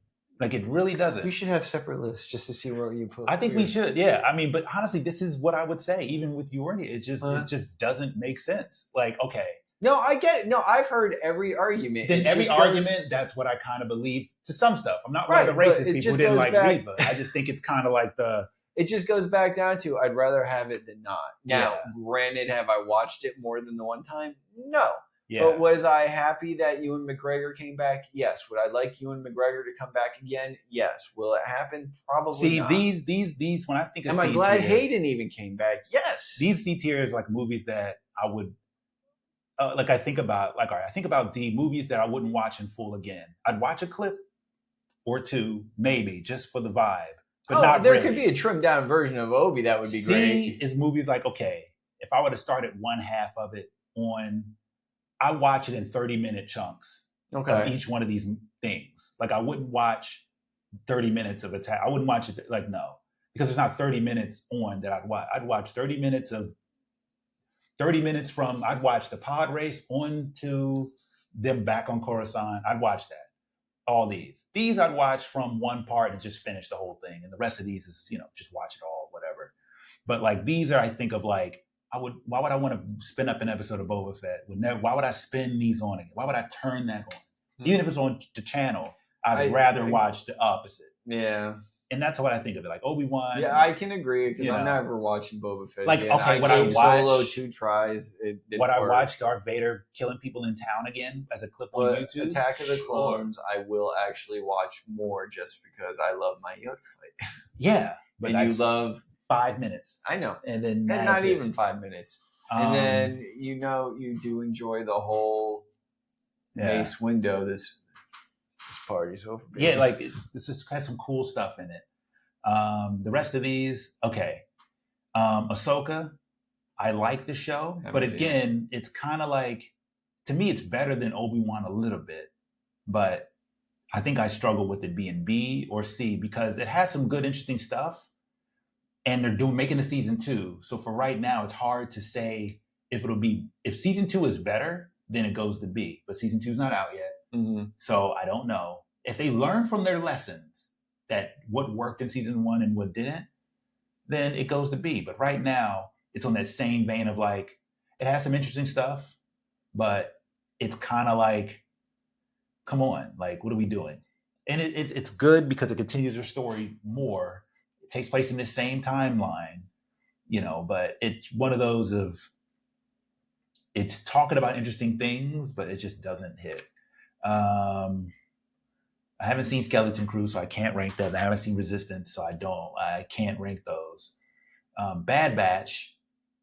Like, it really doesn't. We should have separate lists just to see where you put. I think we should. Yeah. I mean, but honestly, this is what I would say. Even with Yornia, it just doesn't make sense. Like, okay. No, I get it. No, I've heard every argument. Then every argument, that's what I kind of believe to some stuff. I'm not one of the racist people who didn't like Reva. I just think it's kind of like it just goes back down to, I'd rather have it than not. Now, granted, have I watched it more than the one time? No. Yeah. But was I happy that Ewan McGregor came back? Yes. Would I like Ewan McGregor to come back again? Yes. Will it happen? Probably not. These when I think of Am I glad Hayden even came back? Yes. These C tiers, like movies that I would I think about D, movies that I wouldn't watch in full again. I'd watch a clip or two, maybe, just for the vibe. But there could be a trimmed down version of Obi that would be great. C is movies like, okay, if I would have started one half of it I watch it in 30-minute chunks of each one of these things. Like, I wouldn't watch 30 minutes of Attack. I wouldn't watch it, no. Because there's not 30 minutes on that I'd watch. I'd watch 30 minutes from, I'd watch the pod race on to them back on Coruscant. I'd watch that. All these. These I'd watch from one part and just finish the whole thing. And the rest of these is, just watch it all, whatever. But these are, I think of why would I want to spin up an episode of Boba Fett? Why would I spin these on again? Why would I turn that on? Mm-hmm. Even if it's on the channel, I'd rather watch the opposite. Yeah. And that's what I think of it. Like Obi-Wan. Yeah, I can agree, because I'm never watching Boba Fett. Like, again. Okay, when I watch Solo 2 tries, it didn't I watch Darth Vader killing people in town again as a clip on YouTube. Attack of the Clones, I will actually watch more just because I love my Yoda fight. Yeah. But you love 5 minutes. I know. And then not even 5 minutes. And then you do enjoy the whole Mace window. This party's over. Baby. Yeah, like it's just has some cool stuff in it. The rest of these, okay. Ahsoka, I like the show, but again, it's kind of like, to me, it's better than Obi-Wan a little bit, but I think I struggle with it being B or C, because it has some good, interesting stuff. And they're making a season 2. So for right now, it's hard to say if season 2 is better, then it goes to B. But season 2 is not out yet. Mm-hmm. So I don't know. If they learn from their lessons that what worked in season 1 and what didn't, then it goes to B. But right now, it's on that same vein of it has some interesting stuff, but it's kind of like, come on, what are we doing? And it's good because it continues their story more. Takes place in the same timeline, but it's one of those it's talking about interesting things, but it just doesn't hit. I haven't seen Skeleton Crew, so I can't rank that. I haven't seen Resistance, so I can't rank those. Bad Batch,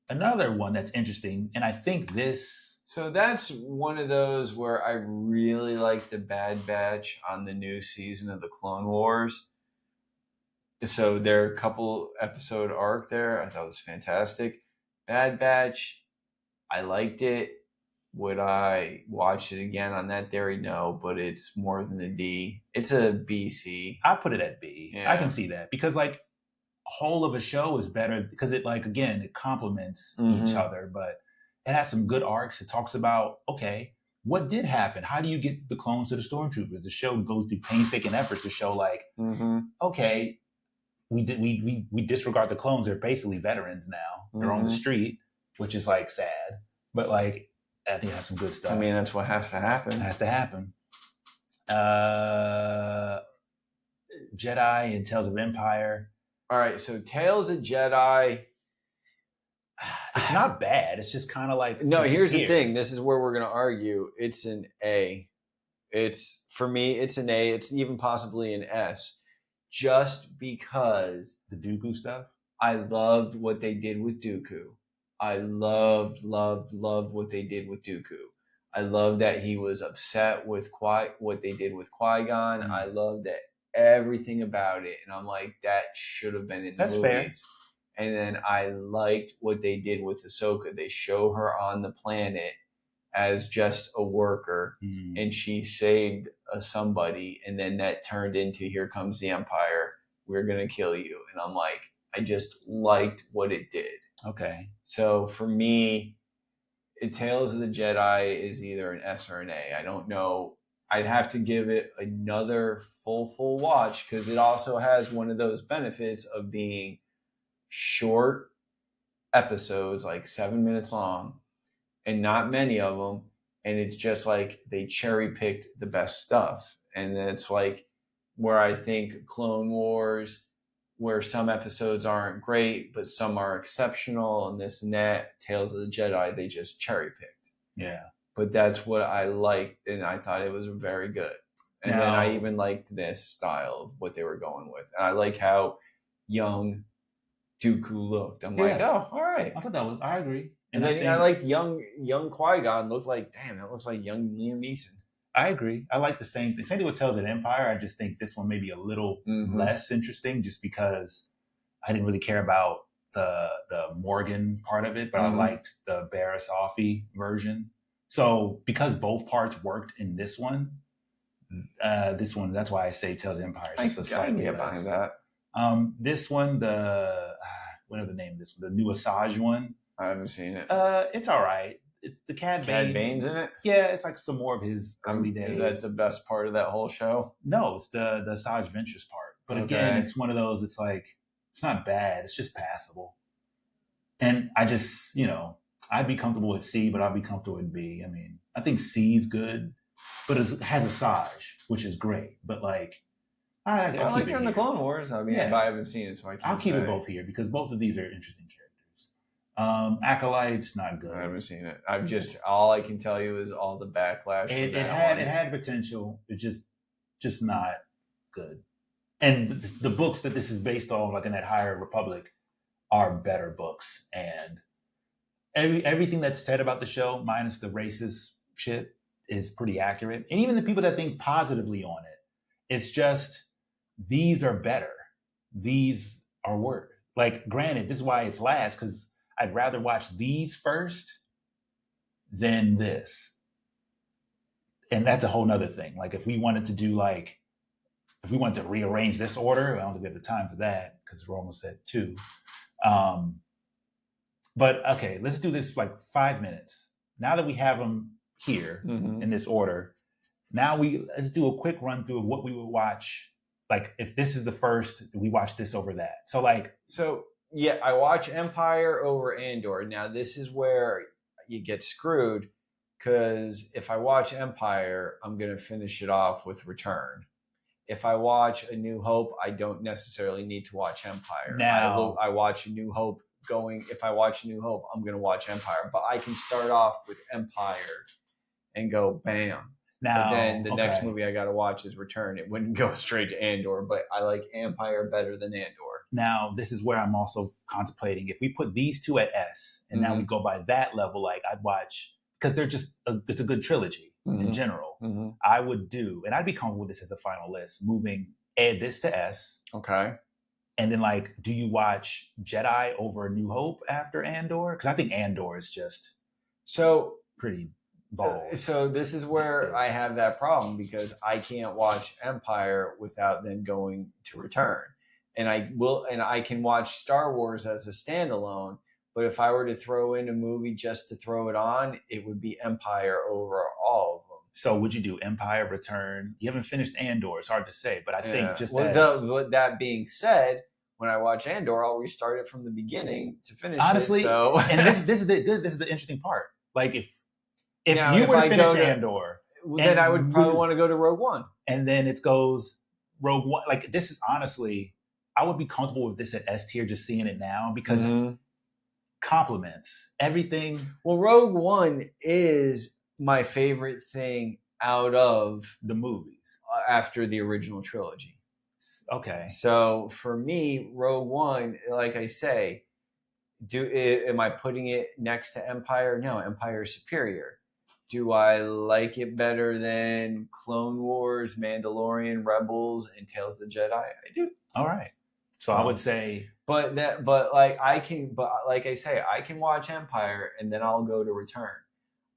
another one that's interesting, and I think this. So that's one of those where I really like the Bad Batch on the new season of the Clone Wars. So their couple episode arc there, I thought was fantastic. Bad Batch, I liked it. Would I watch it again on that theory? No, but it's more than a D. It's a BC. I put it at B. Yeah. I can see that because like whole of a show is better because it like again it complements each other, but it has some good arcs. It talks about okay, what did happen? How do you get the clones to the stormtroopers? The show goes through painstaking efforts to show like okay, we disregard the clones. They're basically veterans now. They're on the street, which is like sad, but like I think it has some good stuff. I mean, that's what has to happen. It has to happen. Jedi and Tales of Empire. All right, so Tales of Jedi. It's not bad. It's just kind of like no. Here's the thing. This is where we're going to argue. It's an A. It's for me. It's an A. It's even possibly an S, just because the Dooku stuff. I loved what they did with Dooku. I loved what they did with Dooku. I love that he was upset with what they did with Qui-Gon. I love that everything about it, and I'm like, that should have been in the movies. Fair. And then I liked what they did with Ahsoka. They show her on the planet as just a worker, and she saved somebody, and then that turned into here comes the Empire. We're gonna kill you, and I'm like, I just liked what it did. Okay. So for me, Tales of the Jedi is either an S or an A. I don't know. I'd have to give it another full watch because it also has one of those benefits of being short episodes, like 7 minutes long, and not many of them. And it's just like they cherry picked the best stuff. And it's like where I think Clone Wars, where some episodes aren't great, but some are exceptional, and this and that. Tales of the Jedi, they just cherry picked. Yeah. But that's what I liked, and I thought it was very good. And then I even liked this style of what they were going with. And I like how young Dooku looked. I'm like, oh, all right. I agree. And then I liked young Qui-Gon looked like, damn, that looks like young Liam Neeson. I agree. I like the same thing. Same thing with Tales of the Empire. I just think this one may be a little less interesting just because I didn't really care about the Morgan part of it, but I liked the Barriss Offee version. So because both parts worked in this one, that's why I say Tales of the Empire is just I can get behind that. This one, what are the name of this one? The new Asajj one. I haven't seen it. It's all right. It's the Cad Bane's in it? Yeah, it's like some more of his early days. Is that the best part of that whole show? No, it's the Asajj Ventress part. But again, it's one of those, it's like, it's not bad. It's just passable. And I just, I'd be comfortable with C, but I'd be comfortable with B. I mean, I think C is good, but it has Asajj, which is great. But like, I like her in the Clone Wars. I mean, I haven't seen it, so I can't I'll keep it both here because both of these are interesting characters. Acolyte's not good. I haven't seen it. All I can tell you is all the backlash. It had potential. It's just not good. And the books that this is based on, like in that Higher Republic, are better books. And everything that's said about the show, minus the racist shit, is pretty accurate. And even the people that think positively on it, it's just these are better. These are worse. Like, granted, this is why it's last because I'd rather watch these first than this. And that's a whole nother thing. Like if we wanted to rearrange this order, I don't think we have the time for that because we're almost at 2. But okay, let's do this like 5 minutes. Now that we have them here in this order, let's do a quick run through of what we would watch. Like if this is the first, we watch this over that. Yeah, I watch Empire over Andor. Now, this is where you get screwed because if I watch Empire, I'm going to finish it off with Return. If I watch A New Hope, I don't necessarily need to watch Empire. Now, I watch A New Hope if I watch A New Hope, I'm going to watch Empire. But I can start off with Empire and go bam. But then the next movie I got to watch is Return. It wouldn't go straight to Andor, but I like Empire better than Andor. Now, this is where I'm also contemplating. If we put these two at S, and now we go by that level, like I'd watch, because they're just, it's a good trilogy in general. I would do, and I'd be comfortable with this as a final list, add this to S. Okay. And then like, do you watch Jedi over A New Hope after Andor? Because I think Andor is just pretty balls. So this is where I have that problem because I can't watch Empire without then going to Return. And I can watch Star Wars as a standalone, but if I were to throw in a movie just to throw it on, it would be Empire over all of them. So would you do Empire, Return? You haven't finished Andor. It's hard to say, but I think that being said, when I watch Andor, I'll restart it from the beginning to finish honestly, it. So and this is the interesting part. Like if you were to finish Andor, then I would probably want to go to Rogue One. And then it goes Rogue One. Like this is honestly, I would be comfortable with this at S tier just seeing it now because it complements everything. Well, Rogue One is my favorite thing out of the movies after the original trilogy. Okay. So for me, Rogue One, like I say, am I putting it next to Empire? No, Empire is superior. Do I like it better than Clone Wars, Mandalorian, Rebels, and Tales of the Jedi? I do. All right. So I would say, but like I say, I can watch Empire and then I'll go to Return.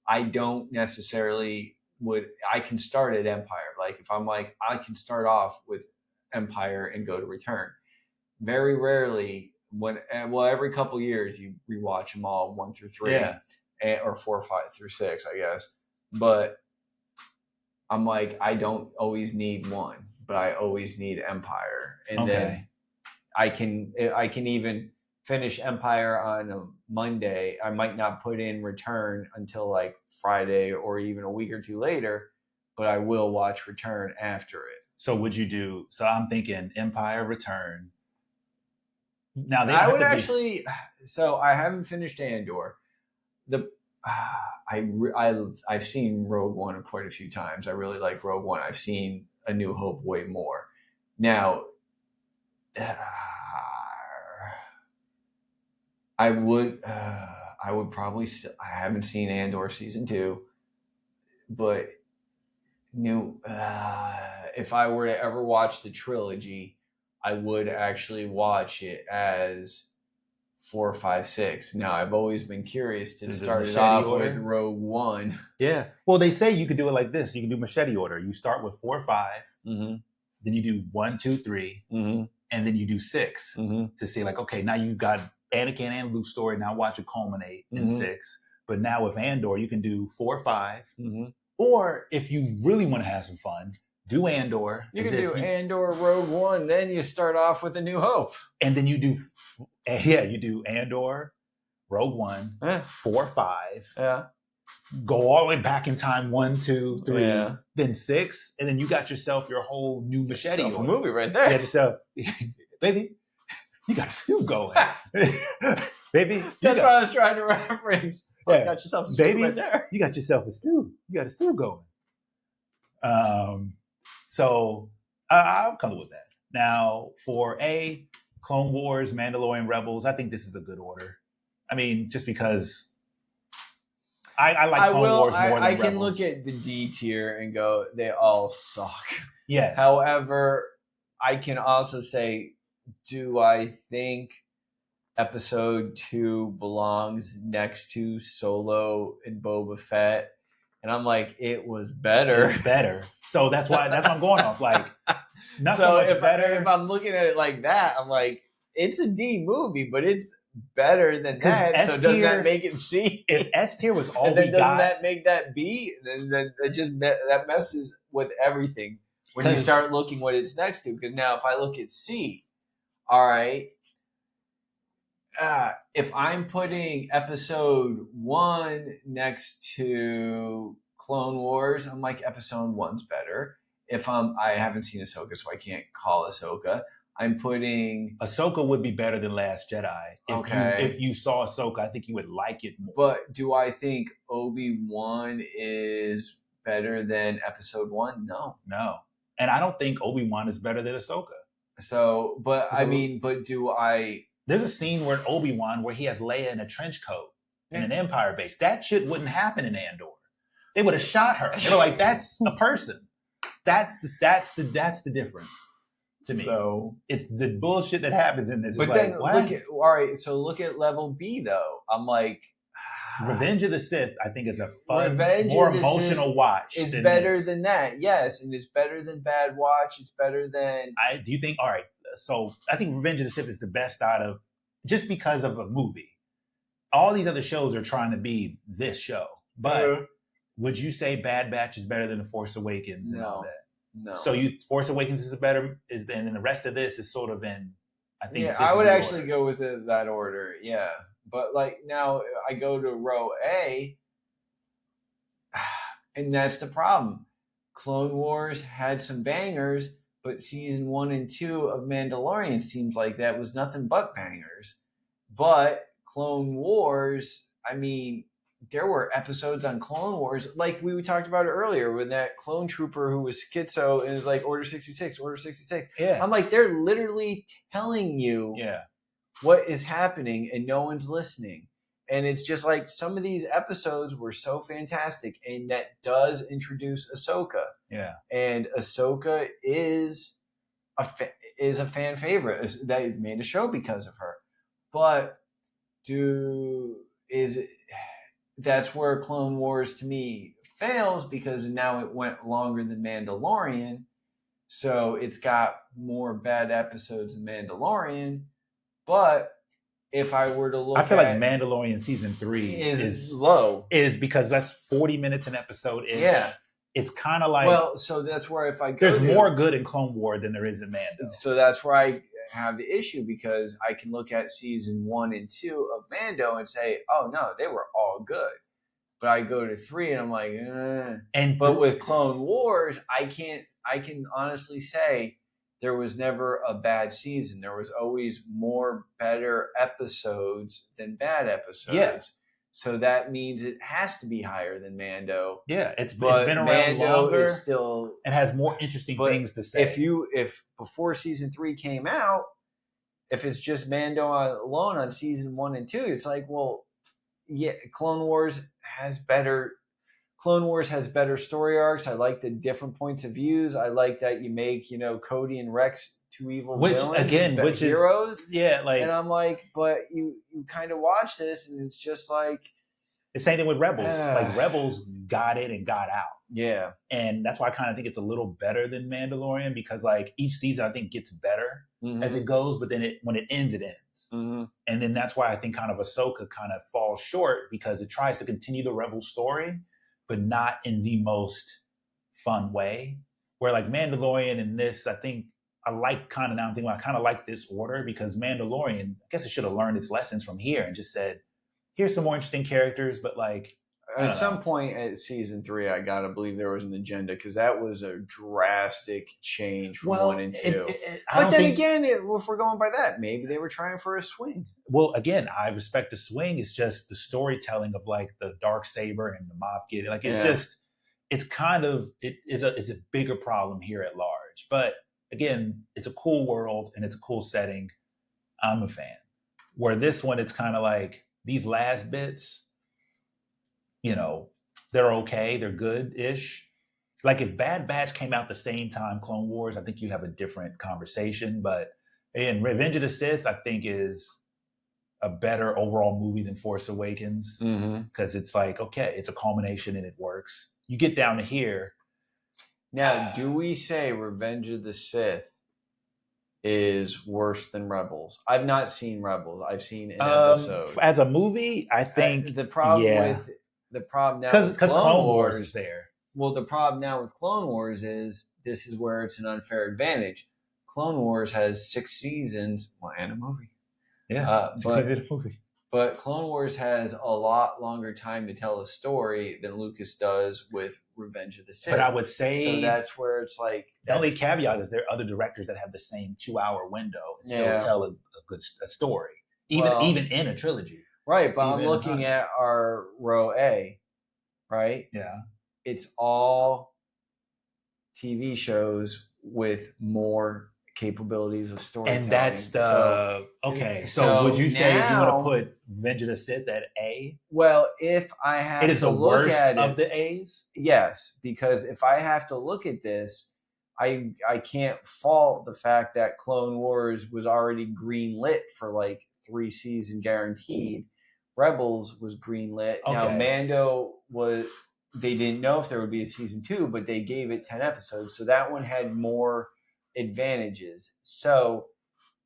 I don't necessarily I can start at Empire. Like if I'm like, I can start off with Empire and go to Return. Very rarely every couple years you rewatch them all 1 through 3, or 4, 5 through 6, I guess. But I'm like, I don't always need one, but I always need Empire, and then I can even finish Empire on a Monday. I might not put in Return until like Friday or even a week or two later, but I will watch Return after it. So would you do? So I'm thinking Empire, Return. Now I would actually. So I haven't finished Andor. I've seen Rogue One quite a few times. I really like Rogue One. I've seen A New Hope way more. Now, I would probably still. I haven't seen Andor season 2, but if I were to ever watch the trilogy, I would actually watch it as 4, 5, 6. Now, I've always been curious to start it off with Rogue One. Yeah. Well, they say you could do it like this. You can do machete order. You start with 4, 5, then you do 1, 2, 3, and then you do 6 to see like, okay, now you got Anakin and Luke's story. Now watch it culminate in 6. But now with Andor, you can do 4, 5. Or if you really want to have some fun, do Andor. You can do Andor, Rogue One, then you start off with A New Hope. And then you do Andor, Rogue One, 4, 5. Yeah. Go all the way back in time, 1, 2, 3, then 6, and then you got yourself your whole new machete order. Movie right there. You got yourself, baby, you got a stew going. Baby. That's what I was trying to reference. You got yourself a stew right there. You got yourself a stew. You got a stew going. So I'm comfortable with that. Now, for Clone Wars, Mandalorian, Rebels, I think this is a good order. I mean, just because I like Clone Wars more than I Rebels. can look at the D tier and go, they all suck. Yes. However, I can also say, do I think Episode 2 belongs next to Solo and Boba Fett? And I'm like, it was better. It's better. So that's why I'm going off. Like, not so much if better. If I'm looking at it like that, I'm like, it's a D movie, but it's better than that. S-tier, so doesn't that make it C? If S tier was all and then we doesn't got, that make that B? Then that messes with everything when you start looking what it's next to. Because now if I look at C, all right. If I'm putting Episode 1 next to Clone Wars, I'm like, Episode 1's better. If I haven't seen Ahsoka, so I can't call Ahsoka. I'm putting... Ahsoka would be better than Last Jedi. If you saw Ahsoka, I think you would like it more. But do I think Obi-Wan is better than Episode 1? No. And I don't think Obi-Wan is better than Ahsoka. So, but do I... There's a scene where Obi-Wan where he has Leia in a trench coat in an Empire base. That shit wouldn't happen in Andor. They would have shot her. They were like, that's a person. That's the difference to me. So it's the bullshit that happens in this. But it's then like, what? Look at level B though. I'm like, Revenge of the Sith, I think, is a fun, more emotional watch. It's better than that, yes, and it's better than Bad Watch. It's better than. Do you think? All right, so I think Revenge of the Sith is the best out of just because of a movie. All these other shows are trying to be this show, but would you say Bad Batch is better than The Force Awakens and all that? No. So Force Awakens is better, and then the rest of this is sort of in. I think. Yeah, I would actually go with that order. Yeah. But like now I go to row A, and that's the problem. Clone Wars had some bangers, but season 1 and 2 of Mandalorian seems like that was nothing but bangers. But Clone Wars, I mean, there were episodes on Clone Wars, like we talked about it earlier, with that clone trooper who was schizo and was like, Order 66, Order 66. Yeah. I'm like, they're literally telling you what is happening and no one's listening. And it's just like some of these episodes were so fantastic, and that does introduce Ahsoka. Yeah. And Ahsoka is a fan favorite. They made a show because of her. But that's where Clone Wars to me fails, because now it went longer than Mandalorian. So it's got more bad episodes than Mandalorian. But if I were to look I feel like Mandalorian season 3 is low. Is because that's 40 minutes an episode. Yeah. It's kind of like... Well, so that's where if I go... There's more good in Clone War than there is in Mando. So that's where I have the issue, because I can look at season 1 and 2 of Mando and say, oh, no, they were all good. But I go to 3 and I'm like, But with Clone Wars, I can honestly say... There was never a bad season. There was always more better episodes than bad episodes. Yeah. So that means it has to be higher than Mando. Yeah, it's been around Mando longer. Is still, and has more interesting things to say. If before season 3 came out, if it's just Mando alone on season 1 and 2, it's like, well, yeah, Clone Wars has better story arcs. I like the different points of views. I like that you make, Cody and Rex two evil villains, which heroes. And I'm like, but you kind of watch this and it's just like the same thing with Rebels. Like Rebels got in and got out. Yeah. And that's why I kind of think it's a little better than Mandalorian, because like each season I think gets better as it goes, but then when it ends, it ends. Mm-hmm. And then that's why I think kind of Ahsoka kind of falls short, because it tries to continue the Rebel story, but not in the most fun way. Where like Mandalorian and this, I think I like kind of now I'm thinking I kind of like this order, because Mandalorian, I guess it should have learned its lessons from here and just said, here's some more interesting characters, but like at some point at season 3, I gotta believe there was an agenda, because that was a drastic change from 1 and 2. But then again, if we're going by that, maybe they were trying for a swing. Well, again, I respect the swing. It's just the storytelling of like the Darksaber and the Moff Gideon. Like it's just, it's kind of it's a bigger problem here at large. But again, it's a cool world and it's a cool setting. I'm a fan. Where this one, it's kind of like these last bits, they're okay. They're good-ish. Like if Bad Batch came out the same time Clone Wars, I think you have a different conversation. But again, Revenge of the Sith, I think, is a better overall movie than Force Awakens, because it's like, okay, it's a culmination and it works. You get down to here. Now, do we say Revenge of the Sith is worse than Rebels? I've not seen Rebels. I've seen an episode. As a movie, I think the problem now with Clone Wars is there. Well, the problem now with Clone Wars is this is where it's an unfair advantage. Clone Wars has 6 seasons, and a movie. Yeah, but Clone Wars has a lot longer time to tell a story than Lucas does with Revenge of the Sith. But I would say... So that's where it's like... The only caveat is there are other directors that have the same 2-hour window and still tell a good story, even in a trilogy. Right, but I'm looking at our row A, right? Yeah. It's all TV shows with more capabilities of storytelling. And that's the... So would you say if you want to put Revenge of the Sith at A? Well, if I have to look at it... It is the worst of the A's? Yes, because if I have to look at this, I can't fault the fact that Clone Wars was already green lit for like 3 seasons guaranteed, Rebels was greenlit. Okay. Now Mando was. They didn't know if there would be a season 2, but they gave it 10 episodes, so that one had more advantages. So,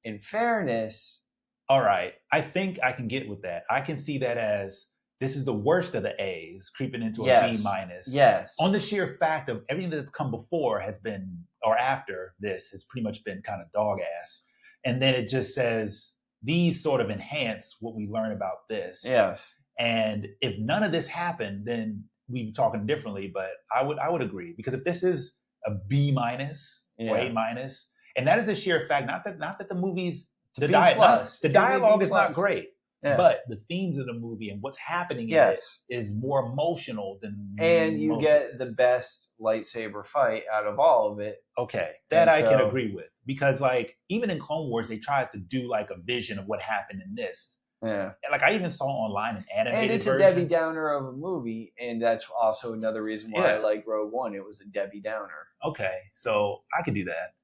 in fairness, all right, I think I can get with that. I can see that as this is the worst of the A's creeping into a B minus. Yes. On the sheer fact of everything that's come before has been, or after this, has pretty much been kind of dog ass. And then it just says these sort of enhance what we learn about this. Yes. And if none of this happened, then we'd be talking differently. But I would agree, because if this is a B minus or A minus, and that is the sheer fact, not that the movie's the dialogue is not great. Yeah. But the themes of the movie and what's happening in it is more emotional than. And you get the best lightsaber fight out of all of it. Okay, that I can agree with, because like even in Clone Wars, they tried to do like a vision of what happened in this. Yeah, and like I even saw online an animated and it's version. A Debbie Downer of a movie, and that's also another reason why I like Rogue One. It was a Debbie Downer. Okay, so I could do that,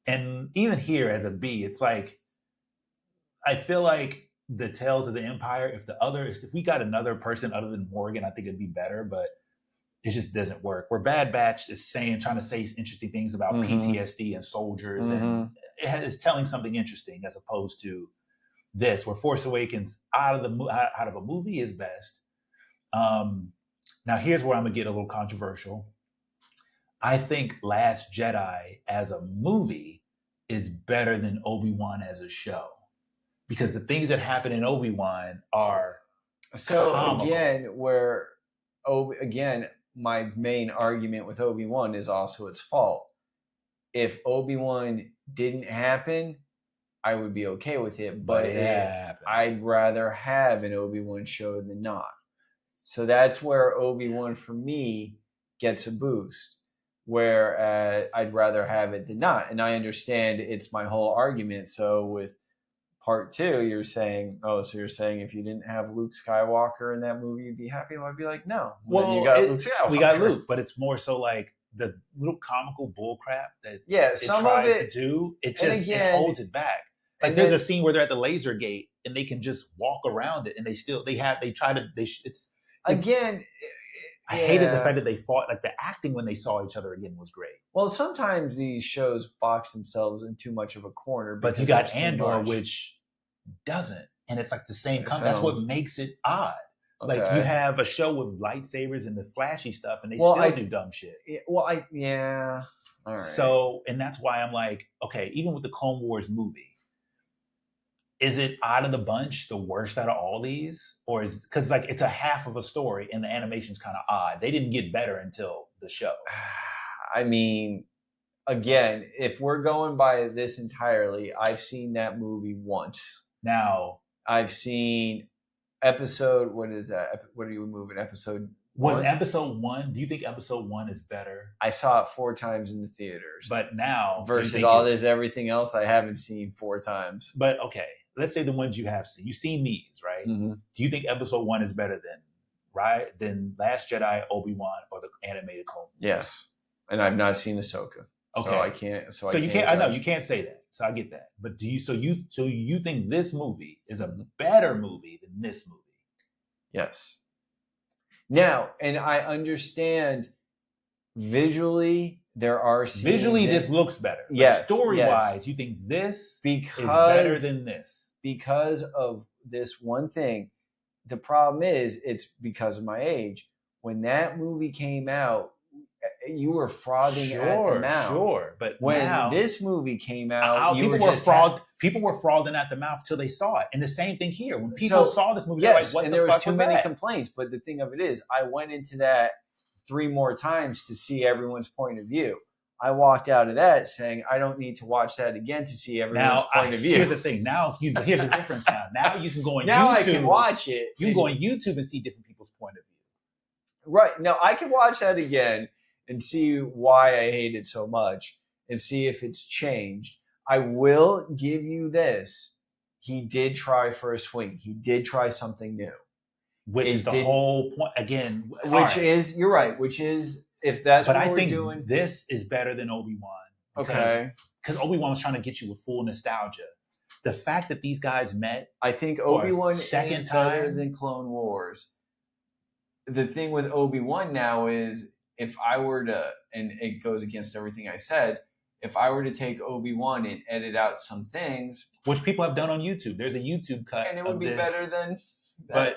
and even here as a B, it's like I feel like the Tales of the Empire, if we got another person other than Morgan, I think it'd be better, but it just doesn't work. Where Bad Batch is trying to say interesting things about PTSD and soldiers, and it's telling something interesting, as opposed to this, where Force Awakens out of a movie is best. Now here's where I'm gonna get a little controversial. I think Last Jedi as a movie is better than Obi-Wan as a show, because the things that happen in Obi-Wan are comical. Again, my main argument with Obi-Wan is also its fault. If Obi-Wan didn't happen, I would be okay with it, but I'd rather have an Obi-Wan show than not. So that's where Obi-Wan for me gets a boost, where I'd rather have it than not. And I understand it's my whole argument. So with Part 2, you're saying if you didn't have Luke Skywalker in that movie, you'd be happy? Well, I'd be like, no. Well, you got Luke Skywalker. We got Luke, but it's more so like the little comical bullcrap that it holds it back. Like there's a scene where they're at the laser gate and they can just walk around it, and I hated the fact that they fought. Like the acting when they saw each other again was great. Well, sometimes these shows box themselves in too much of a corner. But you got Andor, which doesn't, and it's like the same. That's what makes it odd. Okay. Like you have a show with lightsabers and the flashy stuff, and they still do dumb shit. All right. So, and that's why I'm like, okay, even with the Clone Wars movie, is it out of the bunch the worst out of all these? Or is because like it's a half of a story and the animation's kind of odd. They didn't get better until the show. I mean, again, if we're going by this entirely, I've seen that movie once. Now I've seen episode. What is that? What are you moving? Episode. Was Episode 1? Do you think Episode 1 is better? I saw it 4 times in the theaters. But now versus all this everything else I haven't seen 4 times. But okay, let's say the ones you have seen. You've seen these, right? Mm-hmm. Do you think Episode 1 is better than Last Jedi, Obi-Wan, or the animated Clone Wars? Yes. And I've not seen Ahsoka. Okay. So I can't. So you can't. I know you can't say that. So I get that. But do you? So you think this movie is a better movie than this movie? Yes. Now, and I understand visually there are scenes. Visually, this looks better. Yes. Story-wise, you think this is better than this? Because of this one thing. The problem is, it's because of my age. When that movie came out, you were frothing at the mouth. Sure, but when this movie came out, people were frothing at the mouth till they saw it. And the same thing here. When people saw this movie, they're like, what the fuck was that? And there was too many complaints. But the thing of it is, I went into that 3 more times to see everyone's point of view. I walked out of that saying, I don't need to watch that again to see everyone's point of view. Here's the thing. Here's the difference now. Now you can go on YouTube. Now I can watch it. You can go on YouTube and see different people's point of view. Right. Now I can watch that again and see why I hate it so much and see if it's changed. I will give you this. He did try for a swing. He did try something new. Which is the whole point. Again. You're right. Which is, if that's what we're doing. But I think this is better than Obi-Wan. Okay. Because Obi-Wan was trying to get you with full nostalgia. the fact that these guys met. I think Obi-Wan is better than Clone Wars. The thing with Obi-Wan now is, if I were to, and it goes against everything I said, if I were to take Obi-Wan and edit out some things, which people have done on YouTube, there's a YouTube cut, and it would be better than that. But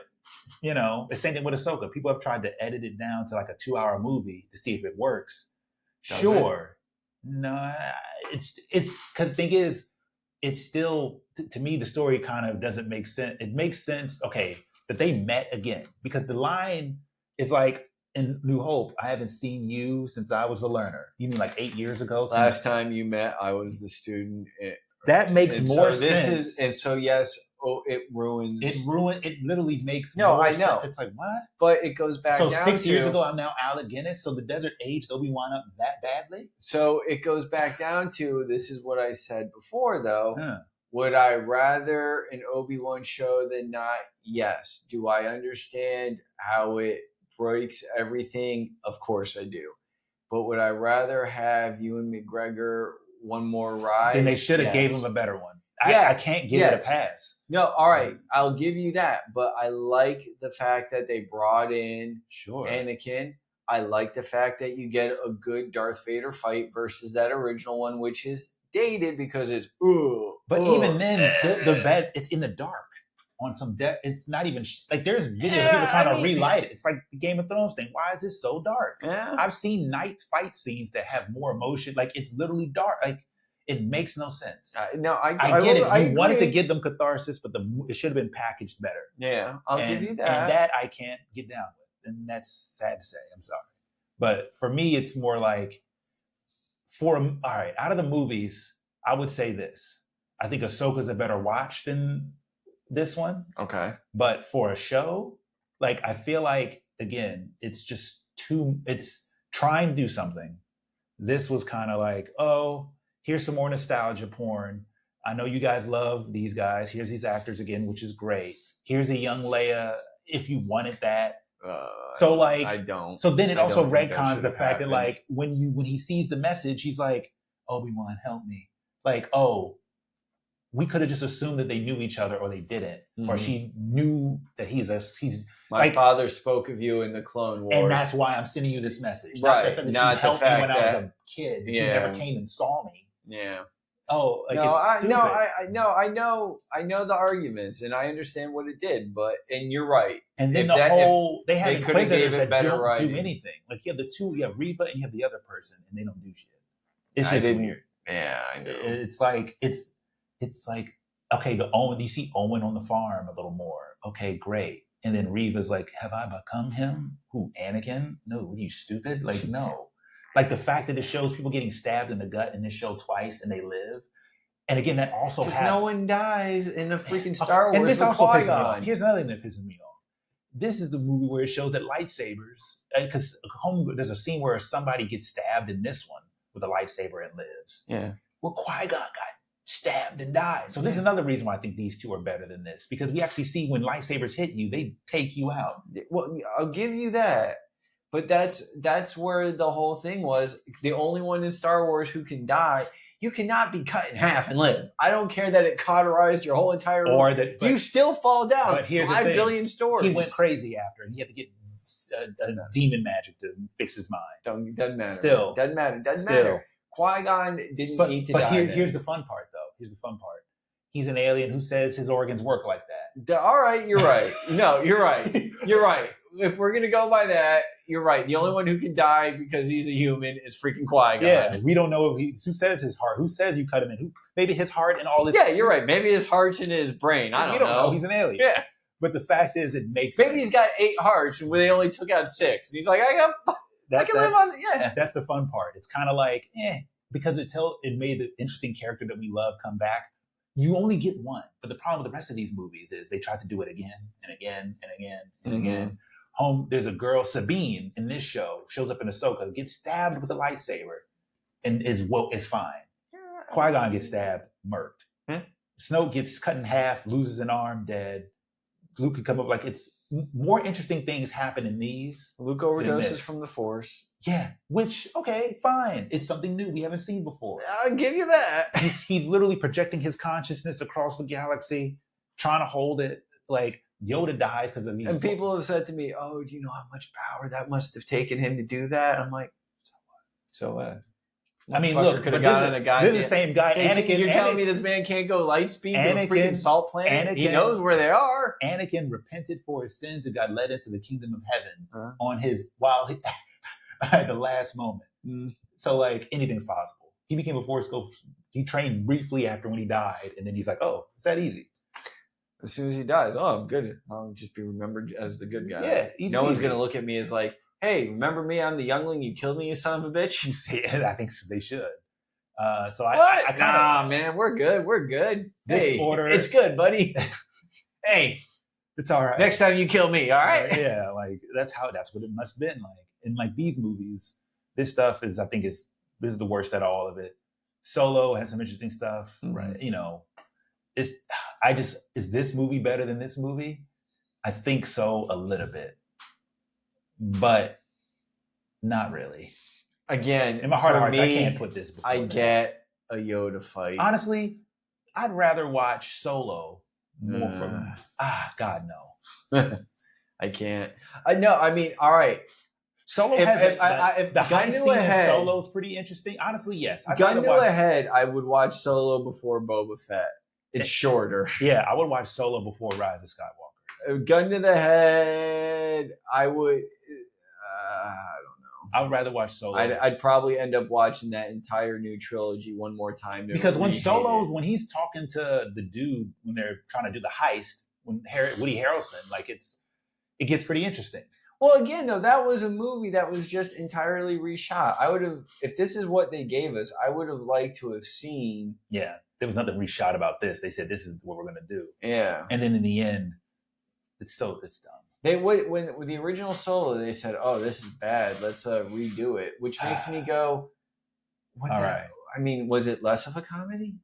the same thing with Ahsoka. People have tried to edit it down to like a 2-hour movie to see if it works. Sure. No, it's because the thing is, it's still, to me, the story kind of doesn't make sense. It makes sense, okay, that they met again, because the line is like, in New Hope, I haven't seen you since I was a learner. You mean like 8 years ago? Last time you met, I was the student. That makes more sense. And so, yes, it ruins. It literally makes no, more I know. sense. It's like, what? But it goes back down to... So 6 years ago, I'm now Alec Guinness, so the desert aged Obi-Wan up that badly? So it goes back down to, this is what I said before, though. Huh. Would I rather an Obi-Wan show than not? Yes. Do I understand how it breaks everything? Of course I do. But would I rather have Ewan McGregor one more ride? Then they should have gave him a better one. I can't give it a pass. No, all right, I'll give you that. But I like the fact that they brought in Anakin. I like the fact that you get a good Darth Vader fight versus that original one, which is dated because it's even then, the bed, it's in the dark. On some it's not even like there's videos of people trying to relight it. It's like the Game of Thrones thing. Why is this so dark? Yeah. I've seen night fight scenes that have more emotion. Like, it's literally dark. Like, it makes no sense. No, I get it. You wanted to give them catharsis, but it should have been packaged better. Yeah, I'll give you that. And that I can't get down with, and that's sad to say. I'm sorry, but for me, it's more like out of the movies, I would say this. I think Ahsoka's a better watch than this one. Okay. But for a show, like, I feel like, again, it's just it's trying to do something. This was kind of like, oh, here's some more nostalgia porn. I know you guys love these guys. Here's these actors again, which is great. Here's a young Leia, if you wanted that. I don't. So then it also retcons the fact that, like, when he sees the message, he's like, Obi-Wan, help me. Like, oh, we could have just assumed that they knew each other, or they didn't, or she knew that he's my father spoke of you in the Clone Wars, and that's why I'm sending you this message. Right, not the fact that she helped me when I was a kid, but she never came and saw me. Yeah. Oh, like, it's stupid. I know the arguments, and I understand what it did, and you're right. And then they have Inquisitors that don't do anything. Like, you have the two, you have Reva and you have the other person, and they don't do shit. It's just weird. Yeah, I know. It's like, okay, you see Owen on the farm a little more. Okay, great. And then Reva's like, have I become him? Who, Anakin? No, are you stupid? Like, no. Like, the fact that it shows people getting stabbed in the gut in this show twice and they live. And again, that also happens. No one dies in a freaking Star Wars. And this also pisses me off. Here's another thing that pisses me off. This is the movie where it shows that lightsabers, because there's a scene where somebody gets stabbed in this one with a lightsaber and lives. Yeah. Where Qui-Gon got stabbed and died. So this is another reason why I think these two are better than this, because we actually see when lightsabers hit you, they take you out. Well, I'll give you that. But that's where the whole thing was. The only one in Star Wars who can die, you cannot be cut in half and live. I don't care that it cauterized your whole entire life. You still fall down. But here's 5 billion stories. He went crazy after, and he had to get demon magic to fix his mind. Doesn't matter. Still. Doesn't matter. Qui-Gon didn't need to die. But here's the fun part, though. Here's the fun part. He's an alien who says his organs work like that. All right, you're right. No, you're right. You're right. If we're going to go by that, you're right. The only one who can die because he's a human is freaking Qui-Gon. Yeah, we don't know who says his heart. Who says you cut him in? Maybe his heart and all this. Yeah, you're right. Maybe his heart's in his brain. I don't know. He's an alien. Yeah. But the fact is, it makes Maybe he's got 8 hearts and they only took out 6. And he's like, I can live on. Yeah. That's the fun part. It's kind of like, because it made the interesting character that we love come back. You only get one. But the problem with the rest of these movies is they try to do it again and again and again and again. There's a girl, Sabine, in this show, shows up in Ahsoka, gets stabbed with a lightsaber, and is fine. Qui-Gon gets stabbed, murked. Snoke gets cut in half, loses an arm, dead. Luke can come up, like, it's more interesting things happen in these. Luke overdoses from the Force. Yeah, which, okay, fine. It's something new we haven't seen before. I'll give you that. He's literally projecting his consciousness across the galaxy, trying to hold it. Like, Yoda dies because of... And people have said to me, oh, do you know how much power that must have taken him to do that? I'm like, so what? I mean, look, could have gotten a guy. This is the same guy. Anakin, you're telling me this man can't go light speed to a freaking salt planet? He knows where they are. Anakin repented for his sins and got led into the kingdom of heaven on his at the last moment. So, like, anything's possible. He became a Force Ghost. He trained briefly after when he died, and then he's like, oh, it's that easy. As soon as he dies, oh, I'm good. I'll just be remembered as the good guy. Yeah, no one's going to look at me as like, hey, remember me? I'm the youngling. You killed me, you son of a bitch. I think they should. Man, we're good. We're good. Hey, it's good, buddy. Hey, it's all right. Next time you kill me, all right? Yeah, like that's what it must have been like. In like these movies, this stuff is, I think, this is the worst at all of it. Solo has some interesting stuff, right? You know, is this movie better than this movie? I think so, a little bit, but not really. Again, in my heart of hearts, I can't put this before. I get a Yoda fight. Honestly, I'd rather watch Solo more from. God no. I can't. I mean, all right. Solo if the high scene in Solo's pretty interesting. Honestly, yes. Gun to ahead, I would watch Solo before Boba Fett. It's shorter. Yeah, I would watch Solo before Rise of Skywalker. Gun to the head, I would. I don't know. I would rather watch Solo. I'd probably end up watching that entire new trilogy one more time. Because when he's talking to the dude when they're trying to do the heist, when Woody Harrelson, like it gets pretty interesting. Well, again, though, that was a movie that was just entirely reshot. I would have, if this is what they gave us, I would have liked to have seen. Yeah, there was nothing reshot about this. They said this is what we're going to do. Yeah, and then in the end, it's dumb. When with the original Solo, they said, "Oh, this is bad. Let's redo it," which makes me go, "All right." I mean, was it less of a comedy?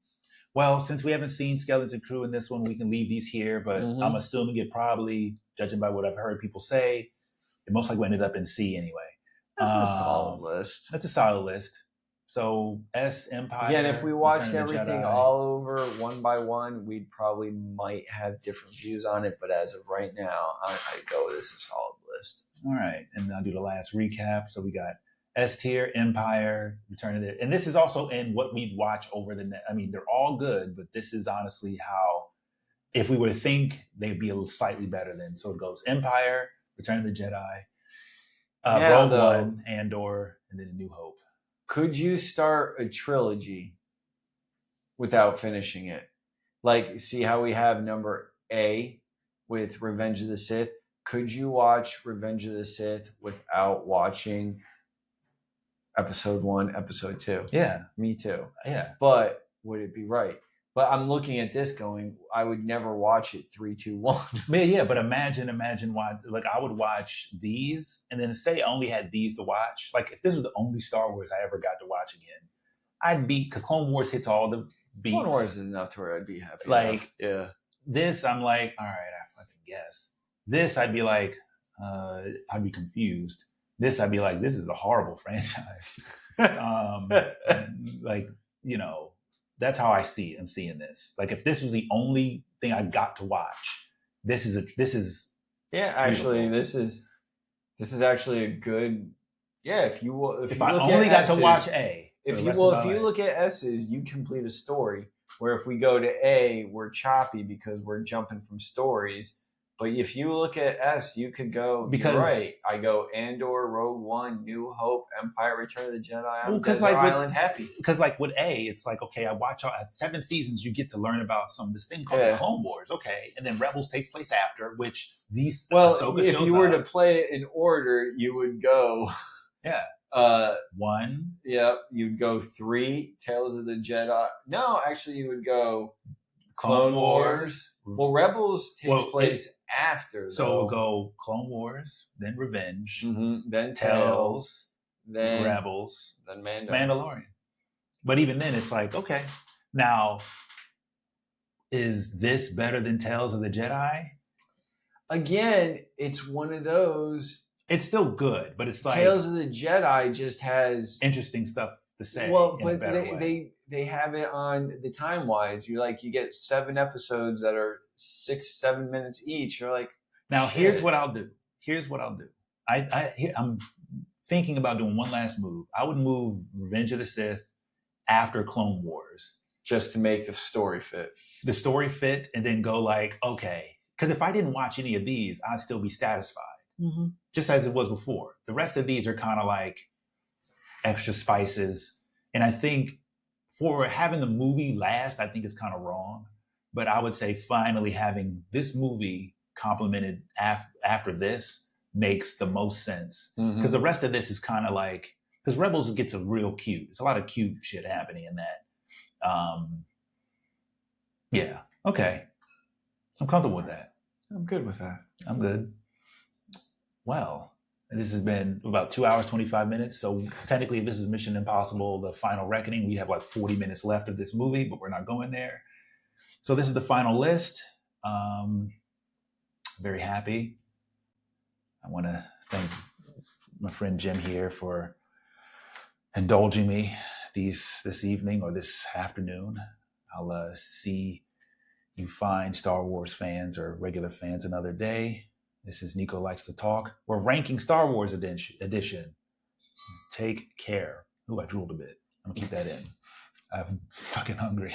Well, since we haven't seen Skeleton Crew in this one, we can leave these here. But I'm assuming it probably, judging by what I've heard people say, it most likely ended up in C anyway. That's a solid list. That's a solid list. So S, Empire. Again, if we watched everything all over one by one, we probably might have different views on it. But as of right now, I'd go with this a solid list. All right. And I'll do the last recap. So we got S tier, Empire, Return of the... And this is also in what we'd watch over the net. I mean, they're all good, but this is honestly how, if we were to think, they'd be a little slightly better than. So it goes Empire, Return of the Jedi, Rogue One, Andor, and then A New Hope. Could you start a trilogy without finishing it? Like, see how we have number A with Revenge of the Sith? Could you watch Revenge of the Sith without watching episode 1, episode 2? Yeah. Me too. Yeah. But would it be right? But I'm looking at this going, I would never watch it 3, 2, 1. Yeah, but imagine why, like, I would watch these and then say I only had these to watch. Like, if this was the only Star Wars I ever got to watch again, I'd be, because Clone Wars hits all the beats. Clone Wars is enough to where I'd be happy. Like, yeah. This, I'm like, all right, I fucking guess. This, I'd be like, I'd be confused. This, I'd be like, this is a horrible franchise. Like, you know, that's how I'm seeing this. Like, if this was the only thing I got to watch, this is yeah, actually, beautiful. This is actually a good, yeah. If I only got to watch A, if you look at S's, you complete a story. Where if we go to A, we're choppy because we're jumping from stories. But if you look at S, you could go, because you're right. I go Andor, Rogue One, New Hope, Empire, Return of the Jedi, I'm Desert Island, happy. Because like with A, it's like, okay, I watch at 7 seasons, you get to learn about this thing called the Clone Wars. Okay. And then Rebels takes place after, which these... Well, if you were to play it in order, you would go... Yeah. 1. Yep. You'd go 3, Tales of the Jedi. No, actually, you would go Clone Wars. Well, Rebels takes place after. So we'll go Clone Wars, then Revenge, then Tales, then Rebels, then Mandalorian. But even then, it's like, okay, now, is this better than Tales of the Jedi? Again, it's one of those. It's still good, but it's like Tales of the Jedi just has interesting stuff to say. Well, in a but better way. they have it on the time wise. You get 7 episodes that are 6-7 minutes each. You're like, now shit. here's what I'll do. I'm thinking about doing one last move. I would move Revenge of the Sith after Clone Wars. Just to make the story fit. The story fit, and then go like, okay. Because if I didn't watch any of these, I'd still be satisfied. Mm-hmm. Just as it was before. The rest of these are kind of like extra spices. And I think for having the movie last, I think it's kind of wrong. But I would say finally having this movie complemented after this makes the most sense. Because the rest of this is kind of like, because Rebels gets a real cute. It's a lot of cute shit happening in that. Yeah. Okay. I'm comfortable with that. I'm good with that. I'm good. Well, this has been about 2 hours, 25 minutes. So technically this is Mission Impossible, The Final Reckoning. We have like 40 minutes left of this movie, but we're not going there. So this is the final list. Very happy. I want to thank my friend Jim here for indulging me this evening or this afternoon. I'll see you fine Star Wars fans or regular fans another day. This is Nico Likes to Talk. We're ranking Star Wars edition. Take care. Ooh, I drooled a bit. I'm gonna keep that in. I'm fucking hungry.